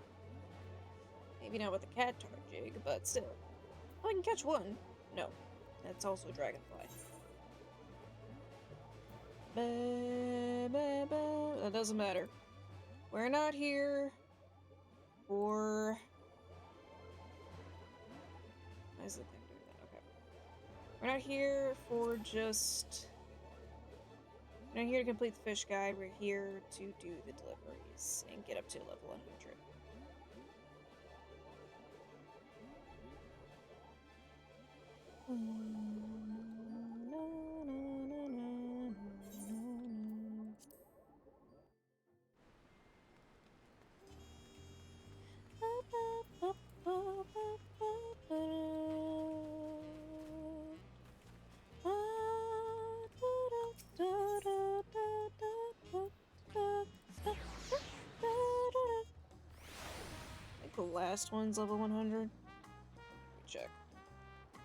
A: Maybe not with the Qatar jig, but still. Oh, I can catch one. No, that's also dragonfly. That doesn't matter. We're not here for... Why is the thing doing that? Okay. We're not here for just... We're not here to complete the fish guide. We're here to do the deliveries and get up to level 100. I think the last one's level 100. Let me check.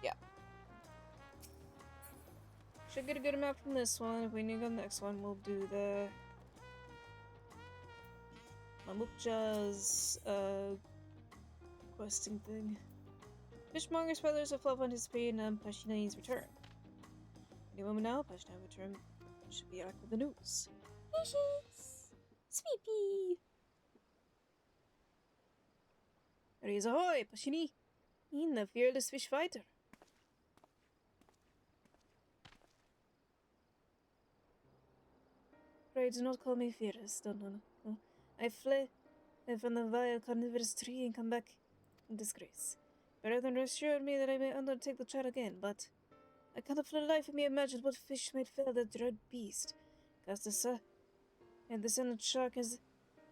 A: Yeah. Should get a good amount from this one. If we need to go to the next one, we'll do the Mamukja's questing thing. Fishmonger's feathers of fluff anticipating Pashina's return. Any moment now, Pashina return should be back with the news. Fishes! Sweepy! Raise ahoy, Pashini! In the fearless fish fighter. Pray do not call me fearless, Don. I fled from the vile carnivorous tree and come back in disgrace. Brethren assured me that I may undertake the trial again, but I cannot for the life of me imagine what fish might fell that dread beast. Castasa, and the son shark as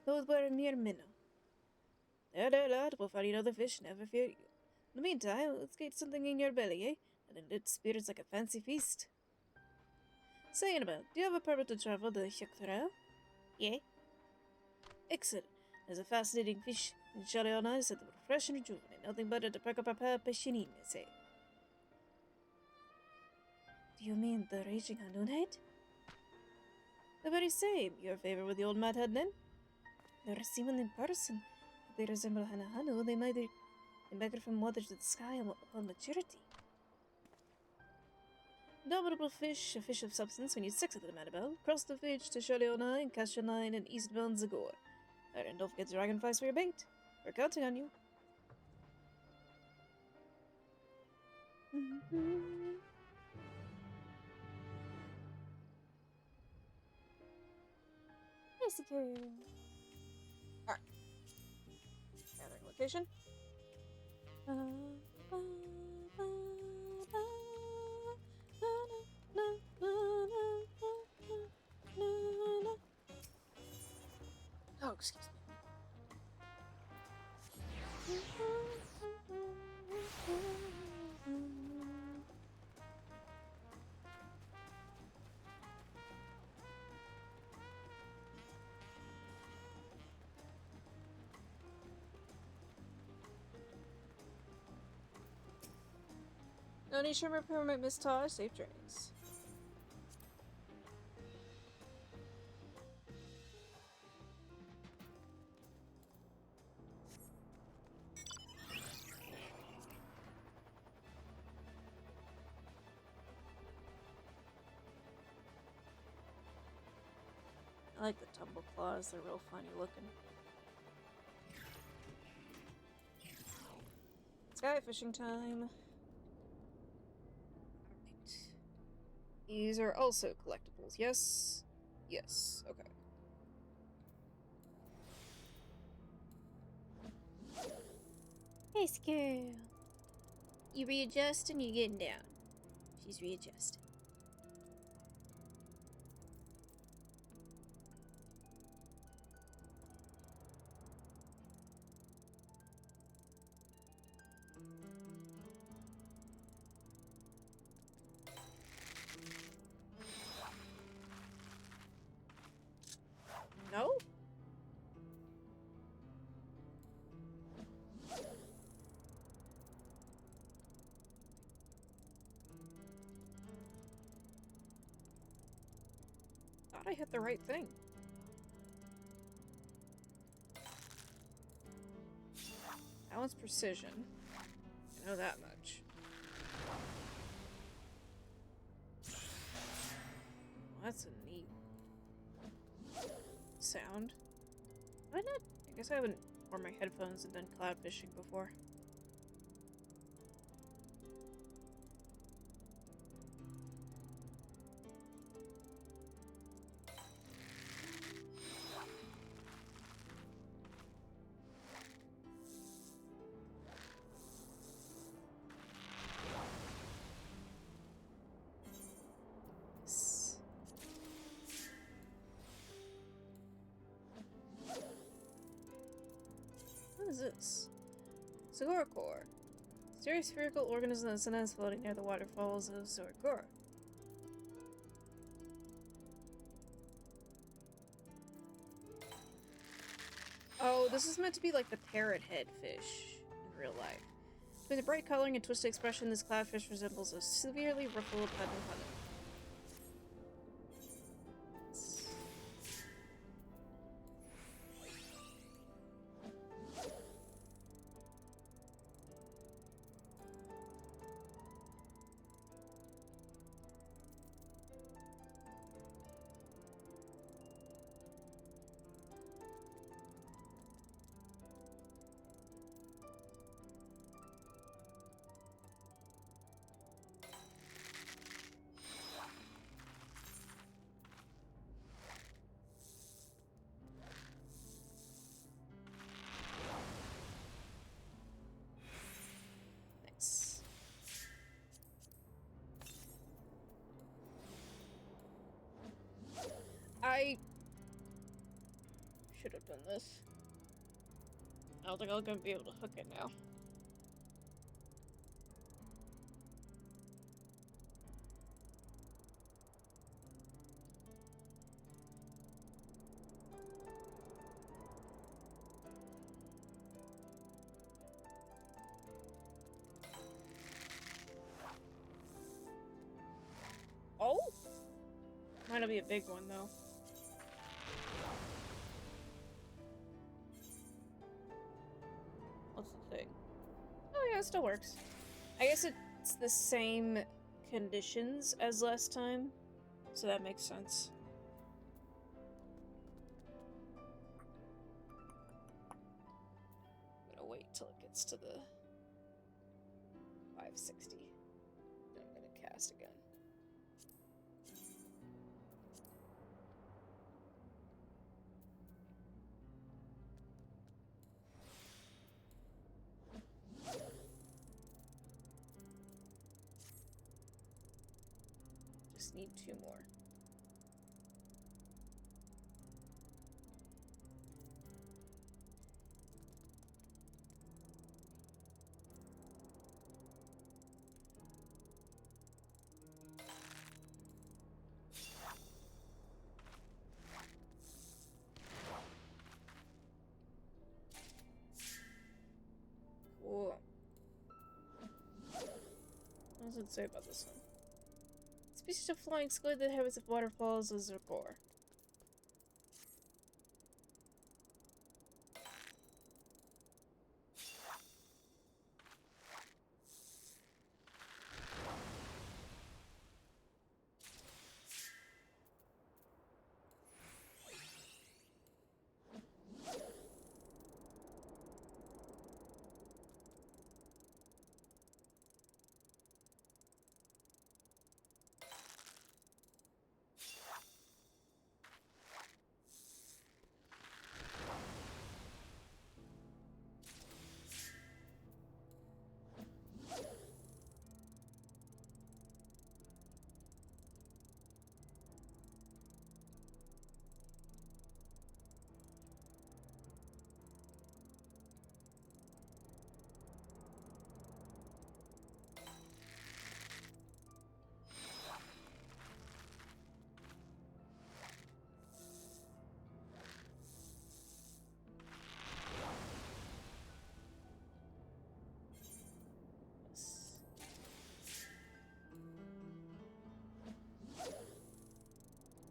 A: those were a mere minnow. There, lad, we'll find another fish, never fear you. In the meantime, let's get something in your belly, eh? And in lit spirits like a fancy feast. Say, Annabelle, do you have a permit to travel the Chakra? Yeah. Excellent. There's a fascinating fish in Shaliana that will refresh and rejuvenate. Nothing better to perk up our passionine, say. Do you mean the raging Hanunhead? The very same. Your favor with the old Mad Head, then? never seen one in person. If they resemble Hanahano, they migrate from water to the sky upon maturity. Indomitable fish, a fish of substance when you sex with them, Annabelle. Cross the bridge to Sholiona and Kashanine and eastbound Zagor. And don't forget the dragonflies for your bait. We're counting on you. Basically. Alright. Gathering location. Oh, excuse me. No need to permit Miss Tar. Safe journeys. I like the tumble claws, they're real funny looking. Sky fishing time. Alright. These are also collectibles, yes? Yes, okay. Hey, girl. You readjusting, you getting down? She's readjusting. No? Thought I hit the right thing. That one's precision. I know that much. Well, that's a neat sound. Why not? I guess I haven't worn my headphones and done cloud fishing before. What is this? Zagorkor. Mysterious spherical organism that sometimes floating near the waterfalls of Zorgor. Oh, this is meant to be like the parrot head fish in real life. With a bright coloring and twisted expression, this cloudfish resembles a severely ruffled Padmapana. Nice. I should have done this. I don't think I'm gonna be able to hook it now. Oh? Might not be a big one though.
B: thing.
A: Oh yeah, it still works. I guess it's the same conditions as last time, so that makes sense. I'm gonna wait till it gets to the 560. Then I'm gonna cast again. Just need 2 more. Cool. What does it say about this one? Species of flying squid that inhabits of waterfalls is their core.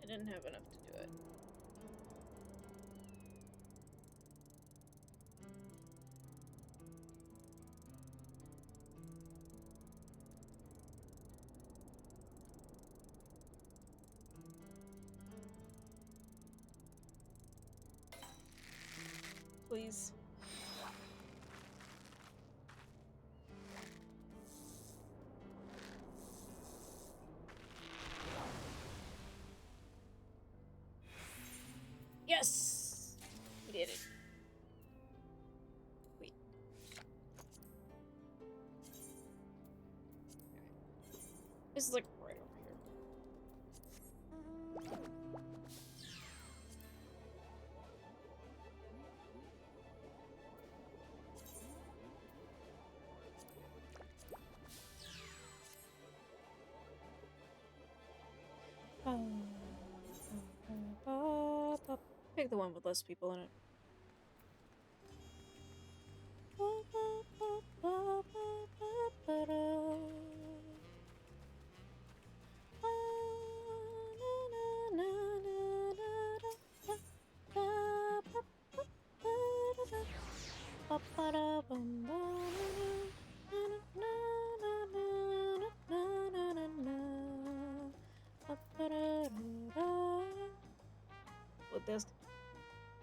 A: I didn't have enough to do it. Please. Yes! We did it. Wait. This is like right over here. Pick the one with less people in it.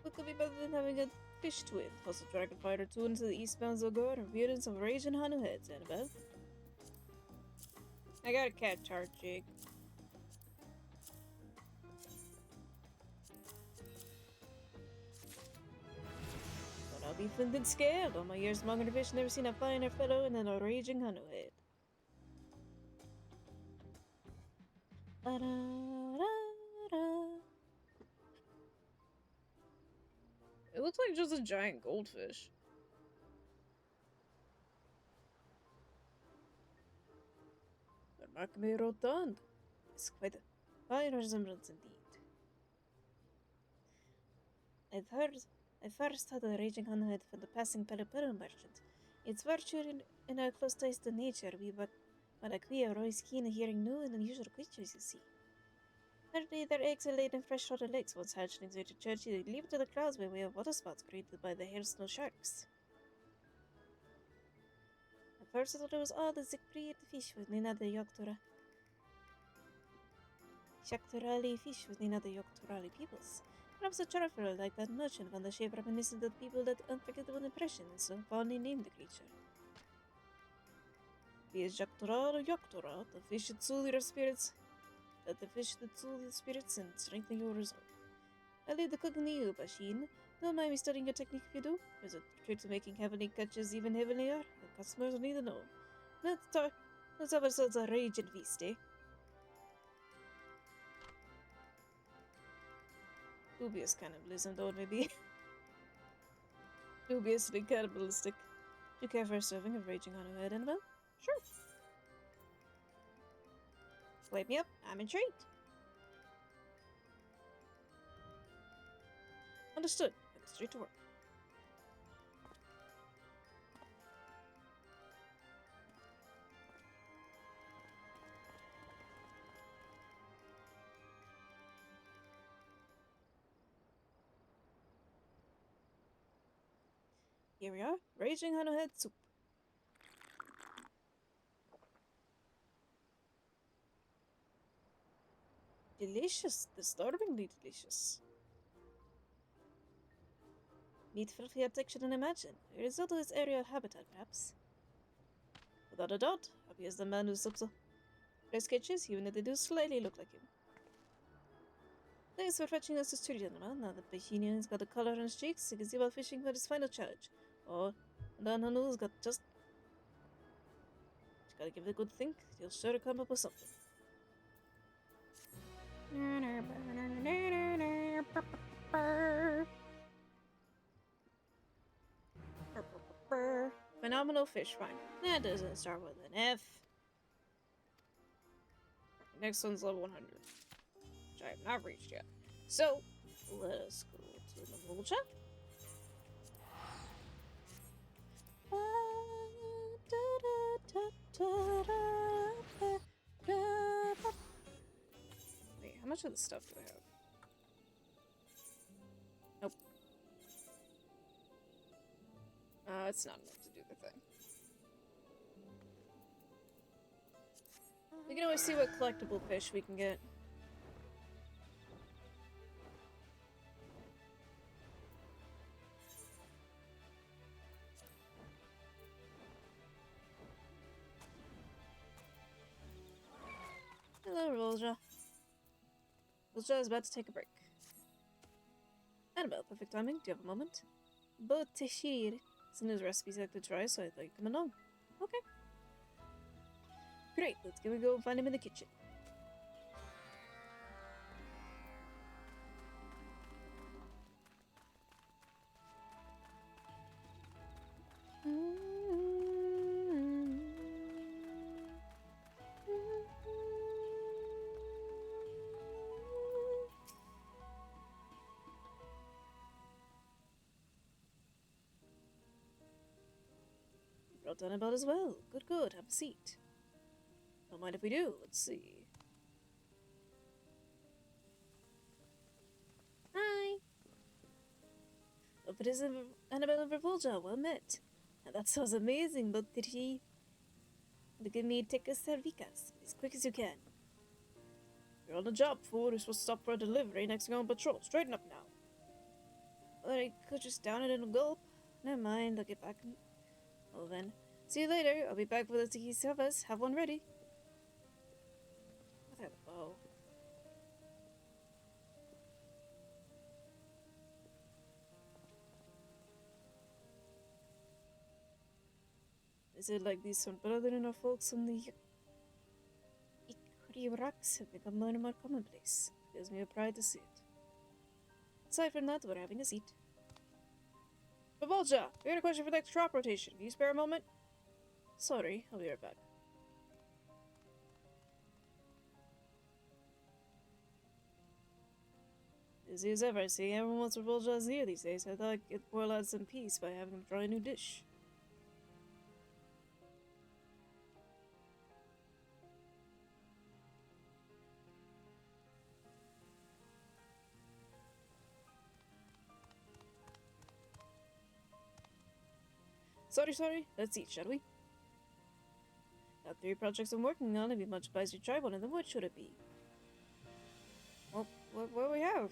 A: What could be better than having a fish twin? Plus a dragon fighter two into the eastbound Zogor and viewed some raging Hanu heads, Annabelle. I got a cat chart, Jake. But I'll be flint and scared. All my years among the fish, never seen a finer fellow and then a raging Hanu head. It looks like just a giant goldfish. Remarkably rotund. It's quite a fine resemblance indeed. I first had a raging hunhead from the passing Pelipero merchant. Its virtue in our close ties to nature, but we are always keen on hearing new and unusual creatures you see. Apparently their eggs are laid in freshwater lakes. Once hatchlings reach a church, they leap to the clouds by way of waterspouts created by the hail snow sharks. first I thought it was odd that Siegfried the fish was named after Yogtura. Shakturali fish was named after Yogturali peoples. Perhaps a traveler like that merchant found the shape reminiscent of the people that unforgettable impression and so fondly named the creature. Be it Jaktura or Yogtura, the fish should soothe your spirits. Let the fish that soothe your spirits and strengthen your resolve. I leave the cooking to you, Bashin. Don't mind me studying your technique if you do. There's a trick to making heavenly catches even heavenlier. The customers need to know. Let's have ourselves a raging feast, eh? Dubious cannibalism, though, maybe. Dubiously cannibalistic. Do you care for a serving of raging on a head, Annabelle?
B: Sure.
A: Wake me up. I'm intrigued. Understood. I'll get straight to work. Here we are, raging Hanohead soup. Delicious, disturbingly delicious. Meat fluffier texture than imagined. A result of its aerial habitat, perhaps. Without a doubt, happy as the man who soups their sketches, even if they do slightly look like him. Thanks for fetching us to studio, gentlemen. Now that Bahinian's got a color on his cheeks, he can see about fishing for his final challenge. Oh, and then Hanu's got just gotta give it a good think. He'll sure come up with something. Phenomenal fish finder. That doesn't start with an F. Next one's level 100, which I have not reached yet. So, let us go to the vulture. Wait, how much of the stuff do I have? Nope. It's not enough to do the thing. We can always see what collectible fish we can get. Hello, Rolja. Rolja is about to take a break. Annabelle, perfect timing. Do you have a moment? Boteshir. Some news recipes I like to try, so I'd like to come along. Okay. Great, let's go and find him in the kitchen. Brought Annabelle as well. Good, good. Have a seat. Don't mind if we do. Let's see. Hi. Hope it is Annabelle of Revolja. Well met. Now that sounds amazing, but did he... Give me take a cervicas as quick as you can. You're on the job, fool. You're supposed to stop for a delivery. Next thing on patrol. Straighten up now. Or I could just down it in a gulp. Never mind. I'll get back. Well then. See you later. I'll be back with the tiki service. Have one ready. What have a bow? Is it like these some brother-in-law folks on the Ikri rocks have become more and more commonplace? Gives me a pride to see it. Aside from that, we're having a seat. Bavolja, we had a question for the next crop rotation. Can you spare a moment? Sorry, I'll be right back. Busy as ever, I see. Everyone wants Bavolja's ear these days. I thought I'd get poor lad some peace by having him try a new dish. Sorry. Let's eat, shall we? Got 3 projects I'm working on. If you much advise you try one of them, what should it be? Well, what do we have?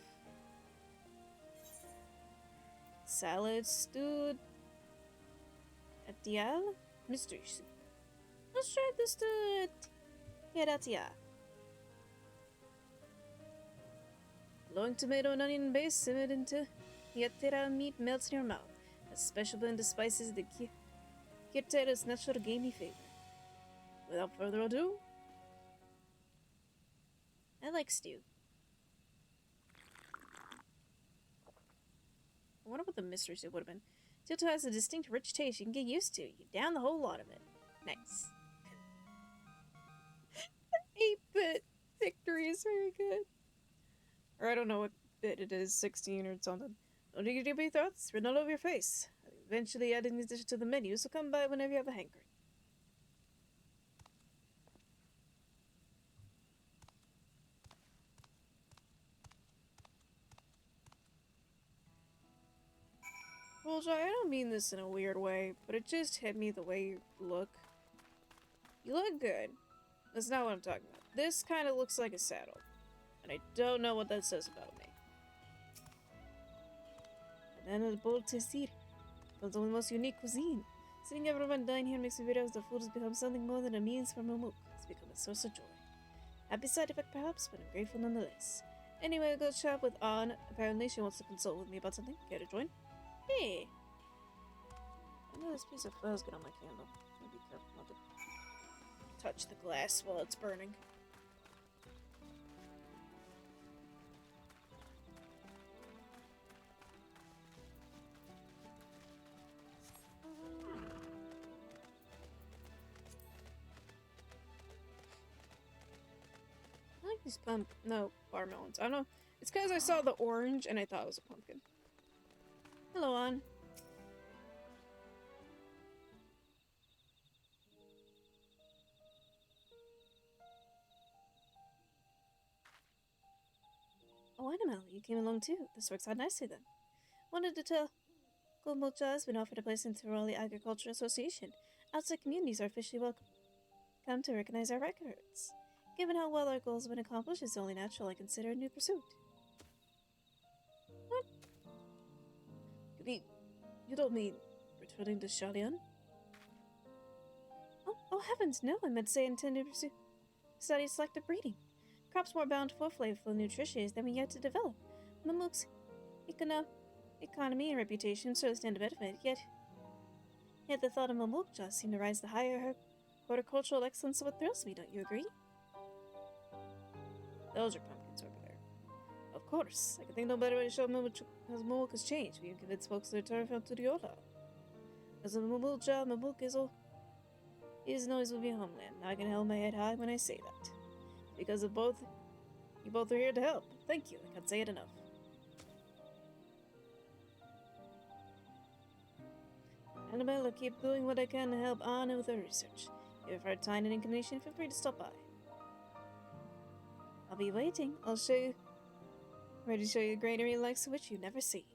A: Salad, stewed, atial, mystery soup. Let's try the stewed atial. Glowing tomato and onion base simmered into yatira meat melts in your mouth. A special blend of spices that give its natural gamey flavor. Without further ado, I like stew. I wonder what the mystery soup would have been. Tilto has a distinct rich taste you can get used to. You down the whole lot of it. Nice. 8-bit victory is very good. Or I don't know what bit it is, 16 or something. Don't you get your thoughts written all over your face. Eventually adding these dishes to the menu, so come by whenever you have a hankering. Well, Jai, I don't mean this in a weird way, but it just hit me the way you look. You look good. That's not what I'm talking about. This kind of looks like a saddle. And I don't know what that says about me. Banana de bowl tessir. Built on the most unique cuisine. Seeing everyone dine here makes me realize the food has become something more than a means for Momok. It's become a source of joy. Happy side effect perhaps, but I'm grateful nonetheless. Anyway, I'll go chat with Ann. Apparently she wants to consult with me about something. Care to join? Hey! I know this piece of fuzz got on my candle. I'll be careful not to touch the glass while it's burning. I like these watermelons. I don't know. It's because I saw the orange and I thought it was a pumpkin. Hello, Ann. Oh, Annabelle, you came along too. This works out nicely then. Wanted to tell Golmocha has been offered a place in Tiroli Agriculture Association. Outside communities are officially welcome to recognize our records. Given how well our goals have been accomplished, it's only natural I consider a new pursuit. What? You don't mean returning to Shalian? Oh heavens, no, I meant to say I intend to pursue study selective breeding. Crops more bountiful, flavorful, and nutritious than we yet to develop. Mamuk's economy and reputation certainly stand to benefit, yet the thought of Mamuk just seemed to rise to higher horticultural excellence of what thrills me, don't you agree? Those are pumpkins over there. Of course. I can think no better way to show Mamuk has changed. We can convince folks to return from to the Yola. As a Mamuk is always will be homeland. Now I can hold my head high when I say that. Because of you both are here to help. Thank you. I can't say it enough. Annabelle, I'll keep doing what I can to help Anna with her research. If you have hard time and inclination, feel free to stop by. I'll be waiting. Ready to show you the greenery likes which you never see.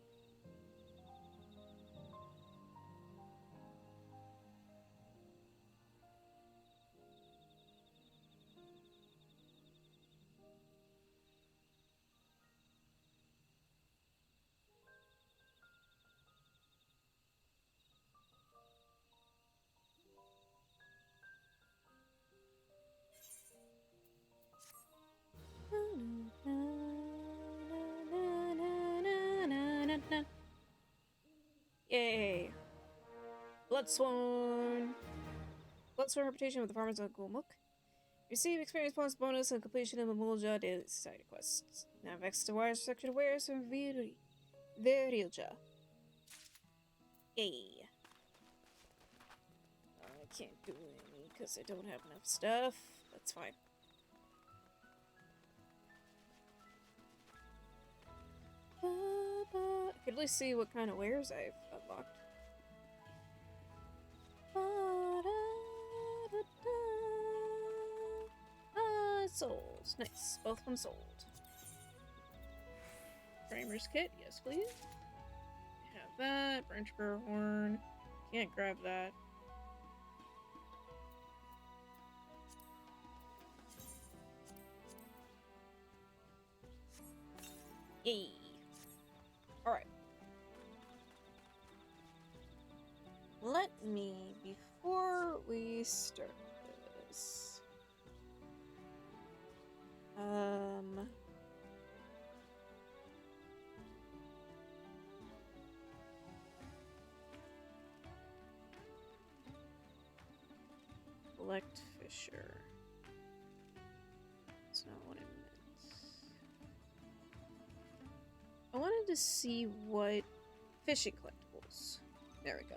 A: Yay! Bloodsworn reputation with the farmers of Gulmuk. Receive experience points bonus on completion of the Mulja daily society quests. Now have access to wire structured wares from Virilja. Yay! I can't do any because I don't have enough stuff. That's fine. I could at least see what kind of wares I've unlocked. Sold. Nice. Both of them sold. Framer's kit, yes please. Have that. Branch grower horn. Can't grab that. Yay. Alright. Let me, before we start this, collect Fisher. That's not what I meant. I wanted to see what fishing collectibles. There we go.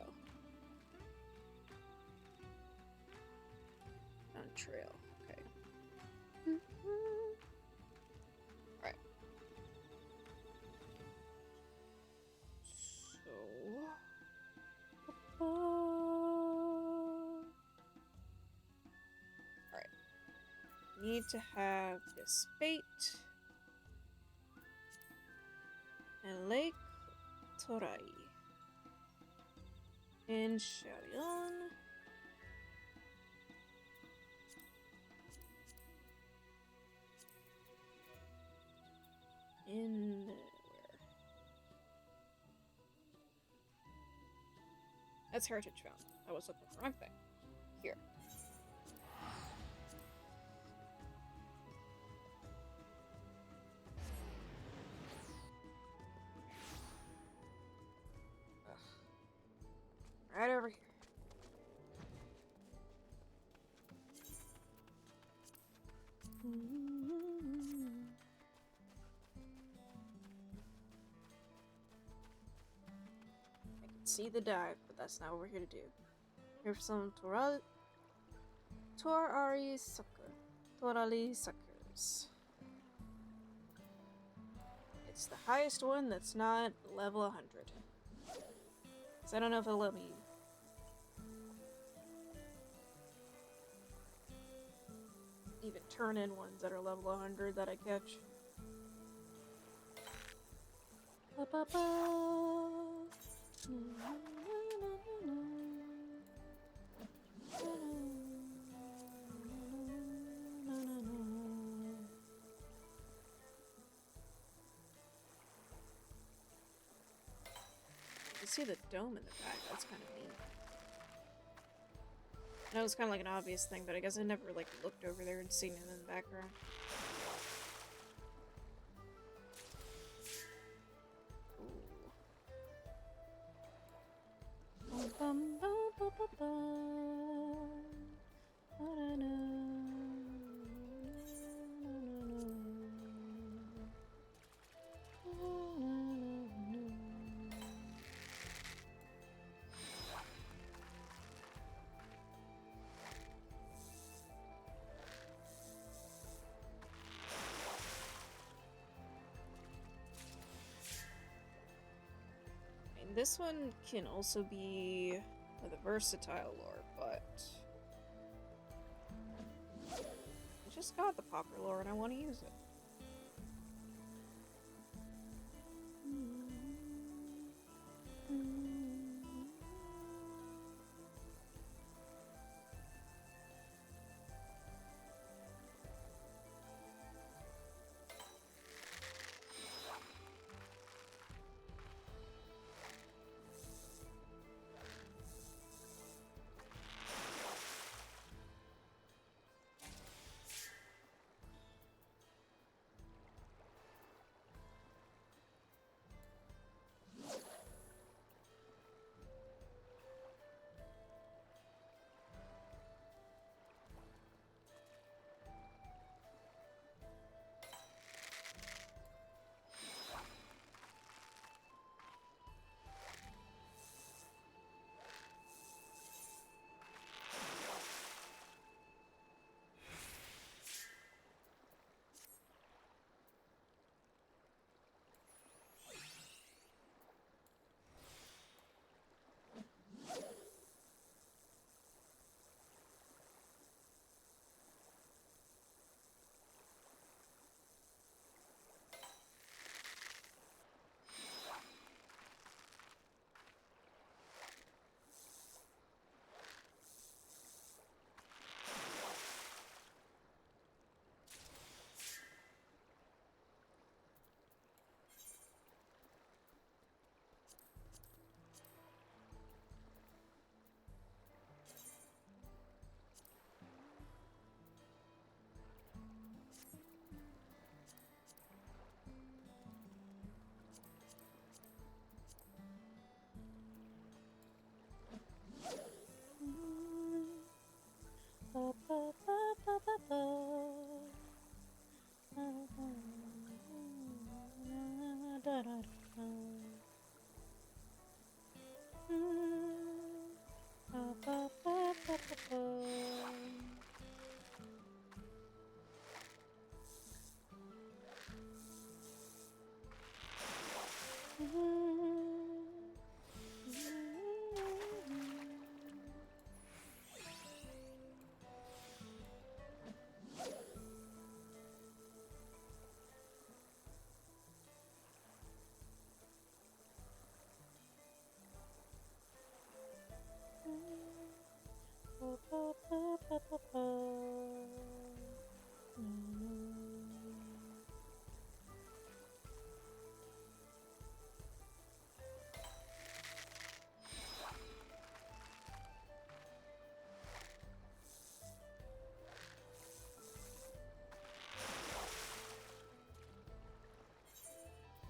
A: On trail. Okay. Alright. So. Alright. Need to have this bait. And Lake Torai. In Xiaoyan. In where? That's Heritage Found. I was looking for the wrong thing. Here. Ugh. Right over here. See the dive, but that's not what we're here to do. Here's some Torari suckers. It's the highest one that's not level 100. So I don't know if it'll let me. Even turn in ones that are level 100 that I catch. You see the dome in the back, that's kind of neat. I know it's kind of like an obvious thing, but I guess I never like looked over there and seen it in the background. This one can also be with a versatile lore, but I just got the popper lore and I want to use it.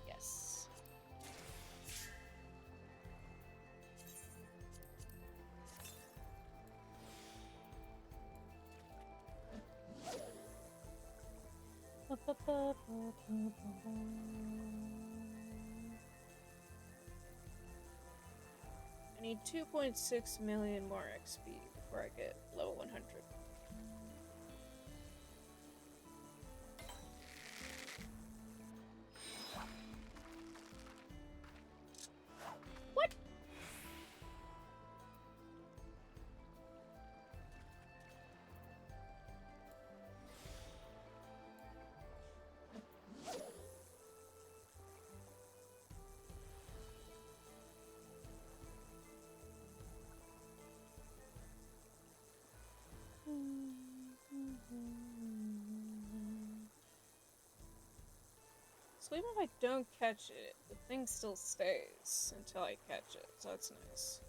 B: Yes.
A: I need 2.6 million more XP before I get level 100.
B: What?
A: So even if I don't catch it, the thing still stays until I catch it, so that's nice.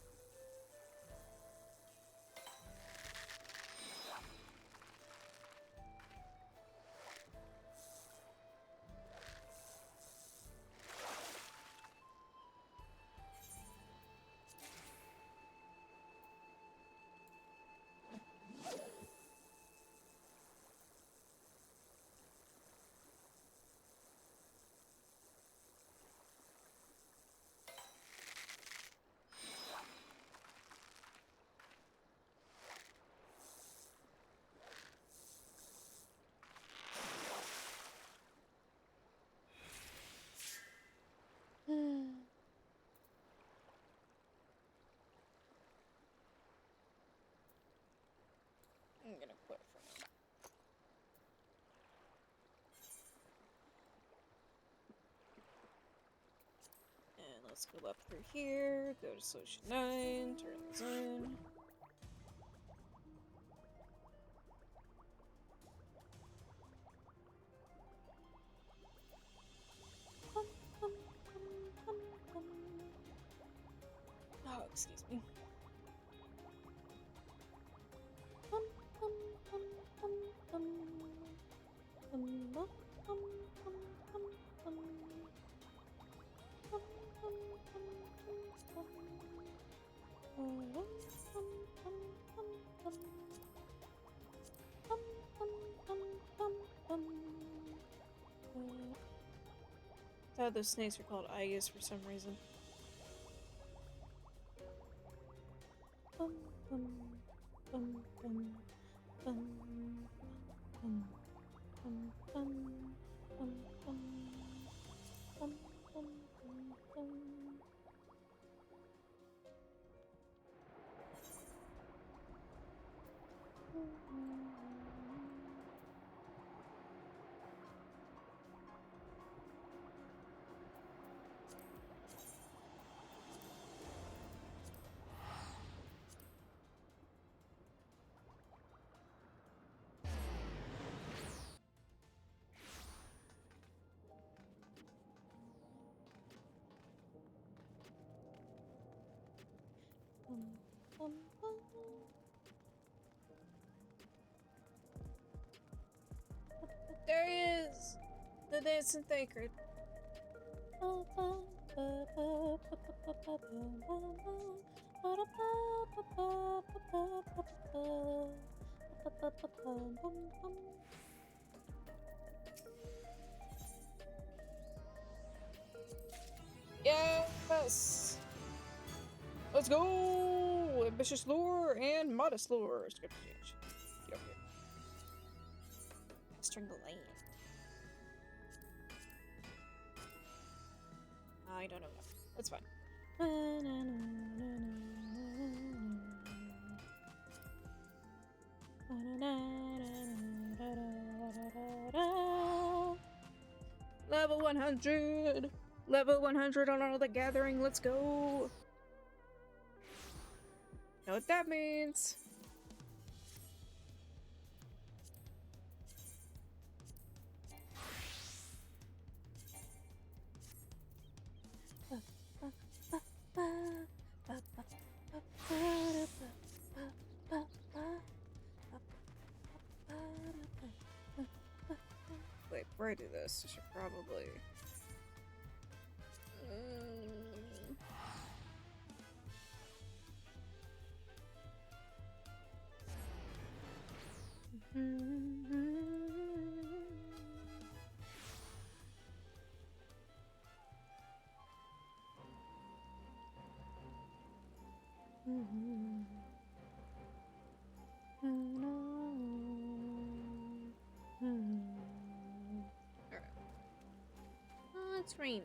B: I'm gonna quit for now.
A: And let's go up through here, go to Solution 9, turn the zone. Oh, excuse me. I thought those snakes were called Igus for some reason. There he is! The dancing Thancred.
B: Yes! Let's go! Ambitious lure and modest lure. Script change. Get over here. Mastering the land. I don't know. That's fine. Level 100! Level 100 on all the gathering, let's go! Know what that means? Wait, before I do this, I should probably... Alright. Oh, it's raining.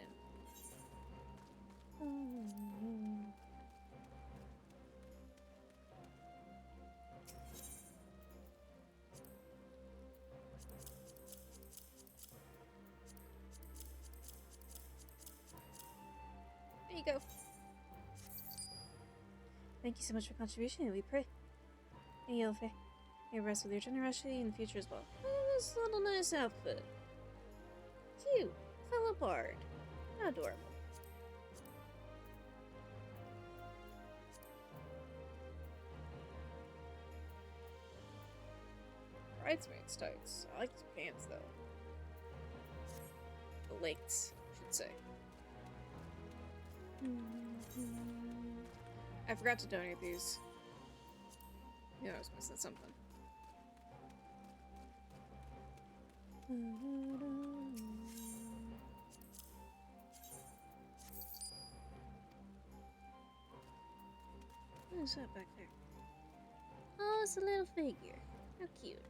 B: There you go. Thank you so much for contribution, and we pray. Hey, Elfie. May rest with your generosity in the future as well. Oh, this little nice outfit. Cute. Fellow bard. How adorable. Bridesmaid's tights. I like his pants, though. The legs, I should say. I forgot to donate these. Yeah, I was missing something. What is that back there? Oh, it's a little figure. How cute.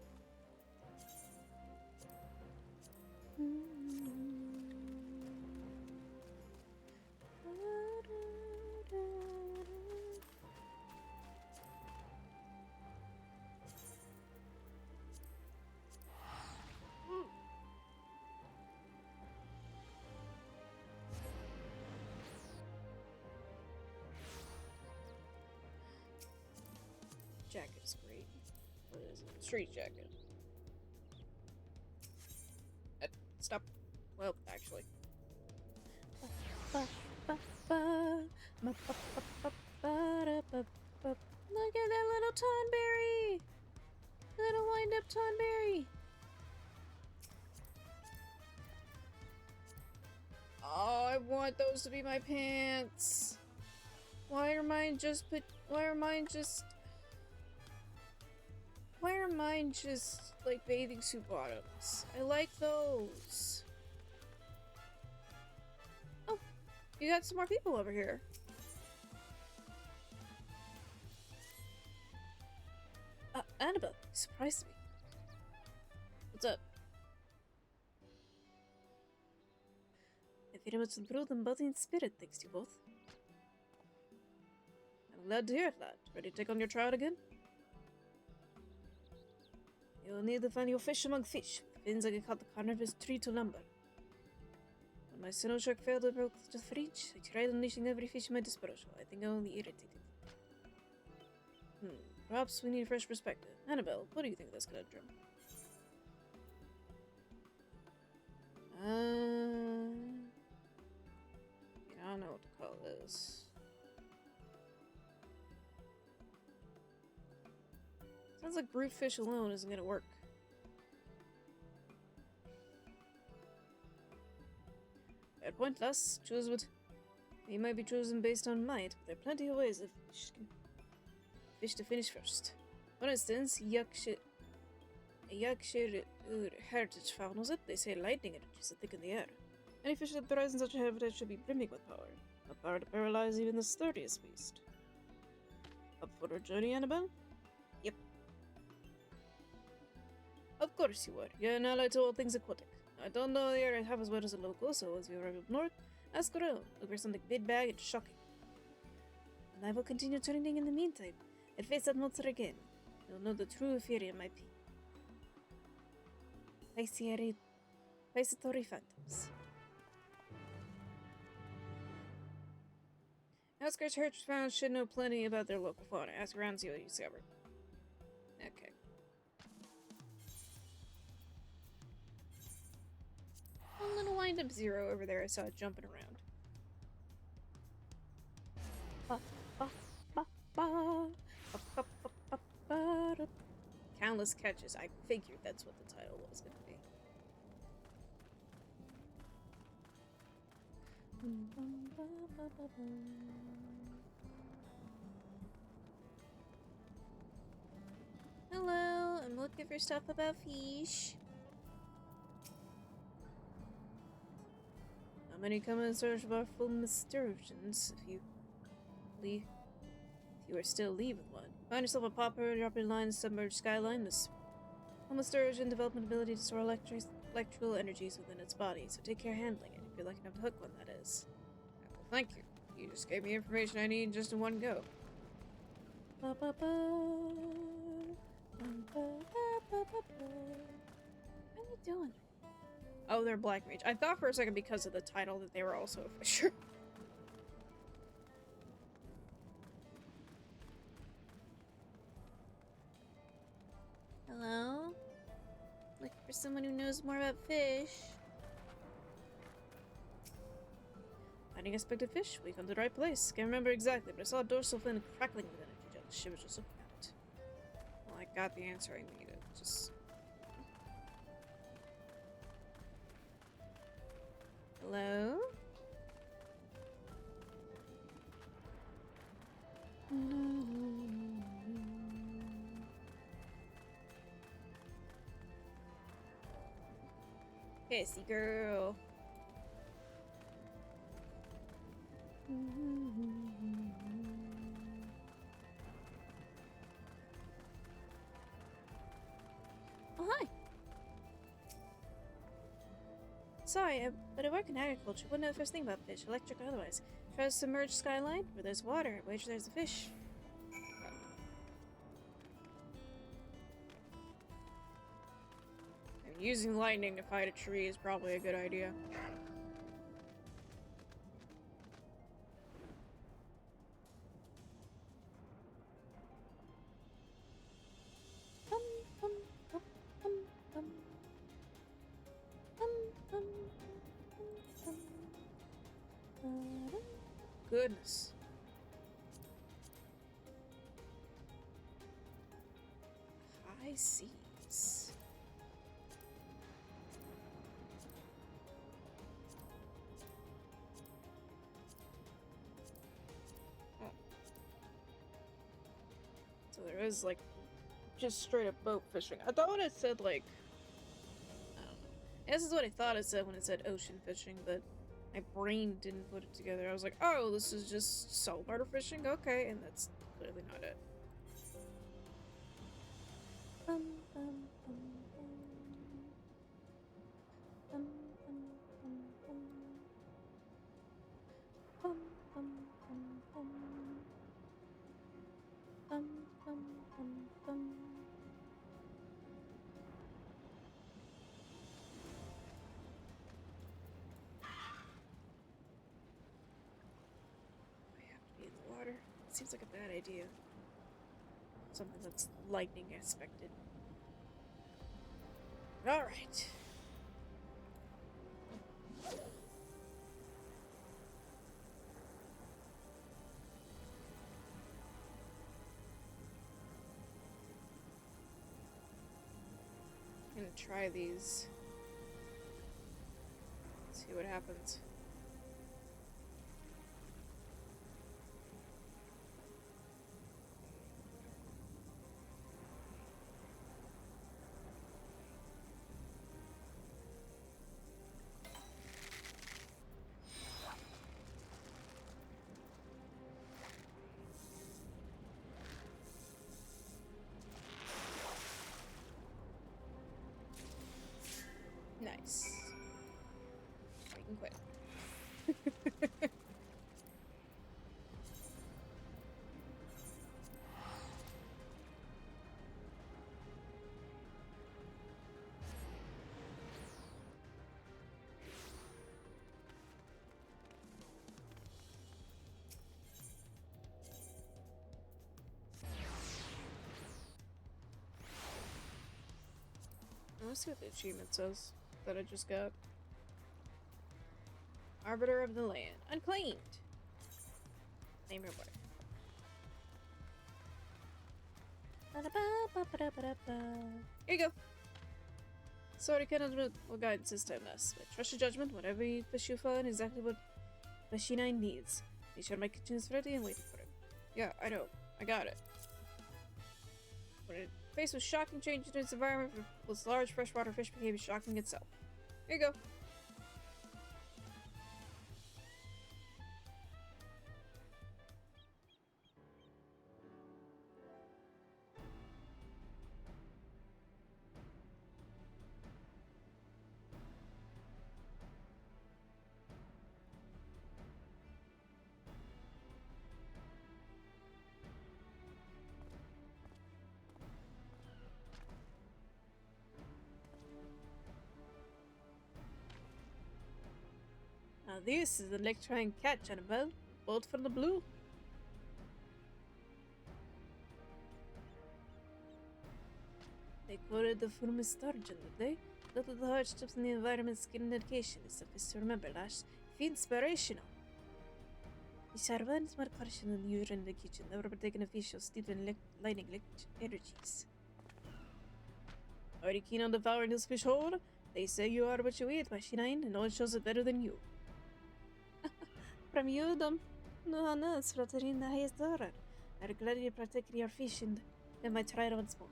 B: Jacket is great. What is it? Street jacket. Stop. Well, actually. Look at that little Tonberry! Little wind-up Tonberry! Oh, I want those to be my pants. Why are mine just like bathing suit bottoms? I like those. Oh, you got some more people over here. Annabelle, you surprised me. What's up? I very much improved in body and spirit, thanks to you both. I'm glad to hear it, lad. Ready to take on your trial again? You'll need to find your fish among fish. Fins I get caught the carnivorous tree to lumber. When my sinnow shark failed to broke the fridge, I tried unleashing every fish in my disposal. I think I only irritated. Perhaps we need a fresh perspective. Annabelle, what do you think of this conundrum? I don't know what to call this. Sounds like brute fish alone isn't gonna work. At point, lass. Choose what. You might be chosen based on might, but there are plenty of ways of fish to finish first. For instance, Yorkshire heritage found it. They say lightning energy is thick in the air.
A: Any fish that thrives in such a habitat should be brimming with power. The power to paralyze even the sturdiest beast. Up for a journey, Annabelle? Yep. Of course you would. You're an ally to all things aquatic. I don't know the area half as well as a local, so as you arrive up north, ask around. Look for something big bag and shocking. And I will continue training in the meantime. And face that monster again. You'll know the true fury of my pain. Visitatory phantoms. Outskirts Hertz found should know plenty about their local fauna. Ask around, see what you discover. Okay. A little wind-up Zero over there I saw jumping around. Countless catches. I figured that's what the title was going to be. Hello, I'm looking for stuff about fish. How many come in search of our full nasturtiums if you are still leaving one? Find yourself a popper, drop your line, submerged skyline. This nasturtium develop an ability to store electrical energies within its body, so take care handling it if you're lucky enough to hook one, that is. Well, thank you. You just gave me information I need just in one go. What are you doing? Oh, they're black mage. I thought for a second because of the title that they were also a fisher. Hello? Looking for someone who knows more about fish. Finding a spected fish, we come to the right place. Can't remember exactly, but I saw a dorsal fin crackling with energy gel. She was just looking at it. Well, I got the answer I needed. Just... Hello? Pissy girl. Oh, hi. Sorry, but I work in agriculture. Wouldn't know the first thing about fish, electric or otherwise. Try to submerge skyline where there's water. Wager there's a fish. And using lightning to fight a tree is probably a good idea. Goodness. High seas. Oh. So there is like just straight up boat fishing. I thought it said like I don't know. This is what I thought it said when it said ocean fishing, but my brain didn't put it together. I was like, oh, this is just saltwater fishing? Okay, and that's clearly not it. Seems like a bad idea. Something that's lightning expected. Alright. I'm gonna try these. See what happens. Let's see what the achievement says that I just got. Arbiter of the land. Unclaimed. Name your wife. Here you go. Sorry, cannot admit what guidance this time less, but trust your judgment. Whatever you push you find exactly what Machina needs. Be sure my kitchen is ready and waiting for him. Yeah, I know. I got it. When it faced with shocking changes in its environment, with large freshwater fish became shocking itself. Here you go. Now this is the electrifying catch, Annabelle. Bolt from the blue. They quoted the film Sturgeon, did they? Look at the hardships in the environment, skill and dedication is sufficient to remember, Lash. Inspirational. The servants were caution in the usual in the kitchen. They were taking official steep and lightning energies. Are you keen on devouring this fish whole? They say you are what you eat, Machine, and no one shows it better than you. From you, them. No one else fluttering the highest order. I'd gladly protect your fish and then might try once more.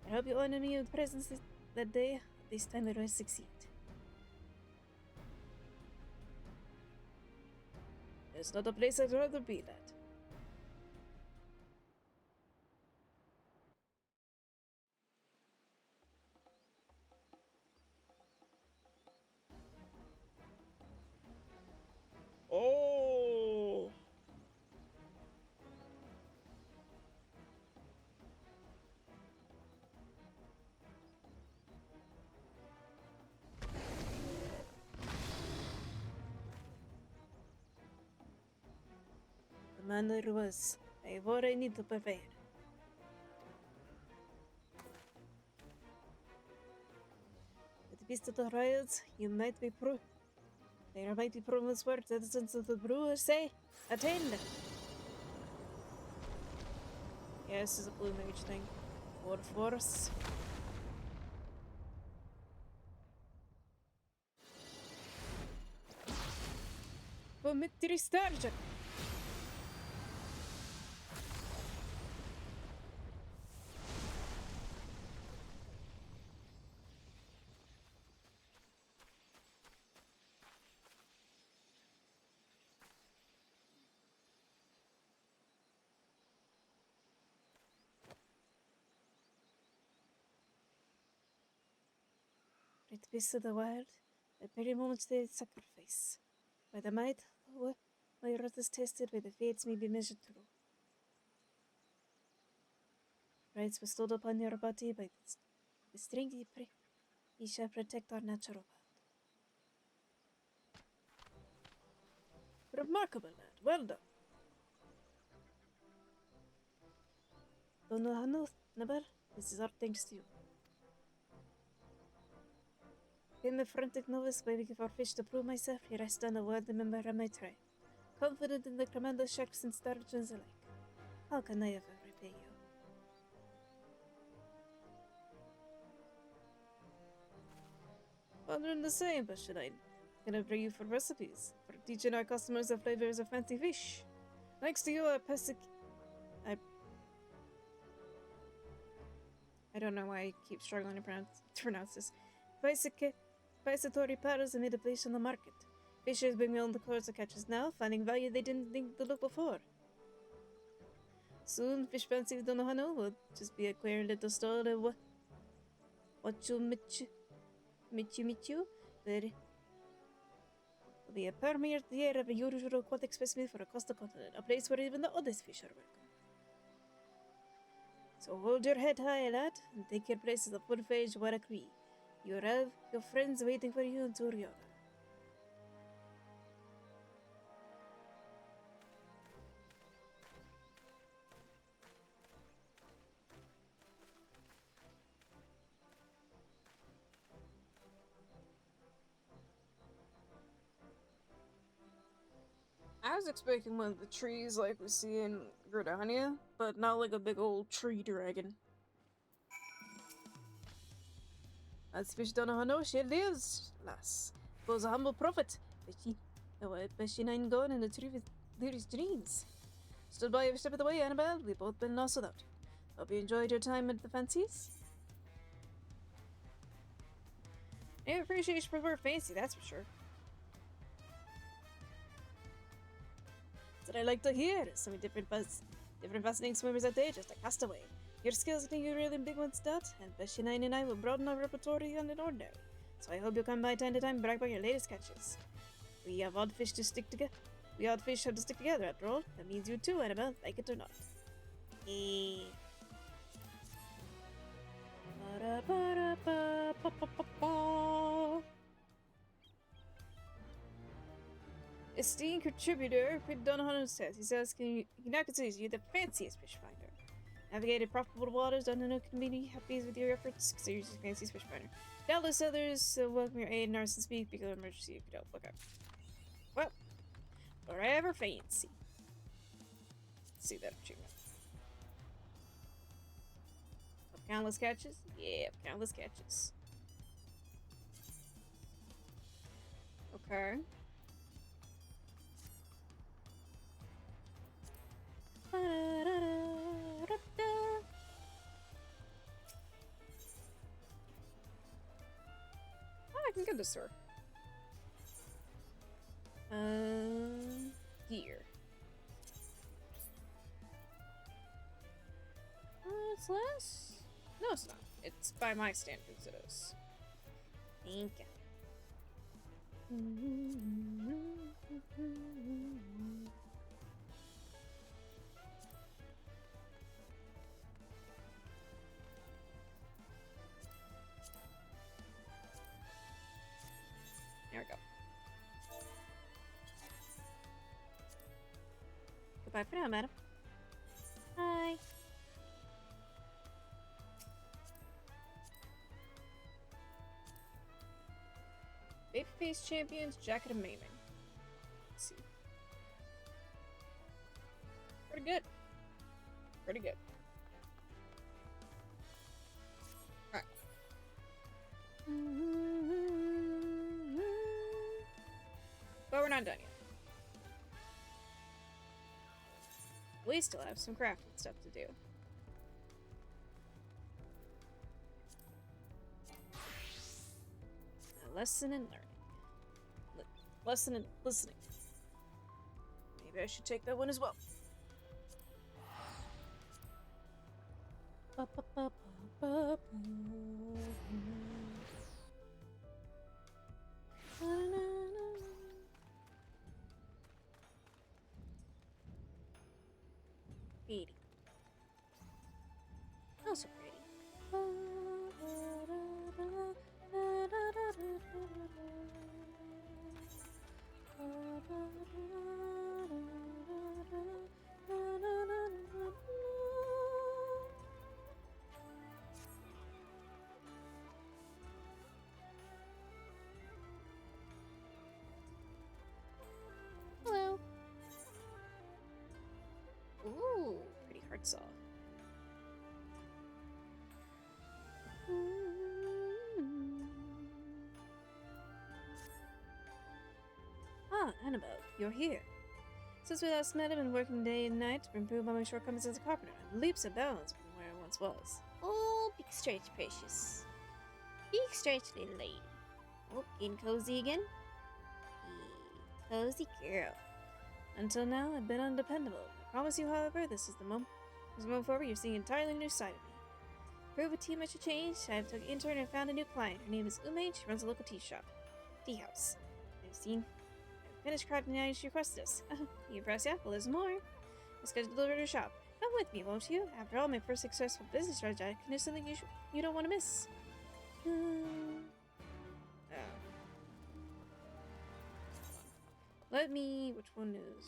A: I hope you honor me with presence that day. This time it will succeed. There's not a place I'd rather be at. Oh! The manner was. I have what I need to prepare. With the beast of the riots, you might be proof. There might be promised words that the sense of the brewers say. Attend! Yeah, this is a blue mage thing. War force. Vomitri Sturgeon! Great beast of the wild, at very moment they sacrifice. By the might, my wrath is tested, by the fates may be measured through. Rights bestowed upon your body by the strength ye pray, ye shall protect our natural world. Remarkable, lad. Well done. Don't know how no, Nabar. This is our thanks to you. Being a frantic novice, waiting for fish to prove myself, here I stand a worthy member of my tribe, confident in the commander sharks and sturgeons alike. How can I ever repay you? Wondering the same, Bashaline. Can I bring you for recipes? For teaching our customers the flavors of fancy fish? Thanks to you, I don't know why I keep struggling to pronounce this. Pescatori paddles amid a place on the market. Fishers bring me on the course of catches now, finding value they didn't think to look before. Soon, fish fancy Donohano will just be a queer little store of Michu, where will be a premier tier of a usual aquatic specimen for across the continent, a place where even the oddest fish are welcome. So hold your head high, lad, and take your place as a full-fledged Warakri. You have your friends waiting for you in Turioga. was expecting one of the trees like we see in Gridania, but not like a big old tree dragon. As fish don't know how no she lives, lass. Was a humble prophet, but she nine gone in the tree with Lyri's dreams. Stood by every step of the way, Annabelle. We've both been lost without. Hope you enjoyed your time at the fancies. I appreciate you prefer fancy, that's for sure. That's what I like to hear. So many different fascinating swimmers out there, just a castaway. Your skills think you're really big ones, Dot, and Bessie 9 and I will broaden our repertoire on an ordinary. So I hope you'll come by time to time and brag about your latest catches. We have odd fish to stick together. We odd fish have to stick together after all. That means you too, Annabelle, like it or not. Esteemed contributor, Donovan says. He says he now considers you the fanciest fish finder. Navigated profitable waters, done no community, happy with your efforts, considers you the fanciest fish finder. Doubtless others welcome your aid and ours to speak because of emergency if you don't. Okay. Well, forever fancy. Let's see that achievement. Countless catches? Yeah, countless catches. Okay. Oh, I can get this to her. Here. It's less? No, it's not. It's by my standards, it is. Thank you. There we go. Goodbye for now, madam. Bye. Babyface Champions, Jacket of Maiming. Let's see. Pretty good. Pretty good. Alright. But we're not done yet. We still have some crafting stuff to do. A lesson in learning. Lesson in listening. Maybe I should take that one as well. Pretty. Oh, so pretty. Hello. Ooh, pretty hard saw. Ah, Annabelle, you're here. Since we last met, I've been working day and night to improve on my shortcomings as a carpenter, and leaps and bounds from where I once was. Oh, big stretch, precious. Big stretch, little lady. Oh, getting cozy again? Yeah, cozy girl. Until now, I've been undependable. I promise you, however, this is the moment. From this moment forward, you're seeing an entirely new side of me. Prove a tea much change. I have took an intern and found a new client. Her name is Ume. She runs a local tea shop. Tea house. I've seen. I've finished crafting the items she requested us. You impressed, yeah? Well, there's more. Let's go to deliver to her shop. Come with me, won't you? After all, my first successful business strategy, I can do something you don't want to miss. Let me. Which one is?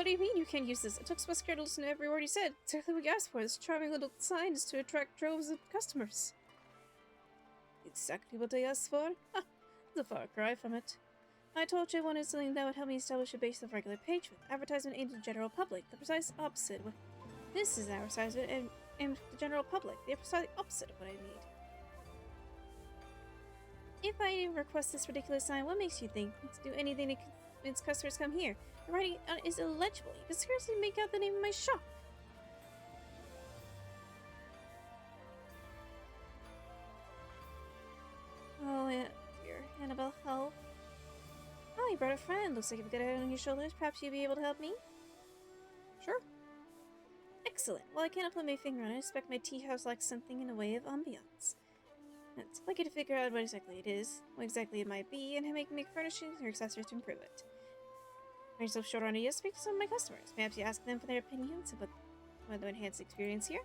B: What do you mean you can't use this? I took some care to listen to every word you said. Exactly what you asked for. This charming little sign is to attract droves of customers.
A: Exactly what I asked for? Ha! It's a far cry from it.
B: I told you I wanted something that would help me establish a base of regular patron. Advertisement aimed at the general public. The precise opposite. This is an advertisement aimed at the general public. The precise opposite of what I need. If I request this ridiculous sign, what makes you think to do anything to convince customers come here? The writing on it is illegible. You can scarcely make out the name of my shop. Oh, dear. Annabelle, help. Oh, you brought a friend. Looks like you've got a head on your shoulders. Perhaps you'd be able to help me?
A: Sure.
B: Excellent. Well, I can't put my finger on it. I expect my tea house lacks something in the way of ambiance. I'd like you to figure out what exactly it is, what exactly it might be, and how I can make furnishings or accessories to improve it. Find yourself short on ideas, speak to some of my customers. Perhaps you ask them for their opinions about whether to enhance the experience here.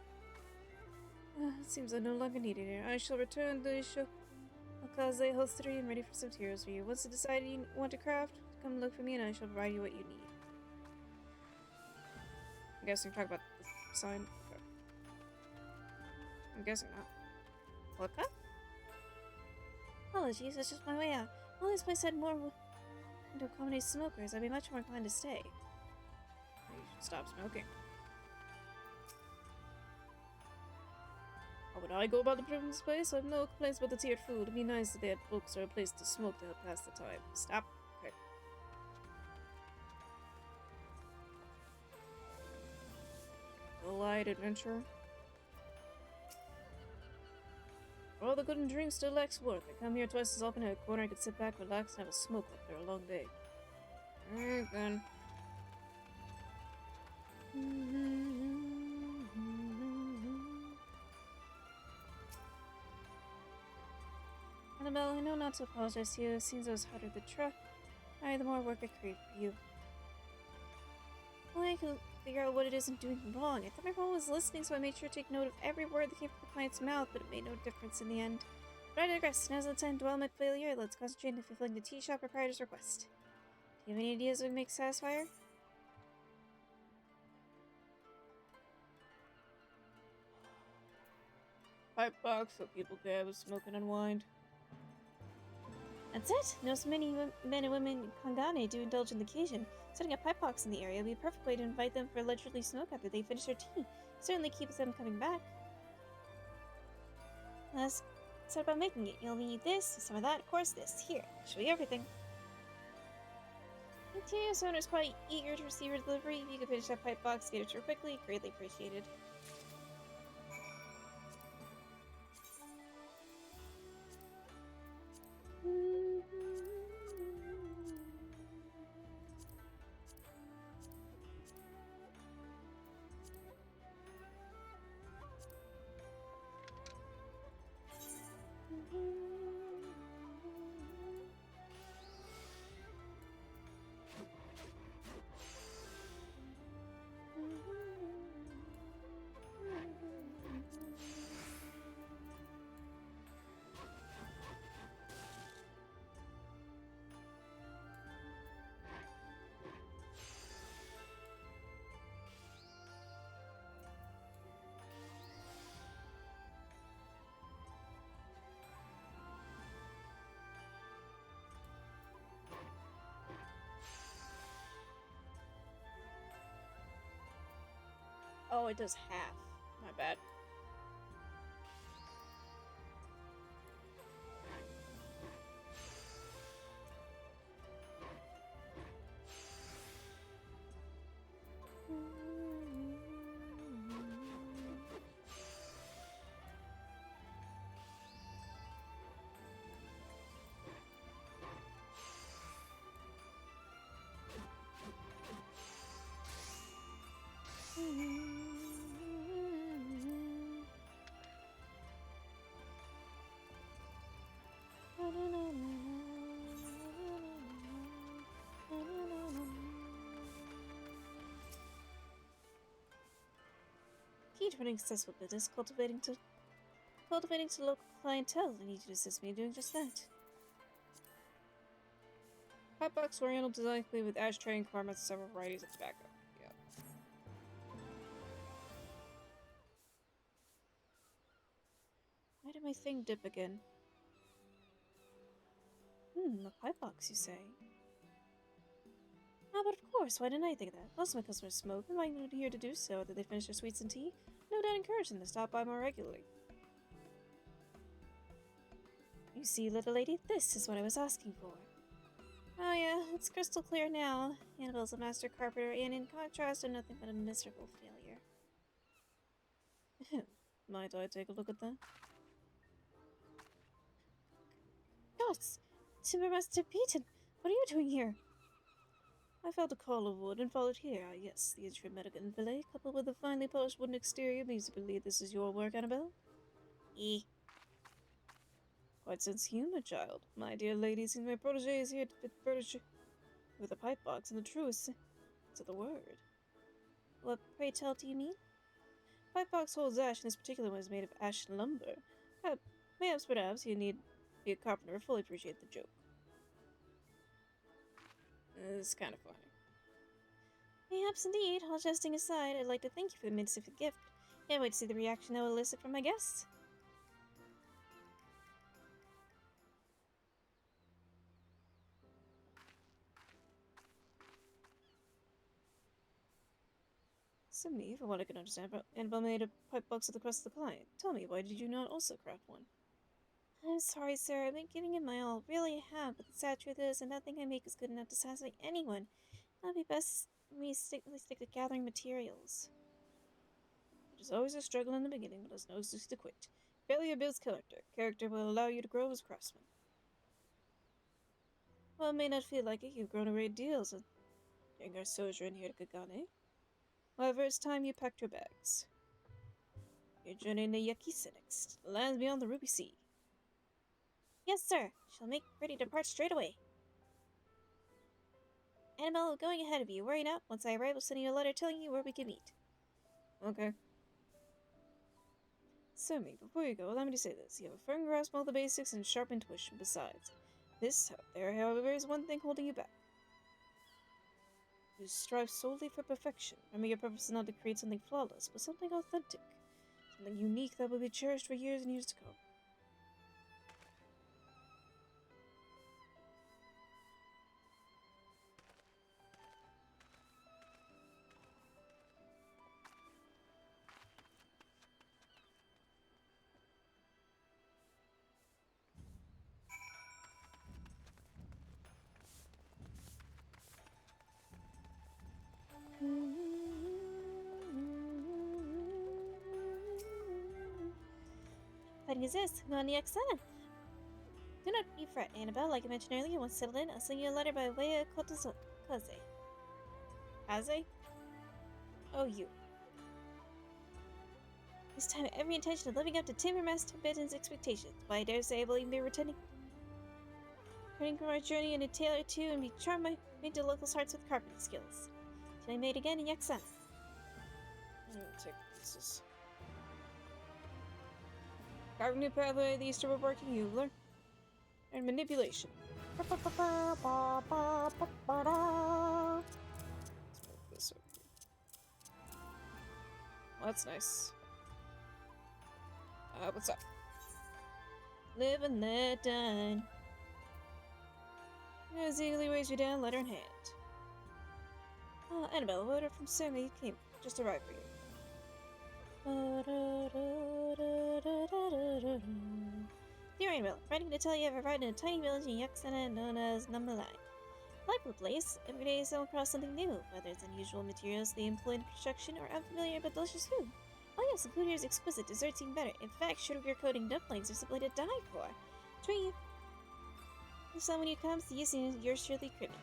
A: It seems I no longer need it here. I shall return to the shop. I'll cause the holstery and ready for some materials for you. Once you decide you want to craft, come look for me and I shall provide you what you need. I'm guessing talk about the sign. Okay. I'm guessing not. What?
B: Apologies, it's just my way out. Well, this place had more to accommodate smokers. I'd be much more inclined to stay.
A: You should stop smoking. How would I go about improving this place? I have no complaints about the tiered food. It'd be nice if they had books or a place to smoke to help pass the time. Stop. Okay. A light adventure. For all the good and drink still lacks work. I come here twice as often at a corner I could sit back, relax, and have a smoke after a long day. Alright then.
B: Annabelle, I know not to apologize to you. It seems I was harder to try. The more work I create for you. Only I can figure out what it is I'm doing wrong. I thought everyone was listening, so I made sure to take note of every word that came from the client's mouth, but it made no difference in the end. But I digress. Now's the time to dwell on my failure. Let's concentrate on fulfilling the tea shop proprietor's request. Do you have any ideas of make Satisfier?
A: Pipe box so people can have a smoke and unwind.
B: That's it. Know so many men and women in Kangane do indulge in the occasion. Setting up pipe box in the area would be a perfect way to invite them for allegedly smoke after they finish their tea. Certainly keeps them coming back. Let's start about making it. You'll need this, some of that, of course this. Here, I'll show you everything. The tea house owner is quite eager to receive your delivery. If you could finish that pipe box, get it to her quickly, greatly appreciated.
A: Oh, it does half. My bad.
B: Key to running a successful business, cultivating to local clientele. I need you to assist me in doing just that.
A: Pipe box oriental design complete with ashtray and compartments and several varieties of tobacco. my thing dip again? A pipe box, you say? Ah, but of course, why didn't I think of that? Most of my customers smoke, and I'm here to do so after they finish their sweets and tea. No doubt encourage them to stop by more regularly. You see, little lady, this is what I was asking for. Oh yeah, it's crystal clear now. Annabelle's a master carpenter, and in contrast, I'm nothing but a miserable failure. Might I take a look at that? Gods! Timbermaster Peyton, what are you doing here? I felt a call of wood and followed here. Ah, yes, the intricate medical inlay, coupled with a finely polished wooden exterior, means to believe this is your work, Annabelle? Eh. Quite sense humor, child. My dear lady, since my protege is here to fit protege with a pipe box and the truest sense of the word. What, pray tell, do you mean? Pipe box holds ash, and this particular one is made of ash lumber. Perhaps you need be a carpenter to fully appreciate the joke. It's kind of funny. Perhaps indeed. All jesting aside, I'd like to thank you for the magnificent gift. Can't wait to see the reaction that will elicit from my guests. So me, from what I can understand, Annabelle made a pipe box of the crust of the client. Tell me, why did you not also craft one? I'm sorry, sir. I've been giving it my all. Really have. But the sad truth is that nothing I make is good enough to satisfy anyone. It'd be best for me to stick to gathering materials. It is always a struggle in the beginning, but there's no excuse to quit. Failure builds character. Character will allow you to grow as a craftsman. Well, it may not feel like it. You've grown a great deal during our sojourn here at Kagane. However, it's time you packed your bags. Your journey into Yakisa next, the lands beyond the Ruby Sea. Yes, sir. Shall make ready to depart straight away. Annabelle, going ahead of you. Worry not. Once I arrive, I'll send you a letter telling you where we can meet. Okay. So, me, before you go, allow me to say this. You have a firm grasp of all the basics and sharp intuition besides. However, is one thing holding you back. You strive solely for perfection. Remember, your purpose is not to create something flawless, but something authentic. Something unique that will be cherished for years and years to come. What is this? I'm on the X7. Do not be fret, Annabelle. Like I mentioned earlier, once settled in, I'll send you a letter by way of Kaze. Kaze? Oh, you. This time, every intention of living up to Timbermaster Peyton's expectations. Why, I dare say I will even be returning from our journey in a tale or two and be charmed by the locals' hearts with carpentry skills. Till I made again in Yaksan. Take pieces. Carve a new pathway, the eastern working you learn. And manipulation. Let's move this over here. Well, that's nice. What's up? Live and let die. As eagerly weighs you down, letter in hand. Annabelle, a order from Sammy came just arrived for you. Dear Annabelle, writing to tell you I've arrived in a tiny village in Yaksana known as Nummalai. Delightful place. Every day I stumble across something new, whether it's unusual materials they employ in construction or unfamiliar but delicious food. Oh yes, the food here is exquisite. Desserts even better. In fact, sugar coating dumplings are simply to die for. Treat you. So when you come, see you soon. Yours surely, Cribbin.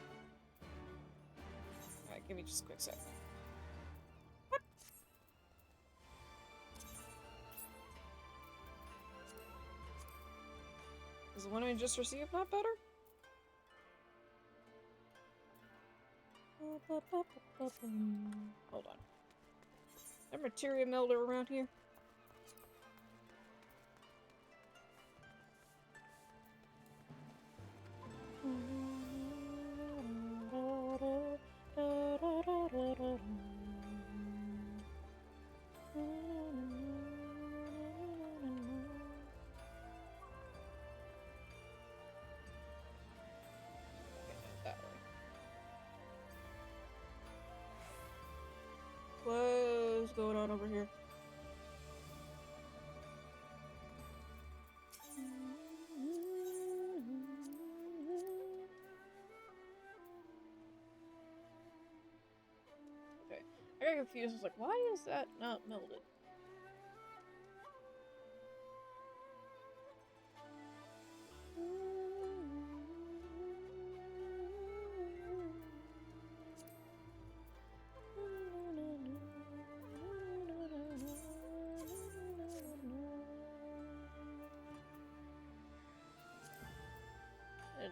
A: Alright, give me just a quick sec. Is the one I just received not better? Hold on. Is there materia melter around here? on over here? Okay. I got confused. I was like, why is that not melded?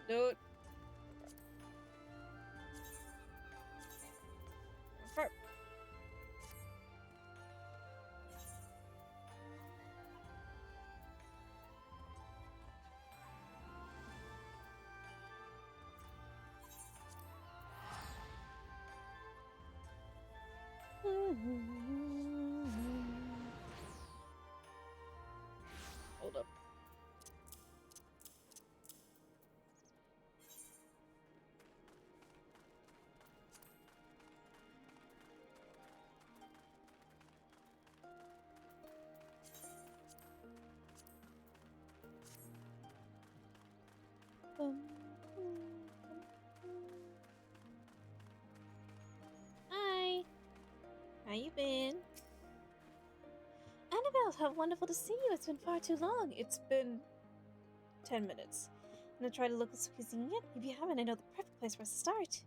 A: Do it. Okay. Hold up.
B: Hi. How you been? Annabelle, how wonderful to see you. It's been far too long.
A: It's been 10 minutes.
B: I'm gonna try to local cuisine yet? If you haven't, I know the perfect place for us to start.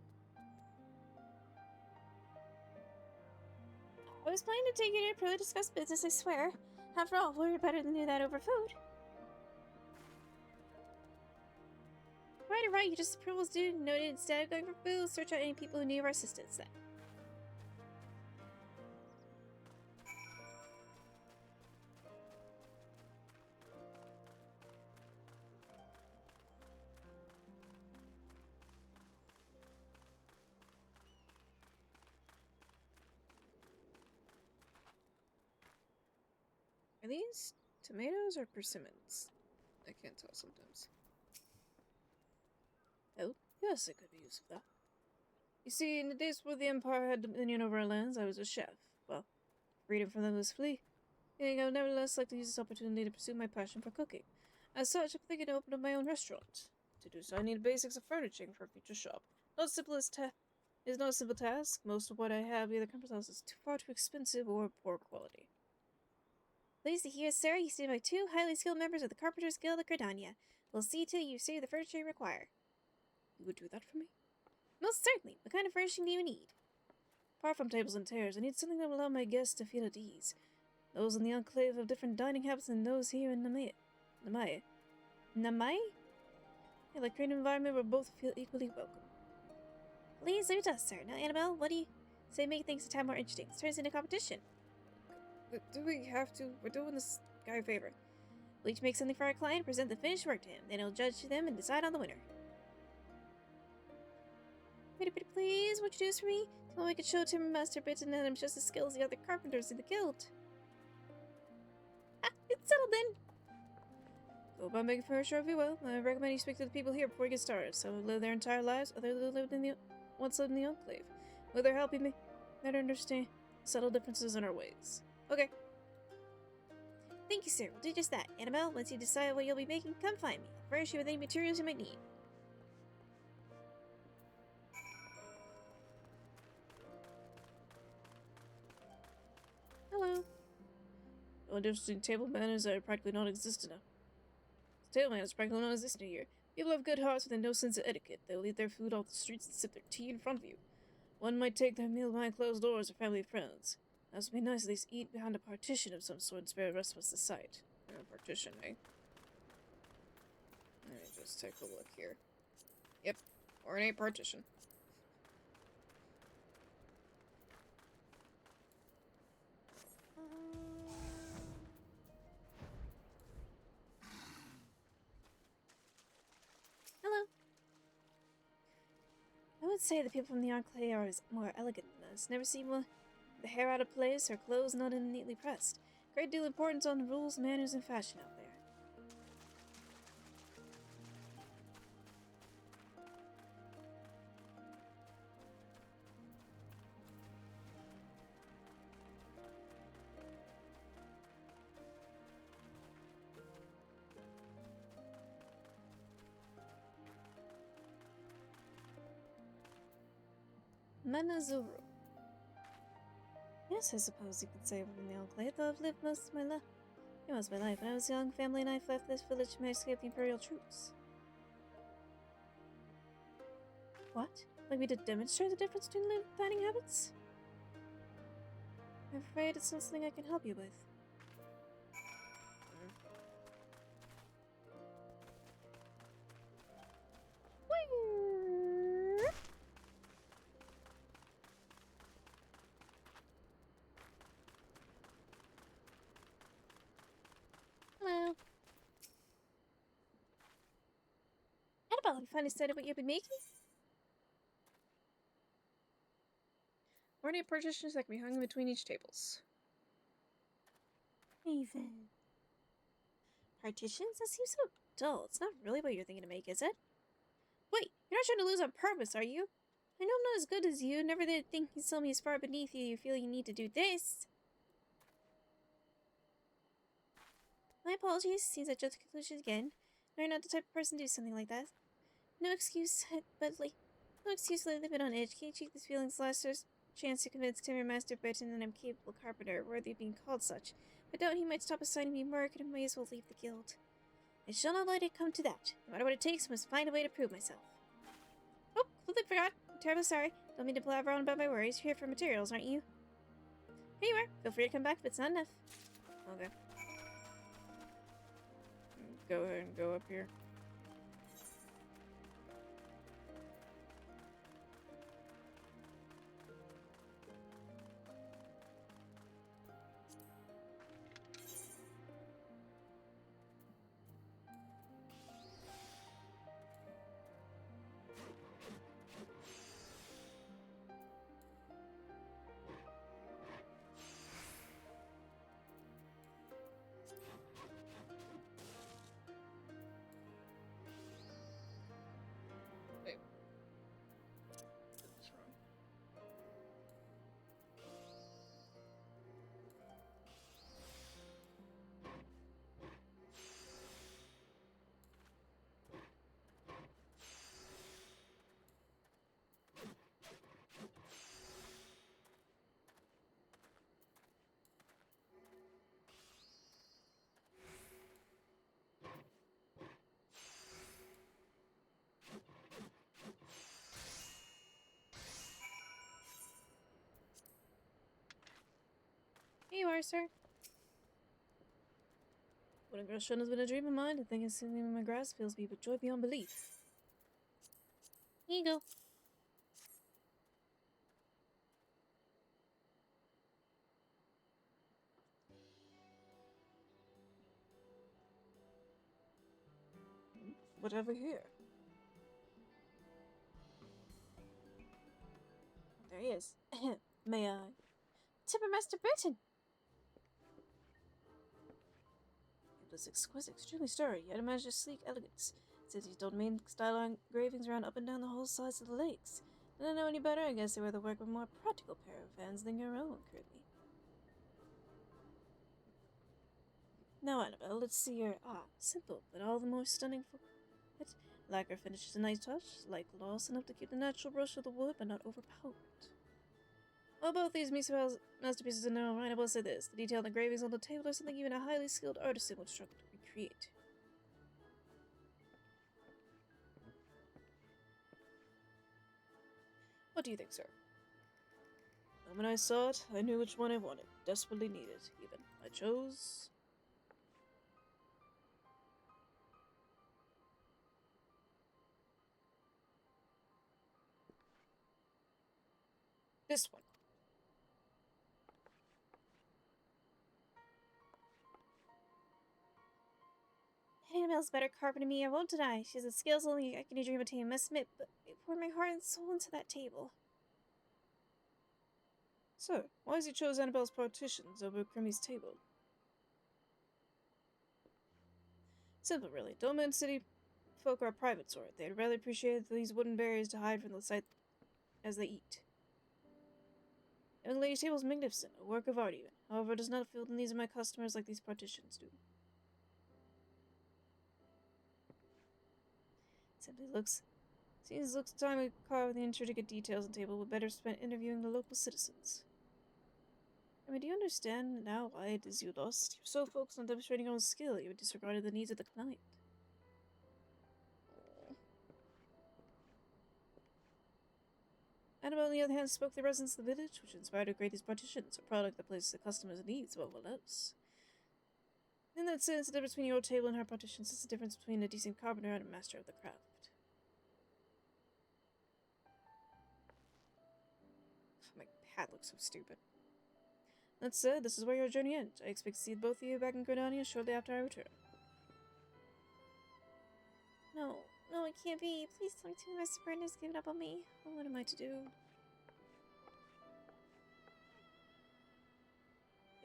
B: I was planning to take you to purely discuss business, I swear. After all, we're better than do that over food. Right, you just approvals due. Noted instead of going for food, search out any people who need our assistance then.
A: Are these tomatoes or persimmons? I can't tell sometimes. Oh, yes, I could be used for that. You see, in the days before the Empire had dominion over our lands, I was a chef. Well, freedom from them was free. And I would nevertheless like to use this opportunity to pursue my passion for cooking. As such, I'm thinking to open up my own restaurant. To do so, I need the basics of furnishing for a future shop. Not simple as It's not a simple task. Most of what I have either comes out as far too expensive or poor quality.
B: Pleased to hear, sir, you stand by two highly skilled members of the Carpenters Guild of Cardania. We'll see to you receive the furniture you require.
A: You would do that for me?
B: Most certainly. What kind of furnishing do you need?
A: Apart from tables and chairs, I need something that will allow my guests to feel at ease. Those in the Enclave have different dining habits than those here in Namai.
B: Namai?
A: Yeah, like create an environment where both feel equally welcome.
B: Please leave it to us, sir. Now, Annabelle, what do you say make things a tad more interesting? This turns into competition.
A: Do we have to? We're doing this guy a favor.
B: We'll each make something for our client, present the finished work to him. Then he'll judge them and decide on the winner. Pretty please, what'd you do this for me? Tell me I could show Timbermaster Bitten and I'm just as skilled as the other carpenters in the guild. Ah, it's settled then.
A: Go about making furniture if you will. I recommend you speak to the people here before you get started. Some have lived their entire lives, others have once lived in the Enclave. With their help, you may better understand subtle differences in our ways. Okay.
B: Thank you, sir. We'll do just that. Annabelle, once you decide what you'll be making, come find me. I'll furnish you with any materials you might need.
A: Hello. The only difference between table manners are practically non-existent now. Table manners practically non-existent here. People have good hearts with no sense of etiquette. They'll eat their food off the streets and sip their tea in front of you. One might take their meal behind closed doors or family and friends. Now, it would be nice at least eat behind a partition of some sort and spare the rest of us the sight. Partition, eh? Let me just take a look here. Yep, ornate partition.
B: Hello. I would say the people from the Enclave are more elegant than us. Never seen one with the hair out of place or clothes not neatly pressed. Great deal of importance on rules, manners, and fashion out there. Manazuru. Yes, I suppose you could say I'm from the Enclave, though I've lived most of my life. When I was young, family and I left this village to escape the Imperial troops. What? Like we to demonstrate the difference between dining habits? I'm afraid it's not something I can help you with. Hello. Annabelle, you finally started what you've been making?
A: Already partitions that can be hung between each tables.
B: Even. Partitions? That seems so dull. It's not really what you're thinking to make, is it? Wait, you're not trying to lose on purpose, are you? I know I'm not as good as you. Never did think you saw me as far beneath you. You feel you need to do this. My apologies. Seems I jumped to conclusions again. No, you're not the type of person to do something like that. No excuse, no excuse to leave it on edge. Can't you take these feelings last chance to convince Timber Master Burton that I'm a capable carpenter, worthy of being called such. I doubt he might stop assigning me work, and I may as well leave the guild. I shall not let it come to that. No matter what it takes, I must find a way to prove myself. Oh, completely forgot. I'm terribly sorry. Don't mean to blabber on about my worries. You're here for materials, aren't you? Here you are. Feel free to come back if it's not enough.
A: Okay. Go ahead and go up here.
B: Here you are, sir.
A: What a girl shouldn't has been a dream of mine. To think of sitting in my grass fills me with joy beyond belief.
B: Here you go.
A: Whatever here?
B: There he is. May I? Timber Master Burton!
A: It was exquisite, extremely sturdy, yet it managed a sleek elegance. Since he's done main style engravings around up and down the whole sides of the lakes. I don't know any better, I guess they were the work of a more practical pair of hands than your own, Kirby. Now, Annabelle, let's see your simple, but all the more stunning for it. Lacquer finish is a nice touch, light gloss enough to keep the natural brush of the wood, but not overpowered. While both these masterpieces in their own right, I will say this: the detailed engravings on the table are something even a highly skilled artisan would struggle to recreate. What do you think, sir? The moment I saw it, I knew which one I wanted, desperately needed, even. I chose... this one.
B: Annabelle's better carpenter than me, I won't deny. She has the skills only I can dream of attaining, must admit, but I pour my heart and soul into that table.
A: So, why has he chose Annabelle's partitions over Crimmy's table? Simple, really. Dolmen City folk are a private sort. They'd rather appreciate these wooden barriers to hide from the sight as they eat. The young lady's table is magnificent, a work of art even. However, it does not feel the needs of my customers like these partitions do. Seems looks time we carve the intricate details on the table would better spent interviewing the local citizens. I mean, do you understand now why it is you lost? You're so focused on demonstrating your own skill, you disregarded the needs of the client. Annabelle, on the other hand, spoke the residents of the village, which inspired her greatest partitions, a product that places the customer's needs above all else. In that sense, the difference between your table and her partitions is the difference between a decent carpenter and a master of the craft. My hat looks so stupid. That said, this is where your journey ends. I expect to see both of you back in Gridania shortly after I return.
B: No, it can't be. Please tell me Mr. Burton has given up on me.
A: Well, what am I to do?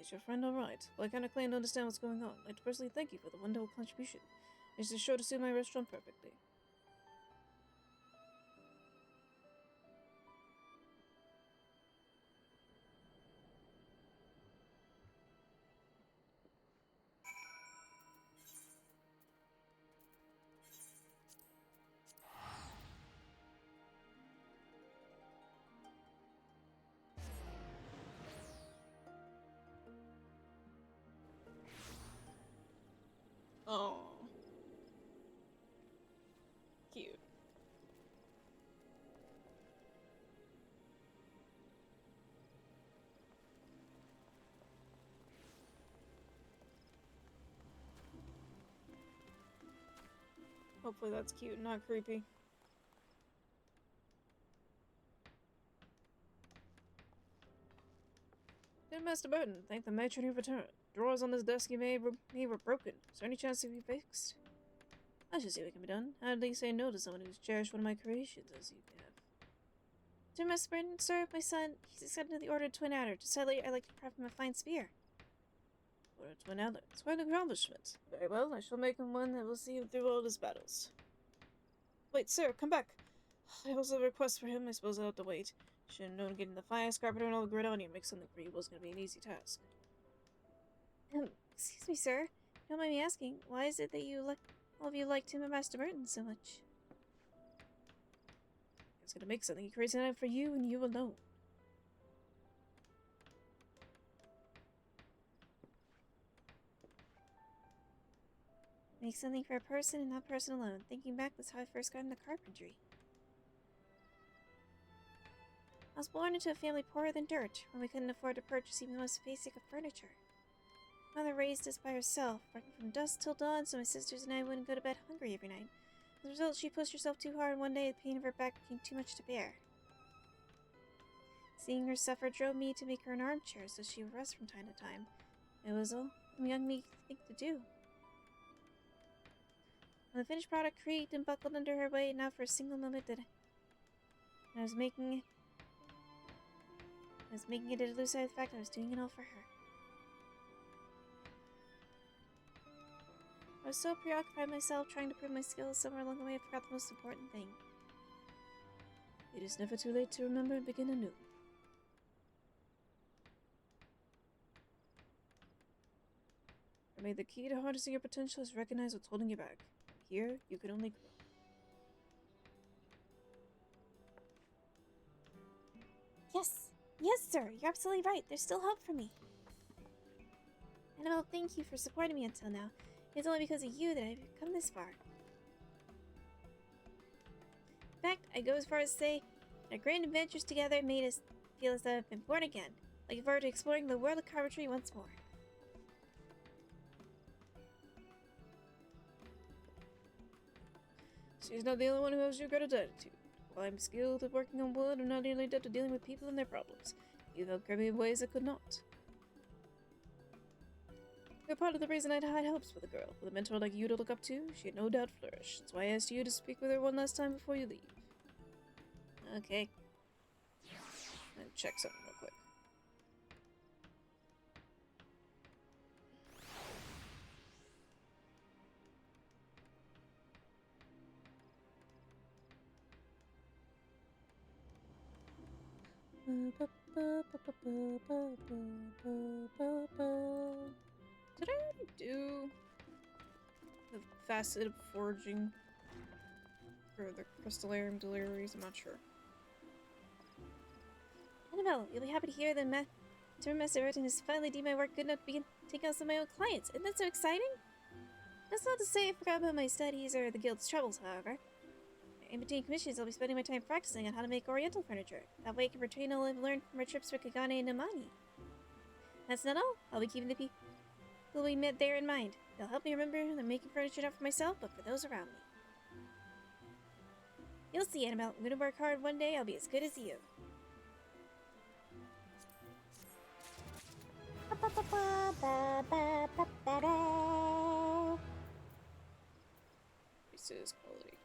A: Is your friend alright? Well, I kinda claim to understand what's going on. I'd like to personally thank you for the wonderful contribution. It's sure to suit my restaurant perfectly. Oh, cute. Hopefully that's cute and not creepy. Dear Master Burton, thank the matron who returned. Drawers on this desk you made were broken. Is there any chance they can be fixed? I should see what can be done. I'd at least say no to someone who's cherished one of my creations, as you have.
B: Dear Master Burton, sir, my son, he's accepted the Order of Twin Adder. Sadly, I'd like to craft him a fine spear.
A: Order of Twin Adder. It's quite an accomplishment. Very well, I shall make him one that will see him through all his battles. Wait, sir, come back. I also have a request for him. I suppose I'll have to wait. Should have known getting the finest carpenter in all of Gridania and make something for you wasn't going to be an easy task.
B: Excuse me, sir. Don't mind me asking, why is it that all of you like Tim and Master Burton so much?
A: He's going to make something he creates tonight for you and you alone.
B: Make something for a person and that person alone. Thinking back, that's how I first got into carpentry. I was born into a family poorer than dirt, when we couldn't afford to purchase even the most basic of furniture. Mother raised us by herself, working from dusk till dawn so my sisters and I wouldn't go to bed hungry every night. As a result, she pushed herself too hard, and one day the pain of her back became too much to bear. Seeing her suffer drove me to make her an armchair so she would rest from time to time. It was all young me could think to do. When the finished product creaked and buckled under her weight, not for a single moment did I was making it, did I lose sight of the fact I was doing it all for her. I was so preoccupied myself trying to prove my skills, somewhere along the way I forgot the most important thing.
A: It is never too late to remember and begin anew. For me, the key to harnessing your potential is recognize what's holding you back. Here, you can only grow.
B: Yes, sir, you're absolutely right. There's still hope for me. Annabelle, thank you for supporting me until now. It's only because of you that I've come this far. In fact, I go as far as to say our grand adventures together made us feel as though I've been born again. Looking forward to exploring the world of carpentry once more.
A: She's not the only one who owes you great attitude. While I'm skilled at working on wood, I'm not nearly adept at dealing with people and their problems. You've helped me in ways I could not. You're part of the reason I'd had hopes for the girl. With a mentor like you to look up to, she'd no doubt flourish. That's why I asked you to speak with her one last time before you leave.
B: Okay.
A: And check something real quick. Did I already do the facet of forging for the Crystallarium deliveries, I'm not sure.
B: Annabelle, you'll be happy to hear that Master Roten has finally deemed my work good enough to begin taking on some of my own clients. Isn't that so exciting? That's not to say I forgot about my studies or the guild's troubles, however. In between commissions, I'll be spending my time practicing on how to make Oriental furniture. That way I can retain all I've learned from our trips for Kagane and Namani. That's not all. I'll be keeping the people we met there in mind. They'll help me remember that I'm making furniture not for myself, but for those around me. You'll see, Annabelle. I'm gonna work hard one day. I'll be as good as you.
A: This is quality.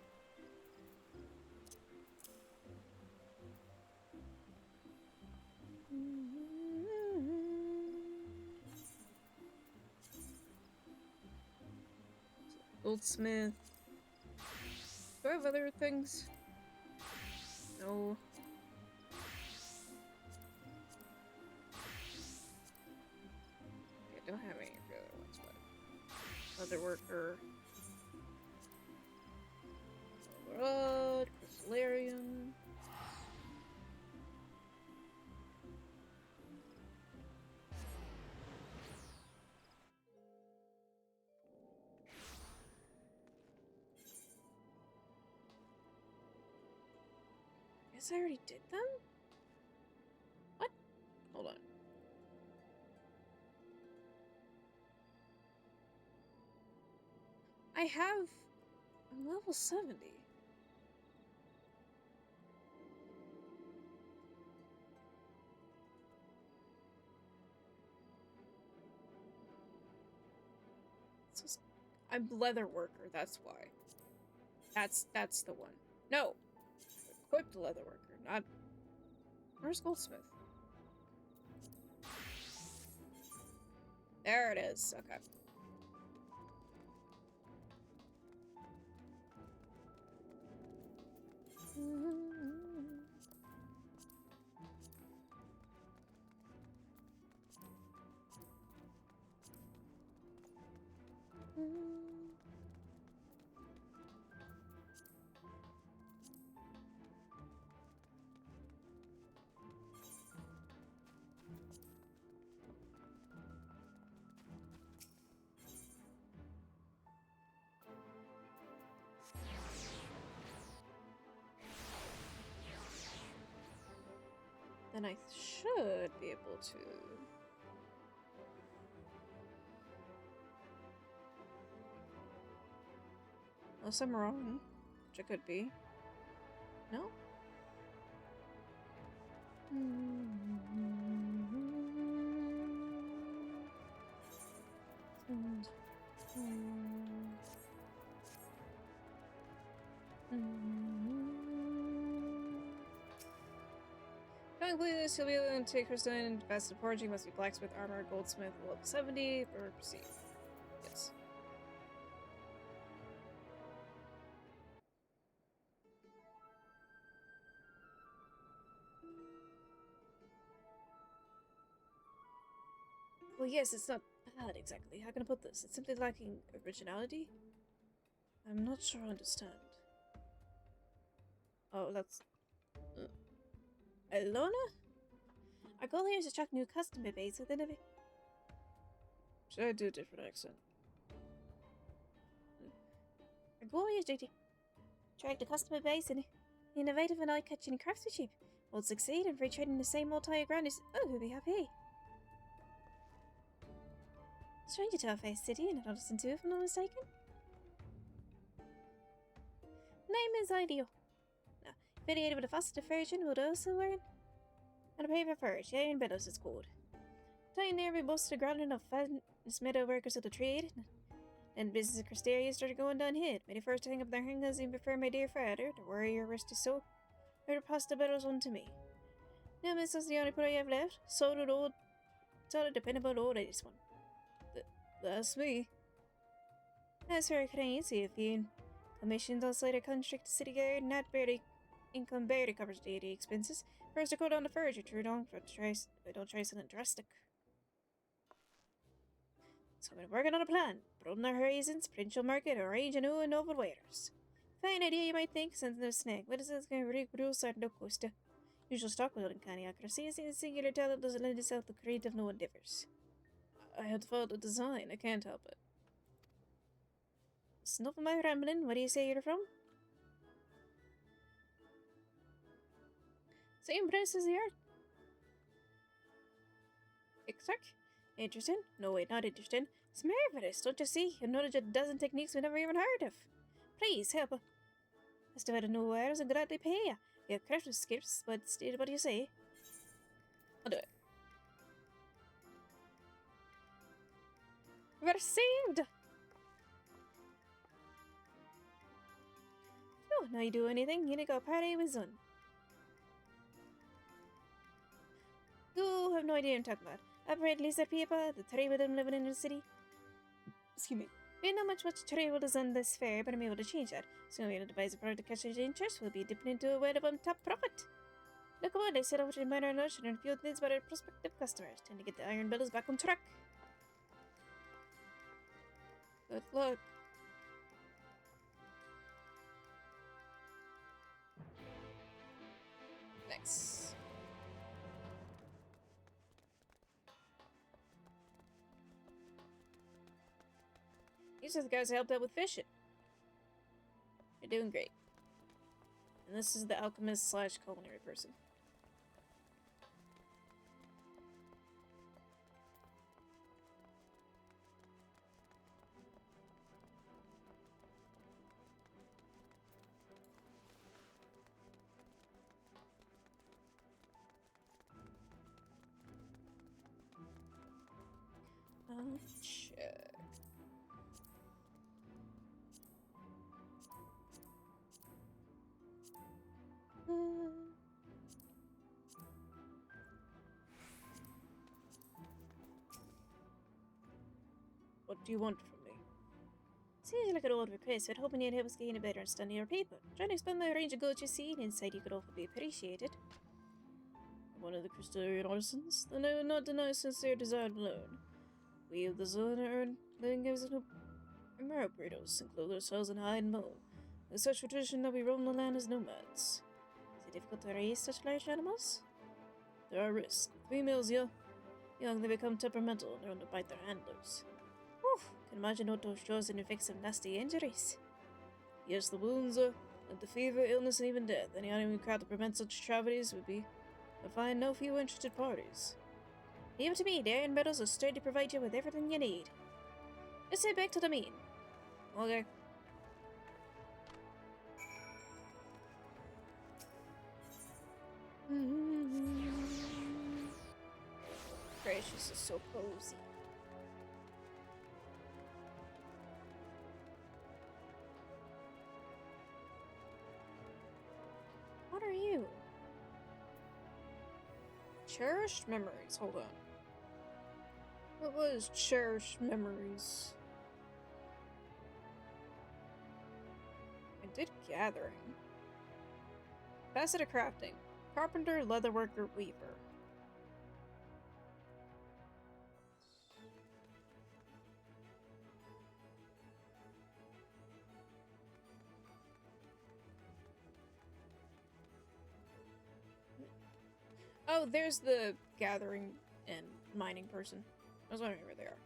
A: Goldsmith. Do I have other things? No. I don't have any of the other ones, but other worker. Rod, Crystallarium. Guess I already did them? What? Hold on. I have... I'm level 70. I'm leather worker, that's why. That's the one. No! Equipped leather worker, not... Where's Goldsmith? There it is, okay. Then I should be able to... Unless I'm wrong, which I could be. No? To include this, you'll be able to take crystalline and best of foraging must be blacksmith, armor, goldsmith, level 70, or proceed. Yes. Well, yes, it's not bad exactly. How can I put this? It's simply lacking originality. I'm not sure I understand. Oh, that's... Elona? Our goal here is to attract new customer base within a... Should I do a different accent? Our goal here is to attract a customer base in innovative and eye-catching craftsmanship. We'll succeed and free trading the same old tire ground is... Oh, we'll be happy. Stranger to our fair city and an artisan too, if I'm not mistaken. Name is ideal. Now, affiliated with a foster version would also learn how to pay for forage. Iron Meadows is called. Time there we boasted a ground of fast meadow workers of the trade. Then business of Cristeria started going downhill. Many first to hang up their hangers and prefer my dear father, the warrior rusty soul, or to pass the battles on to me. Now this is the only put I have left. Solid dependable old this one. That's me. As for Canadian, if you commissions also later contract the city guard, not barely income barely covers daily expenses. First to go down the forage, true don't try something drastic. So I've been working on a plan, broaden our horizons, provincial market, arrange a new and novel wares. Fine idea, you might think, since no snag. What is this going to reproduce our no coaster? Usual stockholding caniocracy is a singular talent doesn't lend itself to creative no endeavors. I had failed the design, I can't help it. Enough of my rambling, where do you say you're from? Same place as the art. Exact. Interesting? No, wait, not interesting. It's marvelous, don't you see? Your knowledge of a dozen techniques we never even heard of. Please, help. Just out of nowhere, and gladly pay you. You have crafted skips, but still, what do you say? I'll do it. We're saved! Oh, now you do anything, you need to go party with Zun. You have no idea what I'm talking about. I've read lizard people, the three of them living in the city. Excuse me. We know much travel is on this fair, but I'm able to change that. So I'm able to buy the product to catch the interest. We'll be dipping into a web of top profit. Look what they set over to minor notion and field needs by their prospective customers. Time to get the iron bills back on track. Good luck. Thanks. These are the guys I helped out with fishing. You're doing great. And this is the alchemist / culinary person. I'll check. What do you want from me? Seems like an old request, but hoping you'd help us gain a better understanding of your people. Trying to expand my range of goods you see, and insight you could offer be appreciated. One of the Crystalian artisans, then I would not deny sincere desire to learn. We of the zone earn living gives it burritos and clothe ourselves in hide and bone. With such tradition that we roam the land as nomads. Is it difficult to raise such large animals? There are risks. Females, young, they become temperamental and learn to bite their handlers. Whew, can imagine what those shows and inflict some nasty injuries. Yes, the wounds are, like the fever, illness, and even death. Any animal crowd to prevent such travesties would be, I find, no few interested parties. Leave it to me, the iron metals are straight to provide you with everything you need. Let's head back to the meeting. Okay. Gracious is so cozy. What are you? Cherished memories. Hold on. What was cherished memories? I did gathering. Facet of crafting. Carpenter, leatherworker, weaver. Oh, there's the gathering and mining person. I was wondering where they are.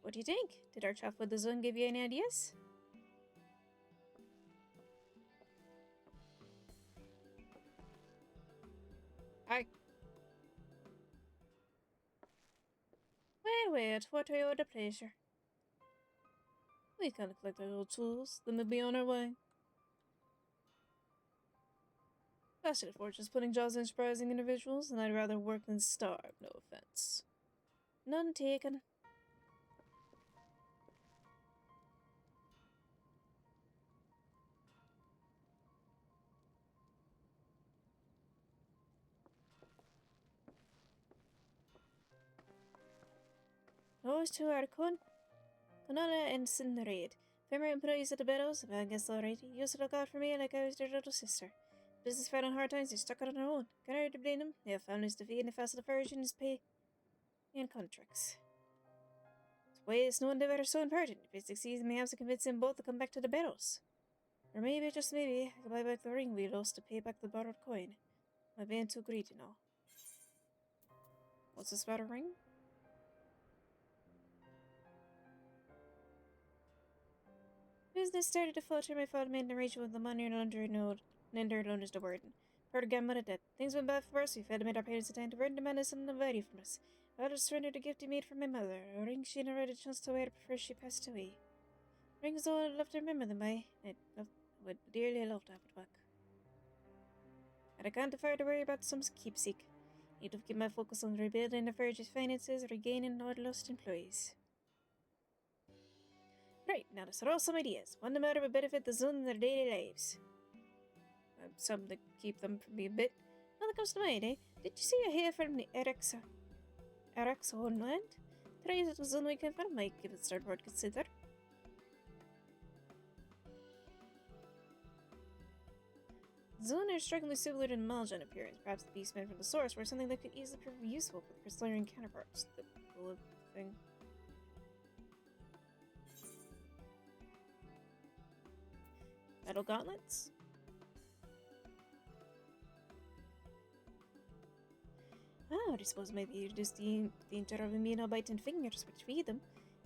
A: What do you think? Did our chat with the zone give you any ideas? Wait, what are your pleasure? We can collect our old tools, then we'll be on our way. Best of fortunes putting jobs in surprising individuals, and I'd rather work than starve, no offense. None taken. those two are Conala and Cinderade. Former employees at the Bellows, but I guess alright. Used to look out for me like I was their little sister. Business fell on hard times, they stuck it on their own. Can't hard to blame them. They have families to feed and the fast of the versions pay and contracts. That's why it's no endeavor so important. If it succeeds, may have to convince them both to come back to the Bellows. Or maybe, just maybe, I can buy back the ring we lost to pay back the borrowed coin. I'm being too greedy now. What's this about a ring? Business started to falter. My father made an arrangement with the money and lender known as the Warden. Part of gamble at debt. Things went bad for us. We failed to meet our payments in time. The Warden demanded something of value from us. I had to surrender the gift he made for my mother. A ring she never had a chance to wear before she passed away. Rings all I'd love to remember them by. Would dearly love to have it back. And I can't afford to worry about some keepsake. I need to keep my focus on rebuilding the Verge's finances, regaining all lost employees. Right, now to throw some ideas. One the matter would benefit the Zun in their daily lives. Some to keep them from being bit. Nothing comes to mind, eh? Did you see a hair from the Arax homeland? Try it to Zun we can find, might give it start worth consider. Zun are strikingly similar to Malja in appearance. Perhaps the beastmen from the source were something that could easily prove useful for the Crystallarian counterparts. The bullet thing. Metal gauntlets? Ah, I suppose maybe you reduce the interamino biting fingers which feed them.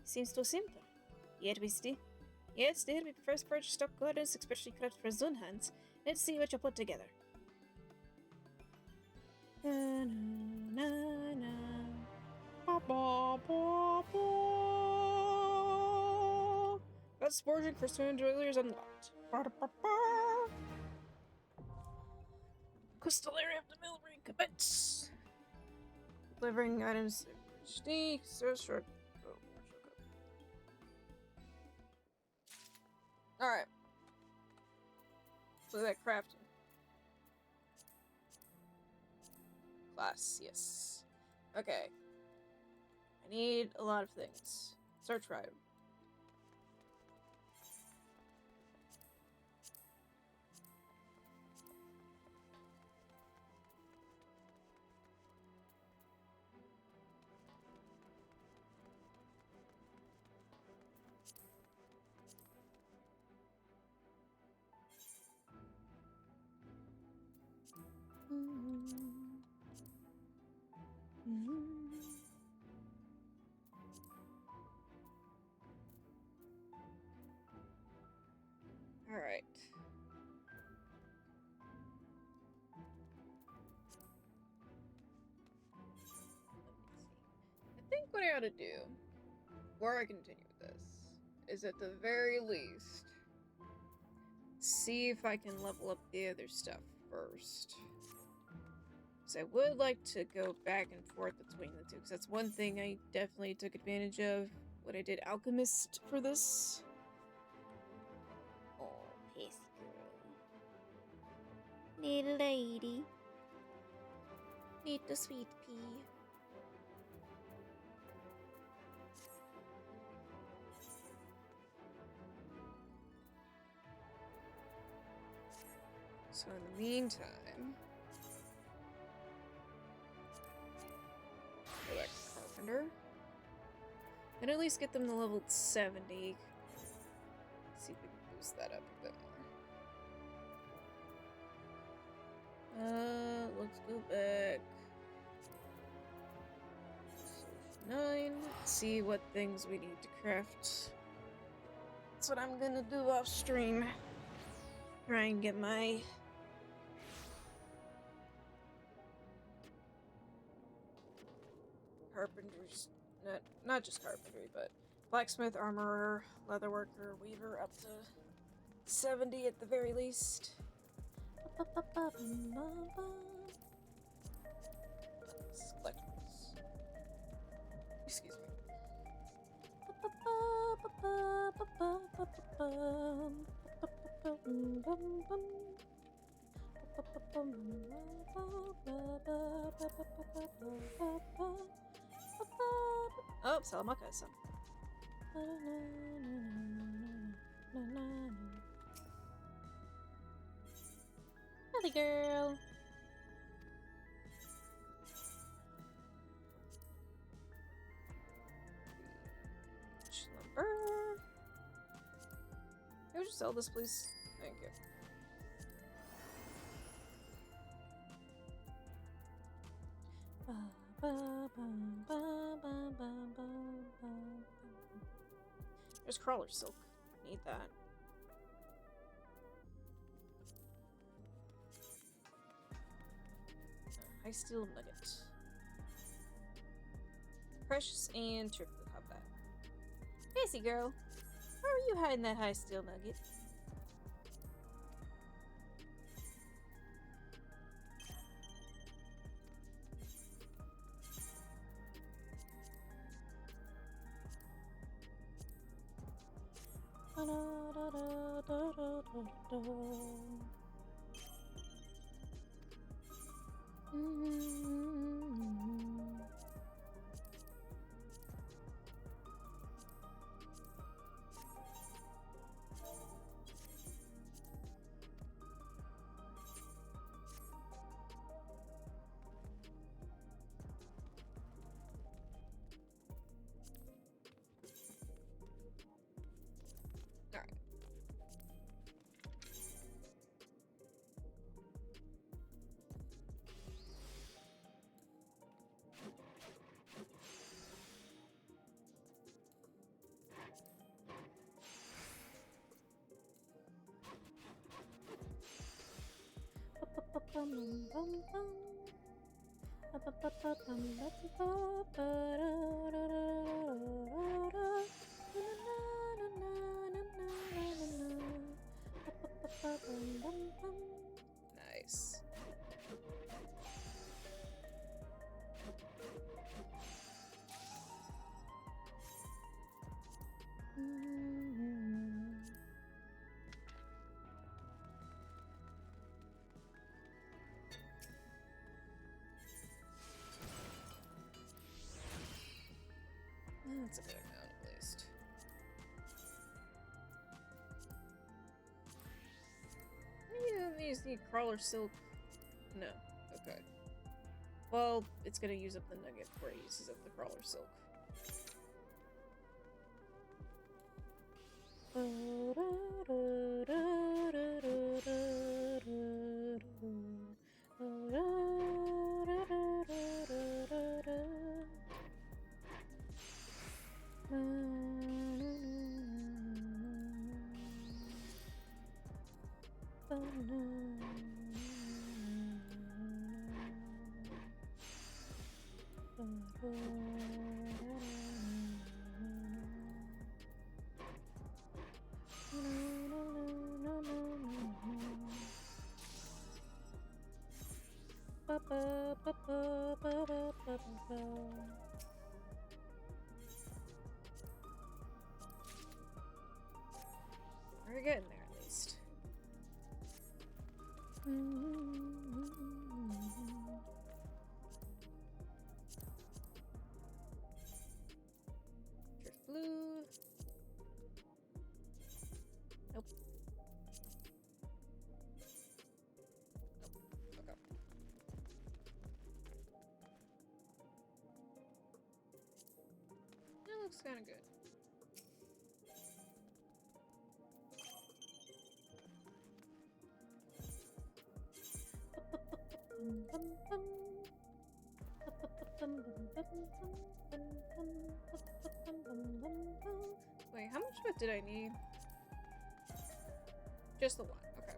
A: Seems too simple. Yet we still. Yet still, we prefer to purchase stock gardens, especially crafted for Zun hands. Let's see what you put together. Na, na, na, na. Ba, ba, ba, ba. Best forging for stone jewelers unlocked. Ba, da, ba, ba. Crystallary of the Mill Ring commence. Delivering items. HD, so short. Alright. So that crafting. Class, yes. Okay. I need a lot of things. Search tribe. Alright. I think what I ought to do, before I continue with this, is at the very least, see if I can level up the other stuff first. Because I would like to go back and forth between the two, because that's one thing I definitely took advantage of when I did Alchemist for this.
B: Oh, pissy girl. Little lady. Little sweet pea.
A: So in the meantime, go back to Carpenter. And at least get them to level 70. See if we can boost that up a bit more. Let's go back. 9. Let's see what things we need to craft. That's what I'm gonna do off stream. Try and get my carpenters, not just carpentry, but blacksmith, armorer, leatherworker, weaver up to 70 at the very least. Selectables. Excuse me. Oh, Salamaka is some.
B: Healthy girl.
A: Slumber. Can we just sell this, please? Thank you. There's crawler silk. Need that. High steel nugget. Precious and Trick have that. Fancy girl, where are you hiding that high steel nugget? Alright. Nice. That's a good amount, at least. These need crawler silk. No. Okay. Well, it's gonna use up the nugget before it uses up the crawler silk. We're getting there, at least. Drift blue. Nope. Nope. Okay. That looks kind of good. Wait, how much of it did I need? Just the one, okay.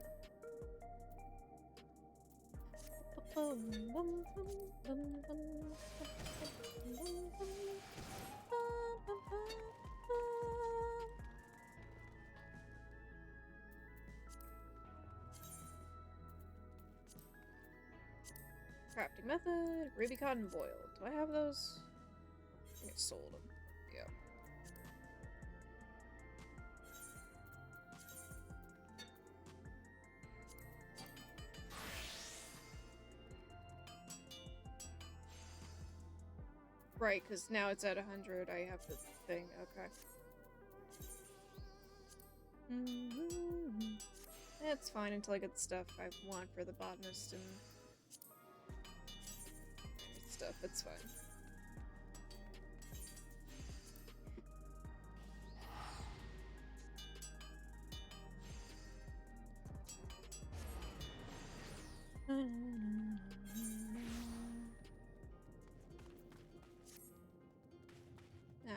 A: Crafting method, ruby cotton boiled. Do I have those? I think I sold them. Yeah. Right, because now it's at 100. I have the thing. Okay. That's fine until I get the stuff I want for the botanist and stuff. It's fine. Ah.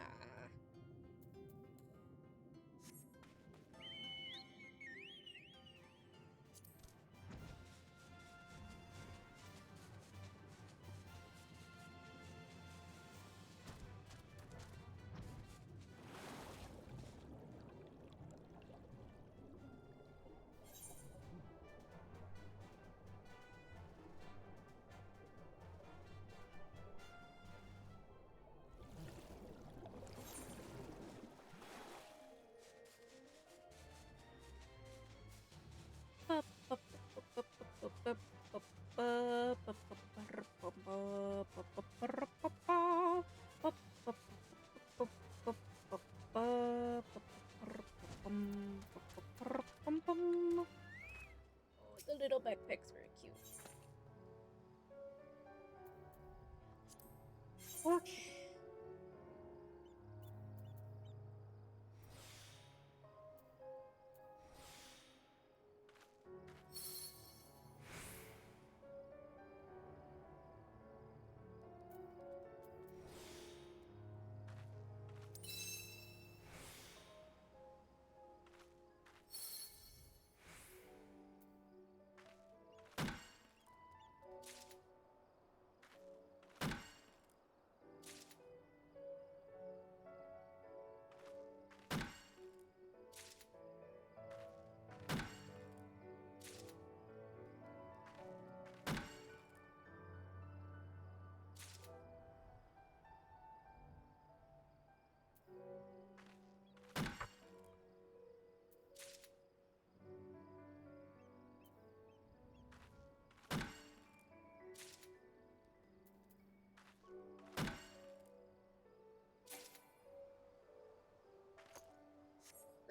A: Oh, the little backpack's very cute. Okay.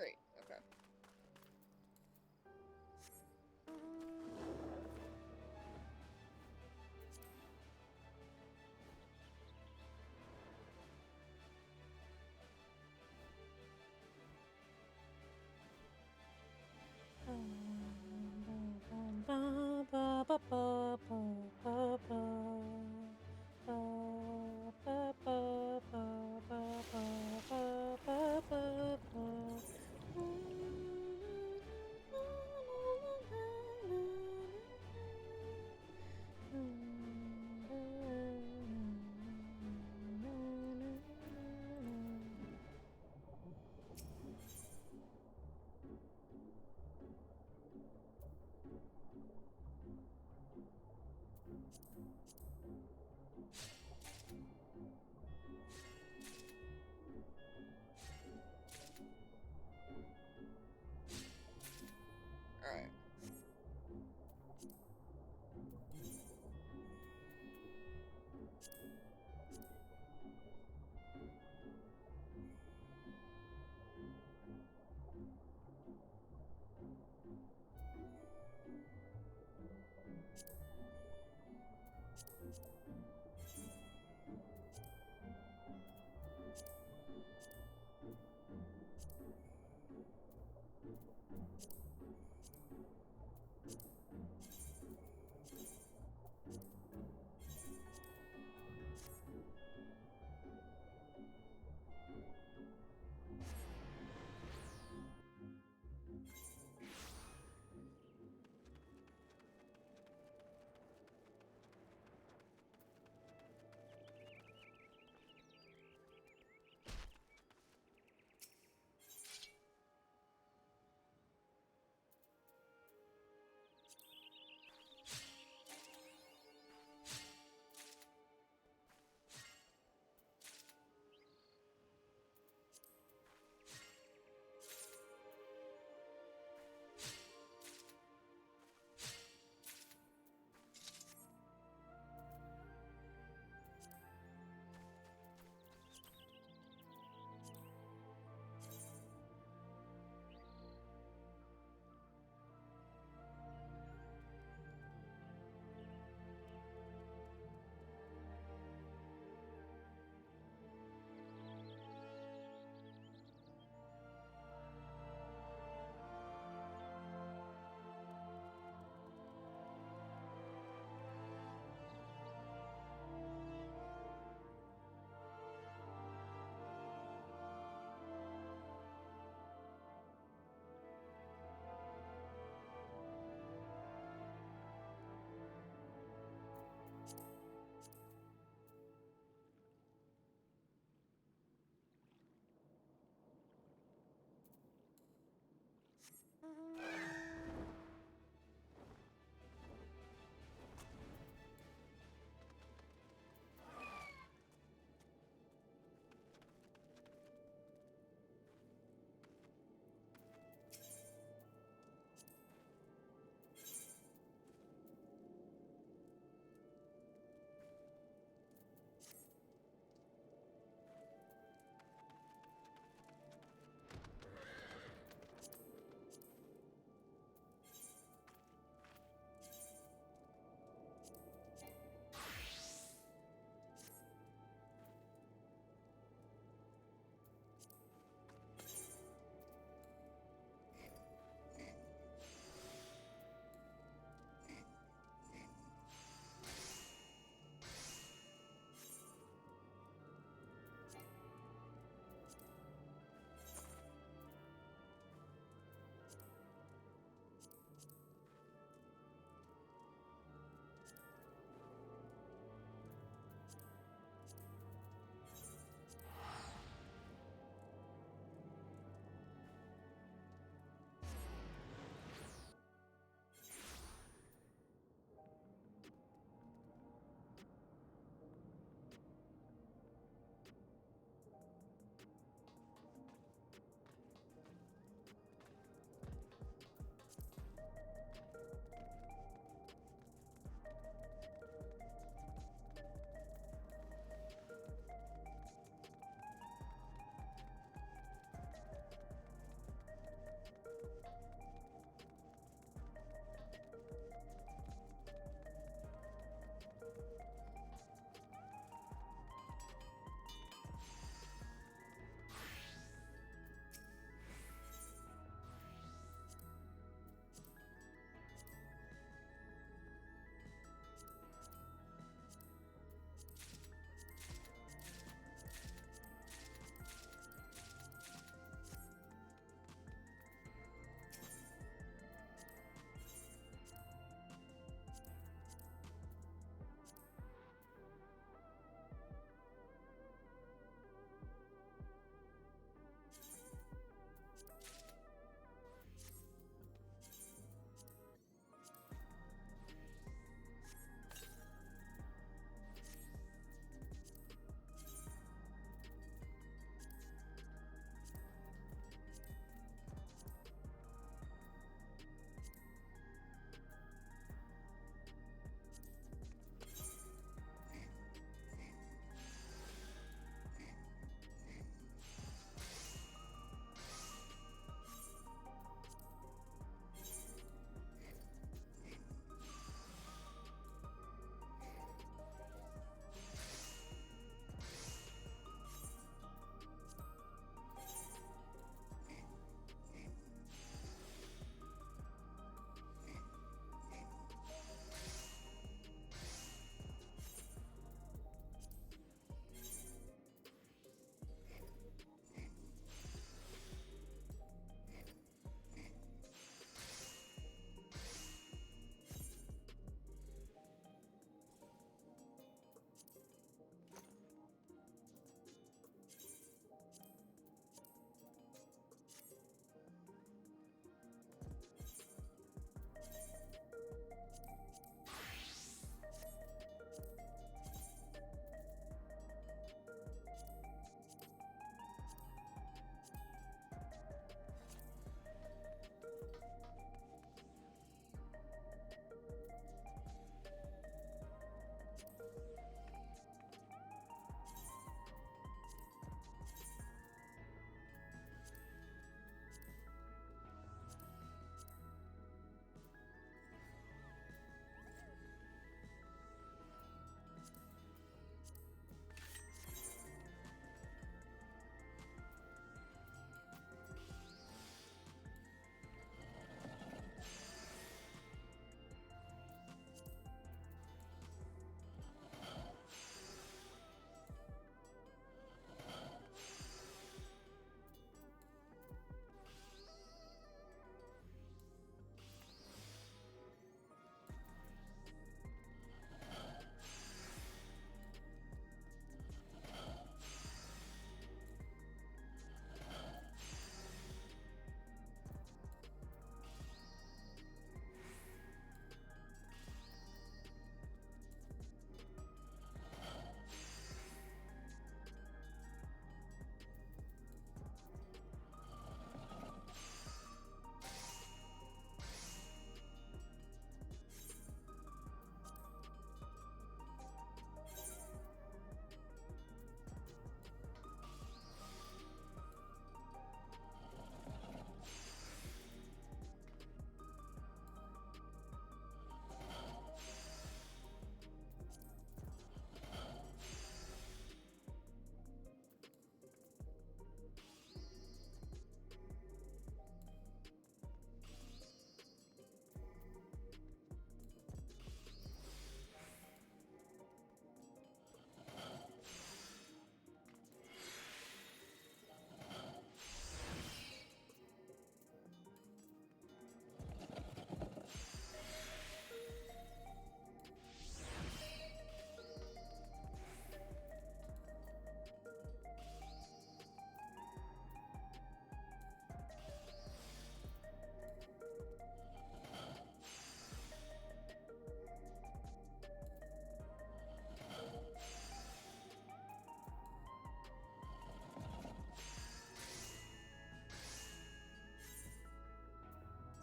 A: Great. Okay. All right.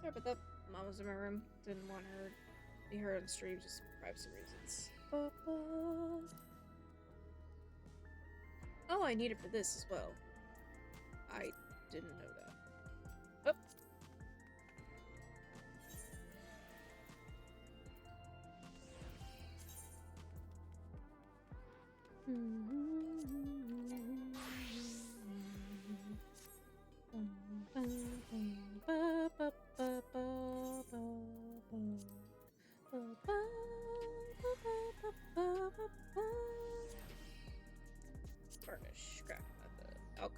A: Sorry about that. Mom was in my room. Didn't want her to be heard on stream, just for privacy reasons. Oh, I need it for this as well. I didn't know that. Oh. Furnish, scrap method, alchemy.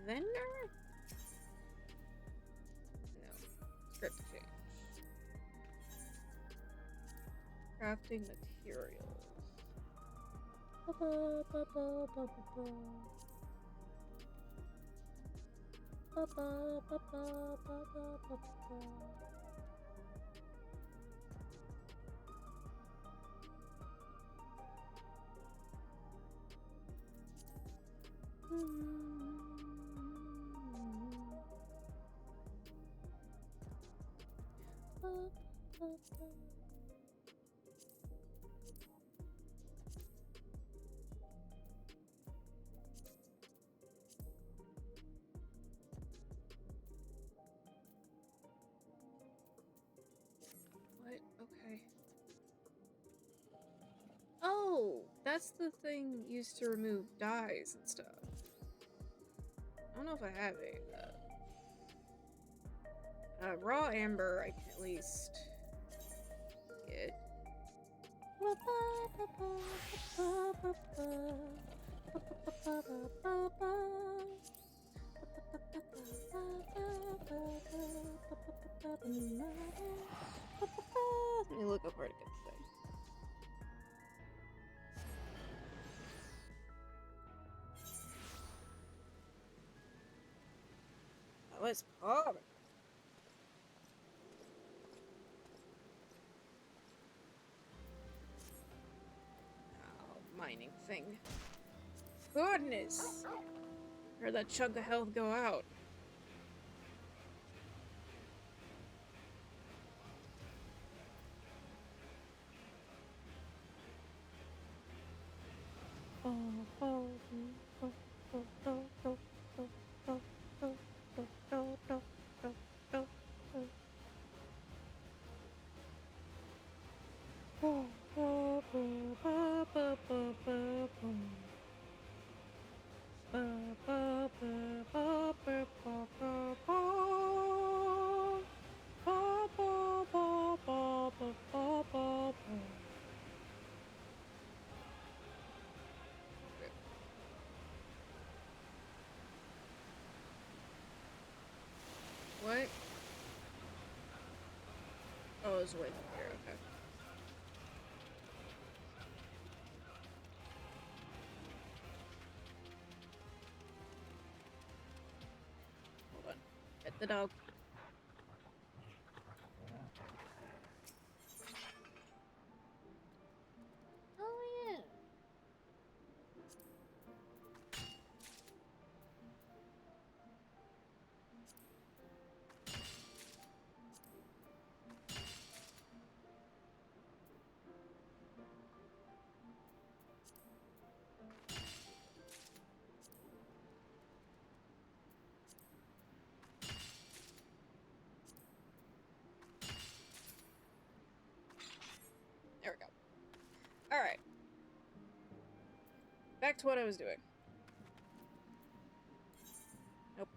A: Vendor? No. Script change. Crafting materials. What? Okay. Oh, that's the thing used to remove dyes and stuff. I don't know if I have any of that. Raw amber I can at least get. Let me look up where to get the thing. Oh, it's popping. Oh, mining thing. Goodness! Heard that chunk of health go out. What? Oh, it's way from here, okay. Hold on. Get the dog. Oh, yeah. There we go. Alright. Back to what I was doing. Nope.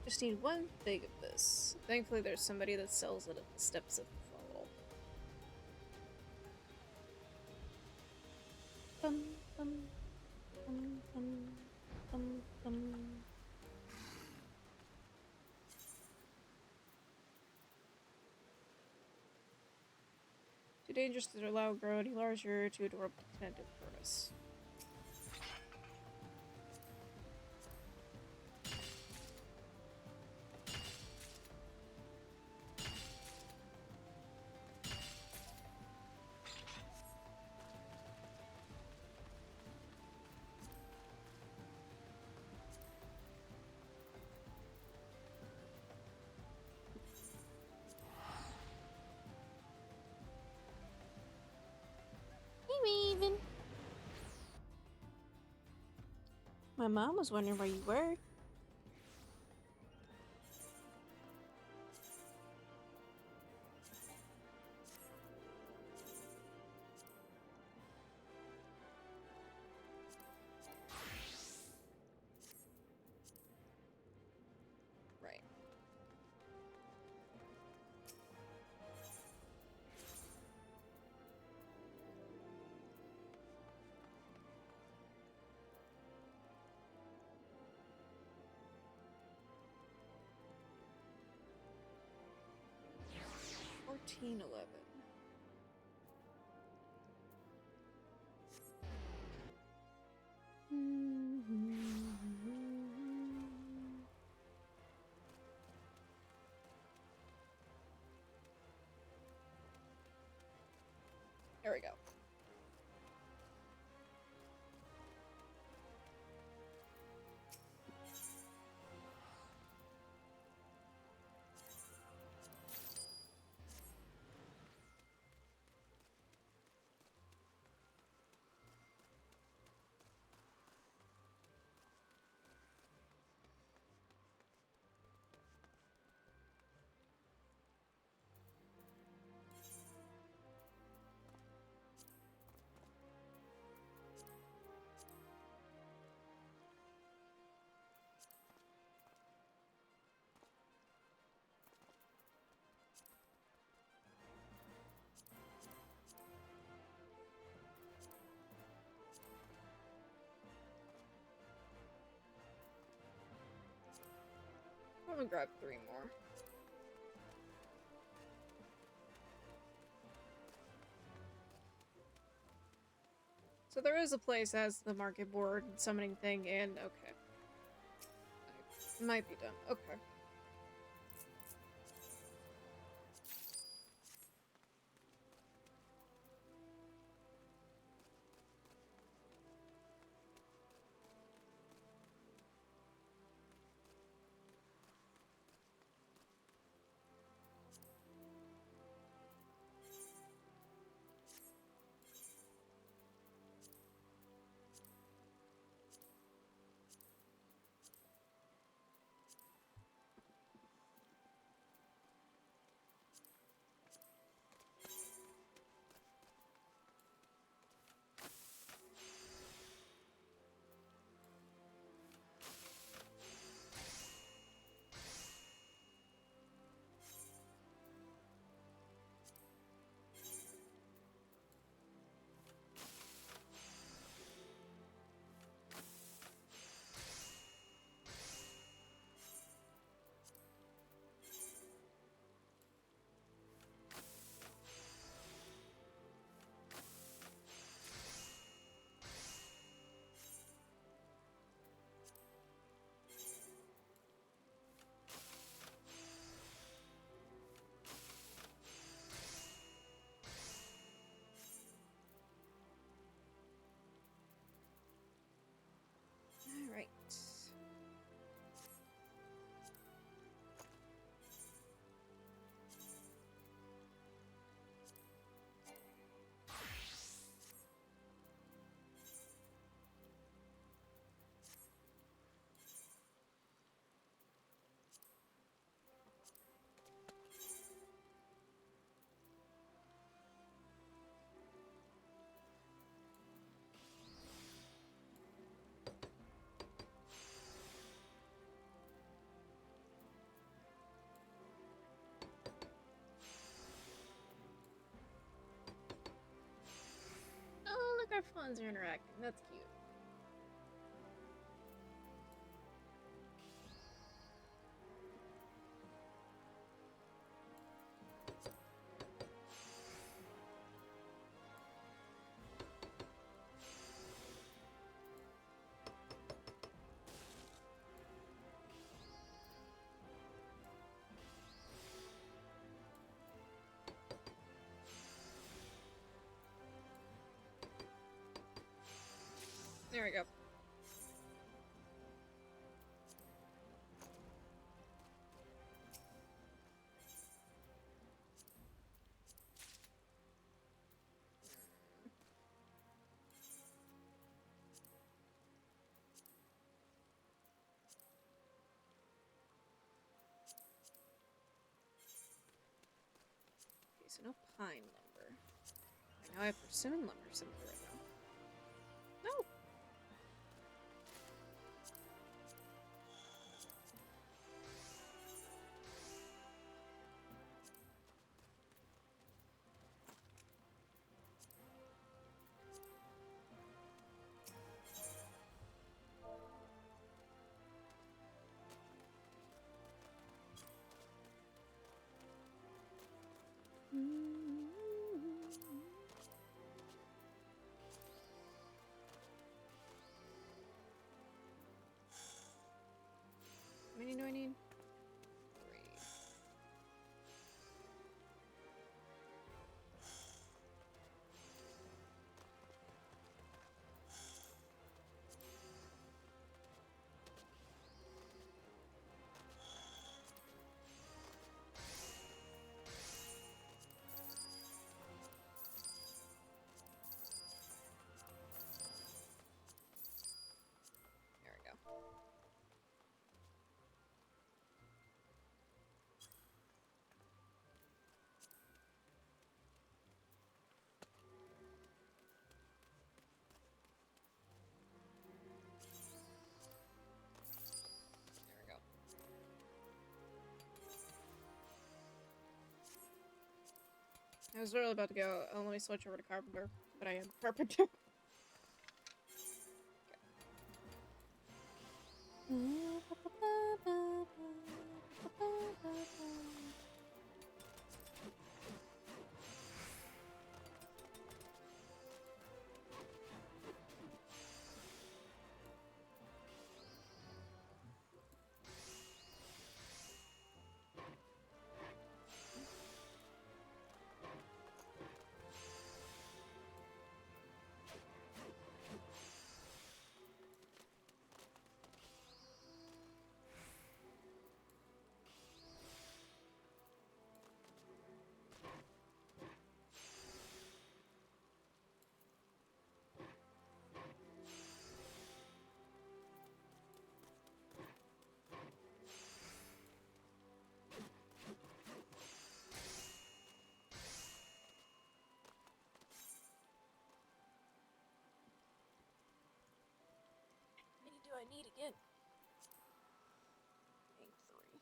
A: Just need one thing of this. Thankfully, there's somebody that sells it at the steps of the fall.
B: bum, bum, bum, bum, bum.
A: Too dangerous to allow grow any larger, too adorable to tend to for us.
B: Hey, Raven. My mom was wondering where you were.
A: Right. $14.11. There we go. I'm gonna grab 3 more. So there is a place that has the market board summoning thing, and okay. I might be done. Okay.
B: our phones are interacting. That's cute. There we go. Okay, so no pine lumber. I know I have persimmon lumber somewhere right now. No! How many do I need? 3. There we go. There we go. I was really about to go, oh, let me switch over to carpenter, but I am carpenter. How many do I need again? I need 3.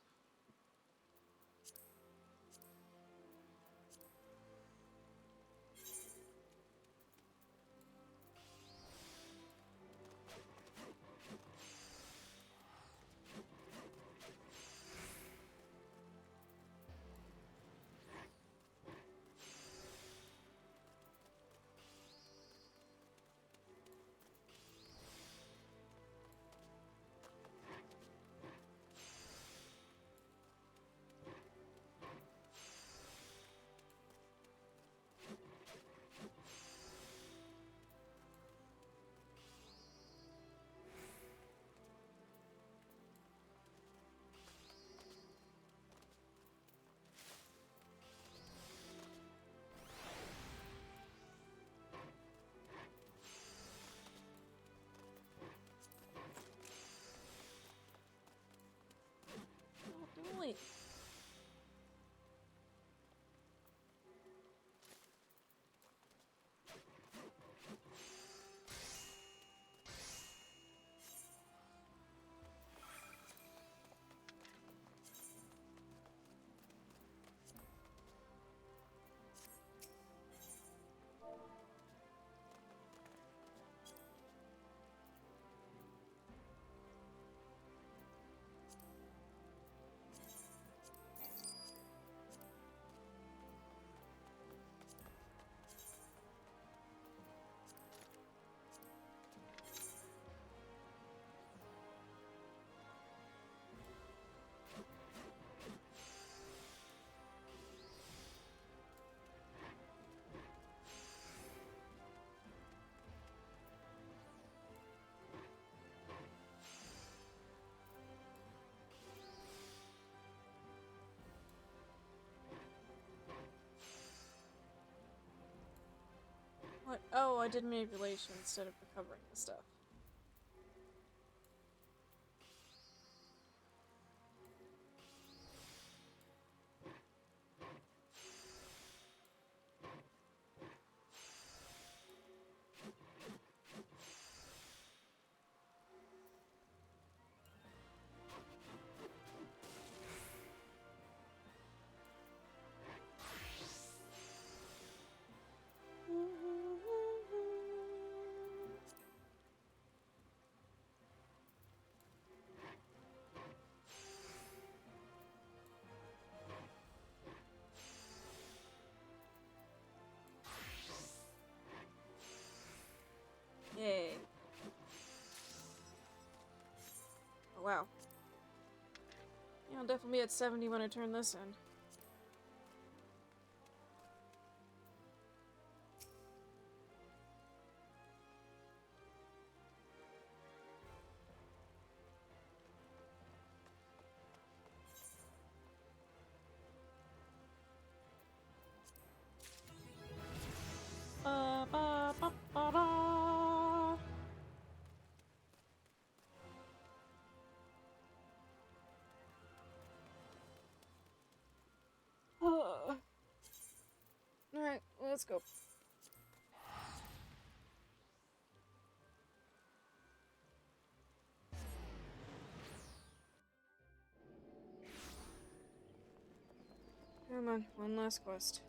A: I did manipulation instead of recovering the stuff. Yay. Oh, wow. Yeah, I'll definitely be at 70 when I turn this in. Ba, ba, ba, ba, ba. Alright, let's go. Come on, one last quest.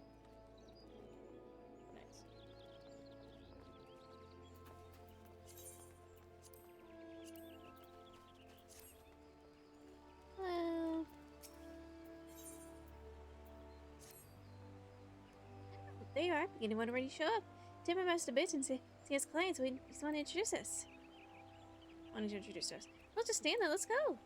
A: Nice.
B: Hello. There you are. Anyone already show up? Timber must a bit and see his clients. We just want to introduce us.
A: Wanted to introduce us.
B: We'll just stand there. Let's go.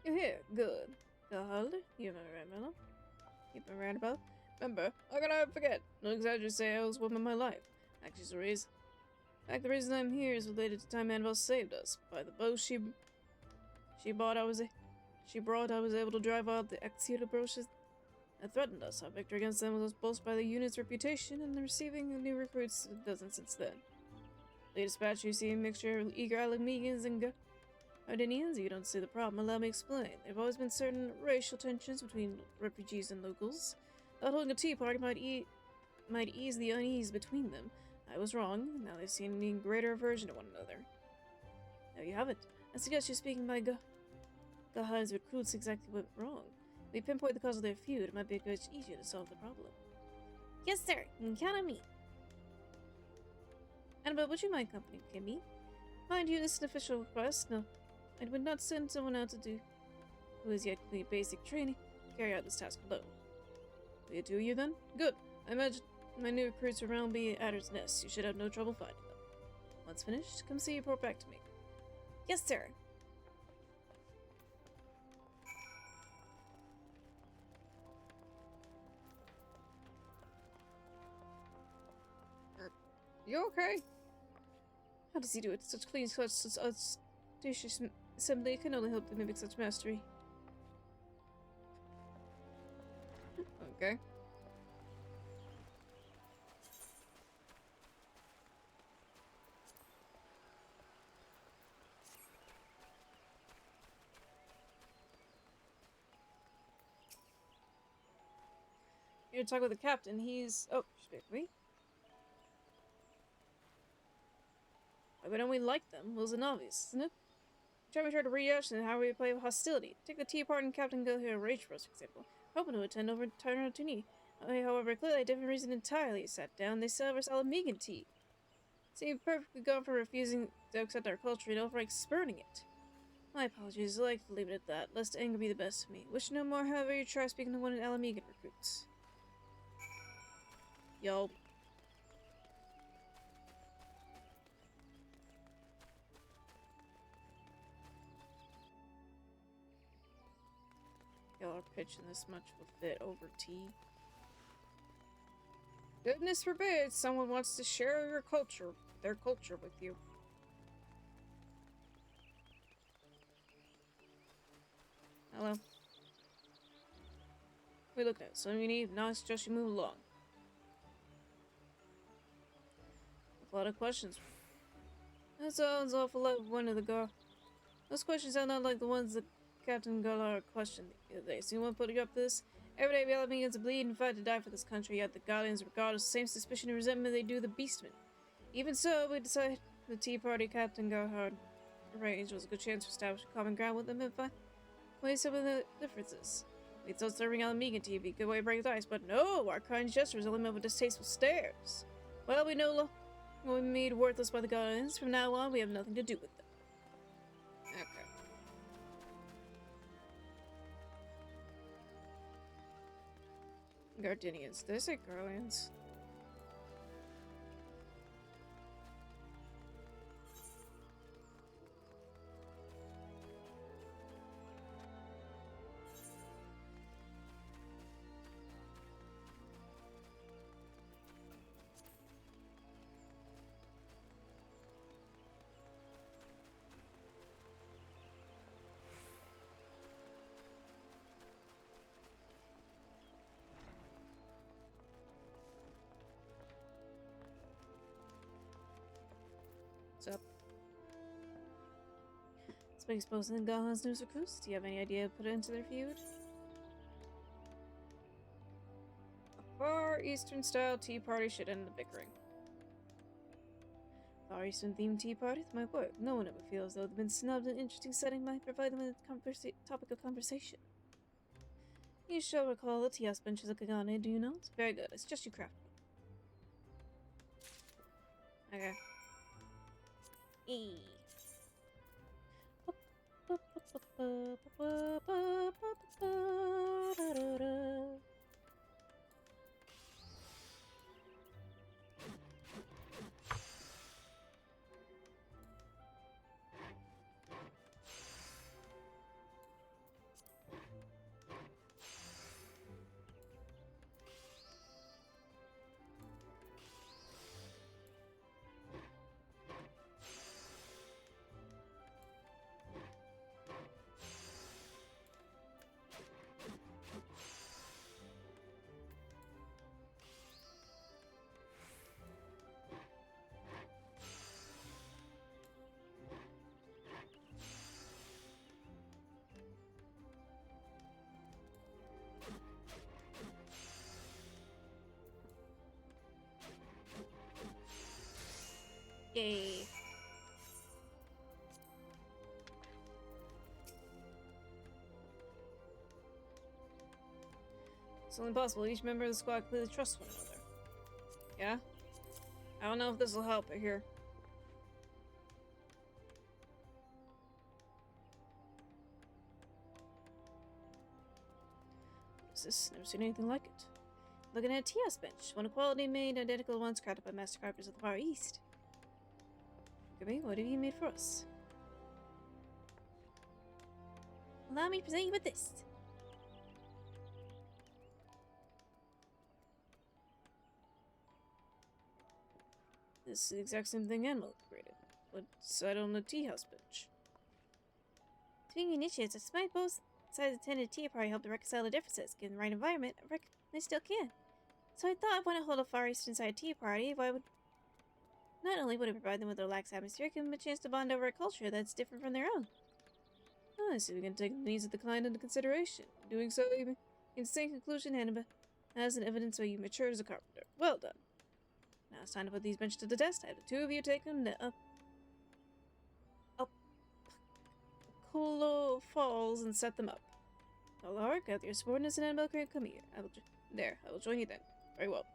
A: You're here. Good. God, you've been right, Mellow. You've been right about. Remember, how can I forget? No exaggerate say I was woman of my life. Accessories. In fact, the reason I'm here is related to time Annabelle saved us. By the bow she brought, I was able to drive out the executed brooches that threatened us. Our victory against them was boosted by the unit's reputation and the receiving new recruits a dozen since then. Latest batch you see a mixture of eager Alamegans and Gardenians. You don't see the problem. Allow me to explain. There have always been certain racial tensions between refugees and locals. Thought holding a tea party might ease the unease between them. I was wrong. Now they seem to need greater aversion to one another. There you have it. I suggest you speaking by Gahai's recruits exactly what went wrong. If we pinpoint the cause of their feud, it might be much easier to solve the problem.
B: Yes, sir. You can count on me.
A: Annabelle, would you mind accompanying Kimmy? Mind you, this is an official request. No, I would not send someone out to do who has yet completed basic training to carry out this task alone. Will you two of you then? Good. I imagine my new recruits around be Adder's Nest. You should have no trouble finding them. Once finished, come see you report back to me.
B: Yes, sir.
A: You okay? How does he do it? Such clean, such audacious assembly. I can only hope to mimic such mastery. Okay. You're talking with the captain. He's... Oh, speak to me. Why don't we like them? Was an obvious, isn't it? Try to react and how we play with hostility. Take the tea part and Captain go here rage for us, for example. Hoping to attend over Tyrant to knee. However, clearly a different reason entirely. Sat down, they serve us Alamegan tea. Seemed perfectly gone for refusing to accept our culture and outright spurning it. My apologies, I'd like to leave it at that, lest anger be the best of me. Wish to know more, however, you try speaking to one of Alamegan recruits. Yo. Y'all are pitching this much of a fit over tea. Goodness forbid someone wants to share their culture with you. Hello. We look at something you need. Now I suggest you move along. A lot of questions. That sounds awful like one of the girl. Those questions sound not like the ones that Captain Galar questioned the other day. So you want to put you up to this? Every day we all begins to bleed and fight to die for this country, yet the Guardians regard us the same suspicion and resentment they do the Beastmen. Even so, we decided the Tea Party Captain Gerhard arranged was a good chance to establish a common ground with them and find ways some of the differences. We thought serving on Megan TV, good way to break the ice, but no, our kind gestures are limited with distasteful stares. Well, we know we're made worthless by the Guardians. From now on, we have nothing to do with them. Okay. Gardinians. Did I say Garlands? What's up? Speaking exposed in Galan's news recruits, do you have any idea to put it into their feud? A Far Eastern style tea party should end the bickering. Far Eastern themed tea parties might work. No one ever feels though they've been snubbed. An interesting setting might provide them with a topic of conversation. You shall recall the tea house benches of Kagane, do you know? It's very good. It's just you craft one. Okay. Yay. It's only possible each member of the squad completely trusts one another. Yeah? I don't know if this will help it here. What's this? Never seen anything like it. Looking at a tea house bench. One quality made identical to ones crafted by master carpenters of the Far East. Look at me, what have you made for us? Allow me to present you with this. This is the exact same thing Animal created. But sat on the tea house bench. Being initiates, despite both sides attended tea party helped to reconcile the differences. Given the right environment, I reckon they still can. So I thought when I hold a Far Eastern side tea party, if I would not only would it provide them with a relaxed atmosphere, give them a chance to bond over a culture that's different from their own. Oh, I see we can take the needs of the client into consideration. In doing so, you can the same conclusion Hannibal has an evidence where you matured as a carpenter. Well done. Now it's time to put these benches to the test. Have the two of you take them up Kolo Falls and set them up. Alar, gather your subordinates and Annabelle can come here. I will join you then. Very well.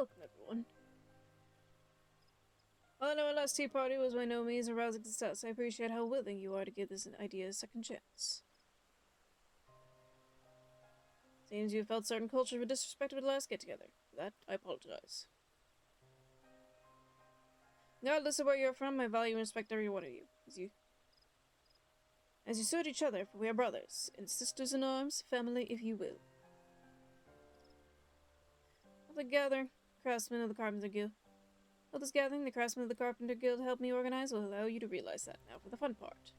A: Welcome, everyone. Although our last tea party was by no means a rousing success, I appreciate how willing you are to give this idea a second chance. Seems you felt certain cultures were disrespected at the last get-together. For that, I apologize. Regardless of where you're from, I value and respect every one of you. As you serve each other, for we are brothers, and sisters in arms, family if you will. Together, craftsmen of the Carpenter Guild. Well, this gathering, the craftsmen of the Carpenter Guild helped me organize, will allow you to realize that. Now for the fun part.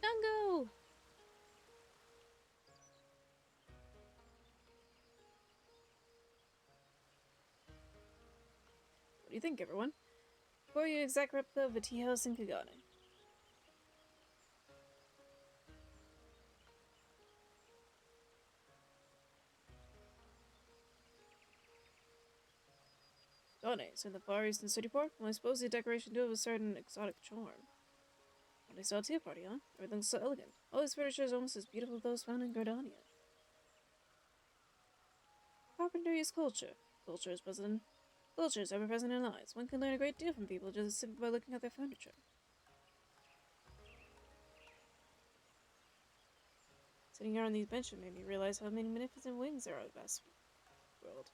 B: Dungo!
A: What do you think, everyone? For your exact replica of a tea house in Kagane. Kagane, so in the Far Eastern City Park? Well, I suppose the decoration do have a certain exotic charm. What I saw a tea party, huh? Everything's so elegant. All this furniture is almost as beautiful as those found in Gardania. Carpentry is culture. Culture is present. Culture is ever present in lives. One can learn a great deal from people just simply by looking at their furniture. Sitting here on these benches made me realize how many magnificent wings there are in the vast world.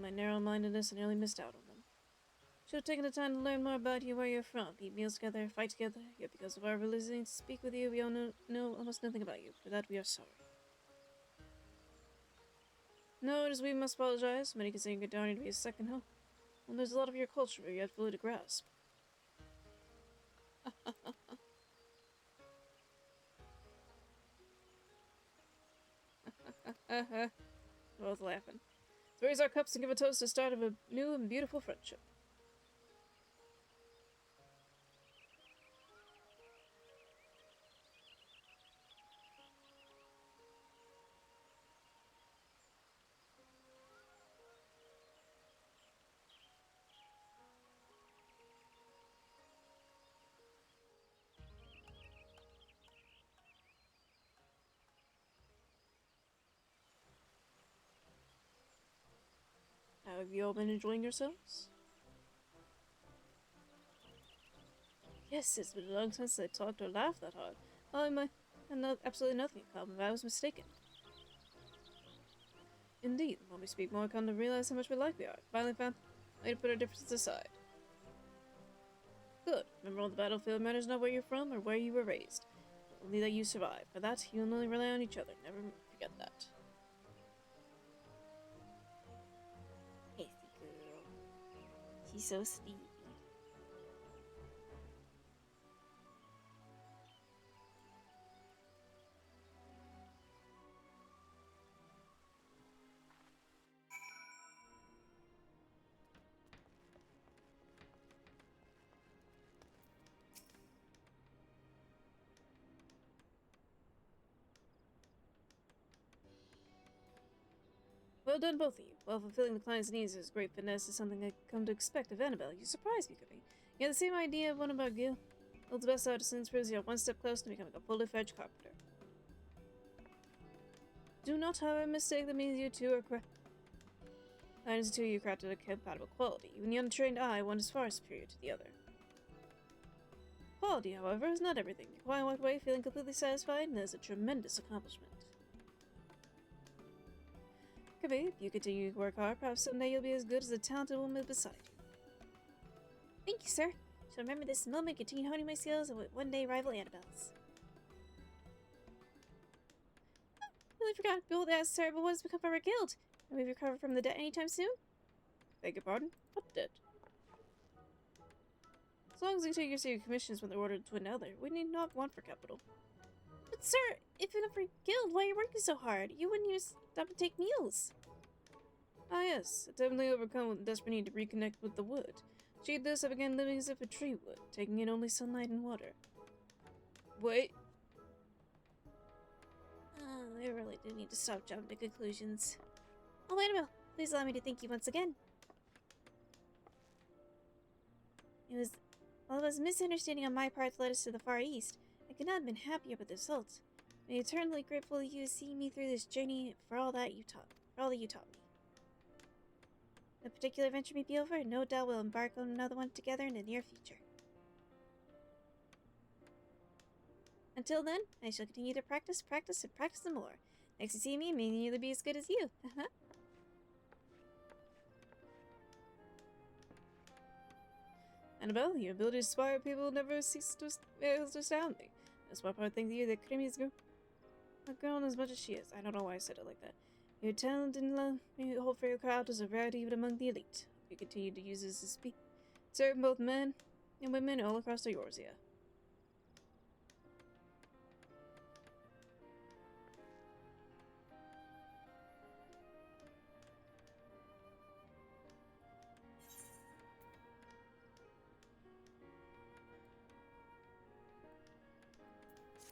A: My narrow-mindedness nearly missed out on them. Should have taken the time to learn more about you, where you're from, eat meals together, fight together. Yet because of our ability to speak with you, we all know almost nothing about you. For that, we are sorry. No, it is we must apologize. Many consider Gardania to be a second home. Well, there's a lot of your culture we yet fully to grasp. We're both laughing. Let's raise our cups and give a toast to the start of a new and beautiful friendship. How have you all been enjoying yourselves? Yes, it's been a long time since I talked or laughed that hard. Absolutely nothing in common, but I was mistaken. Indeed, when we speak more, I come to realize how much alike we are. Finally found a way to put our differences aside. Good. Remember, on the battlefield matters not where you're from or where you were raised, only that you survive. For that, you will only rely on each other. Never forget that.
B: Casey girl. She's so sweet.
A: Well done, both of you. While fulfilling the client's needs is great finesse is something I come to expect of Annabelle. You surprised me, Cookie. You had the same idea of one about Gil. World's best artisans proves you're one step closer to becoming a fully fledged carpenter. Do not, however, mistake that means you two are correct. That is, two of you crafted a compatible quality. Even the untrained eye, one is far superior to the other. Quality, however, is not everything. Your client walked away feeling completely satisfied, and that is a tremendous accomplishment. Could be. If you continue to work hard, perhaps someday you'll be as good as the talented woman beside you.
B: Thank you, sir. Shall remember this moment, continue honing my skills, and will one day rival Annabelle's. Really forgot to ask, sir, but what has become of our guild? Can we recover from the debt anytime soon?
A: Beg your pardon? What debt? As long as you take your city commissions when they're ordered to another, we need not want for capital.
B: But sir, if it were for guild, why are you working so hard? You wouldn't even stop to take meals.
A: Ah yes, attempting overcome the desperate need to reconnect with the wood. To achieve this, I began living as if a tree would, taking in only sunlight and water. Wait.
B: I really do need to stop jumping to conclusions. Oh, wait a minute. Please allow me to thank you once again. While it was a misunderstanding on my part that led us to the Far East, I could not have been happier with the result. I'm eternally grateful to you seeing me through this journey for all that you taught me. The particular adventure may be over, and no doubt we'll embark on another one together in the near future. Until then, I shall continue to practice some more. Next to see me may nearly be as good as you.
A: Annabelle, your ability to inspire people never ceases to astound me. That's why I think that Creamy is a girl as much as she is. I don't know why I said it like that. Your talent and love you hold for your crowd is a rarity even among the elite. You continue to use this to speak. Serve both men and women all across the Eorzea.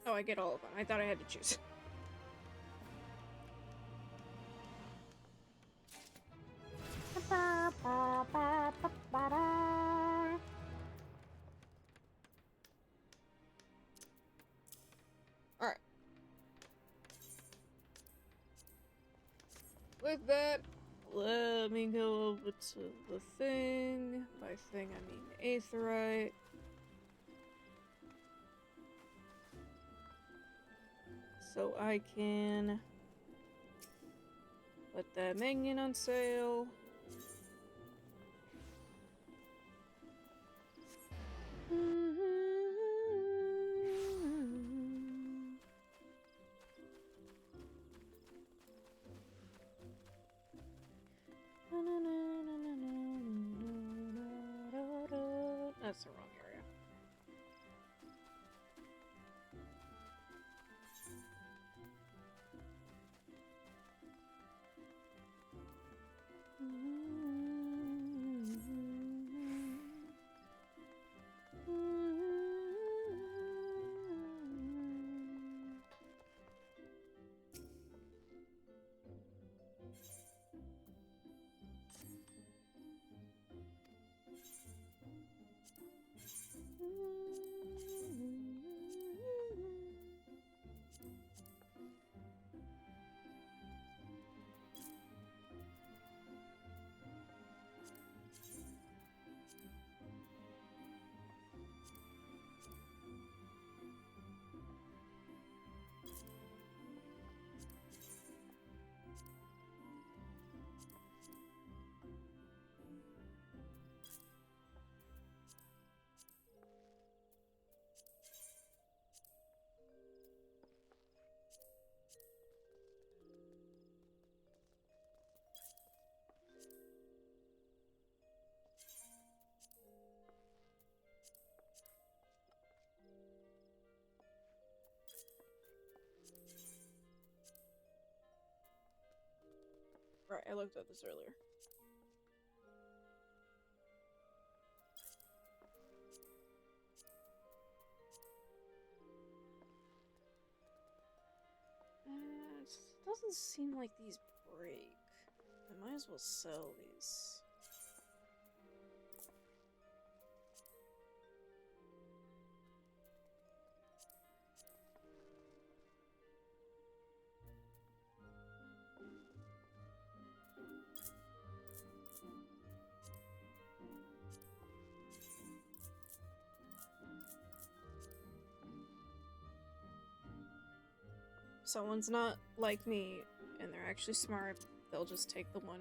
A: Oh, I get all of them. I thought I had to choose. Alright. With that, let me go over to the thing. By thing, I mean Aetheryte. So I can put that minion on sale. That's the wrong area. Right, I looked at this earlier. It doesn't seem like these break. I might as well sell these. Someone's not like me and they're actually smart, they'll just take the one.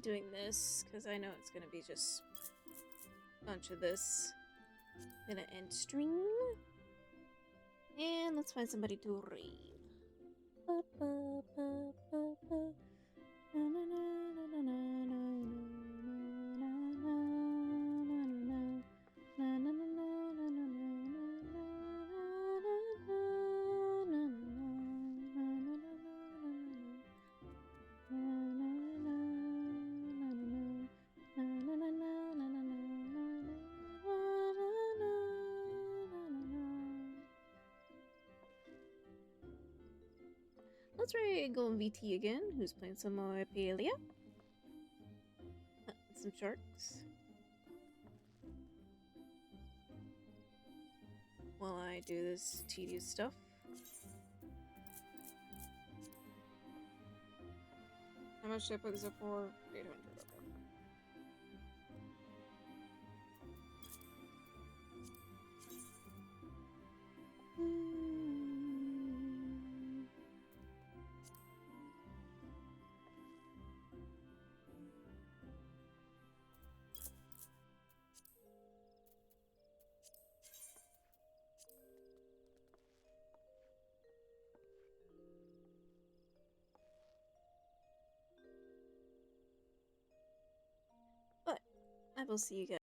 B: doing this, because I know it's gonna be just a bunch of this. Gonna end stream. And let's find somebody to rave. Let's try Golden VT again, who's playing some more Paelia. Some sharks. While I do this tedious stuff. How much did I put this up for? 800. But I will see you guys.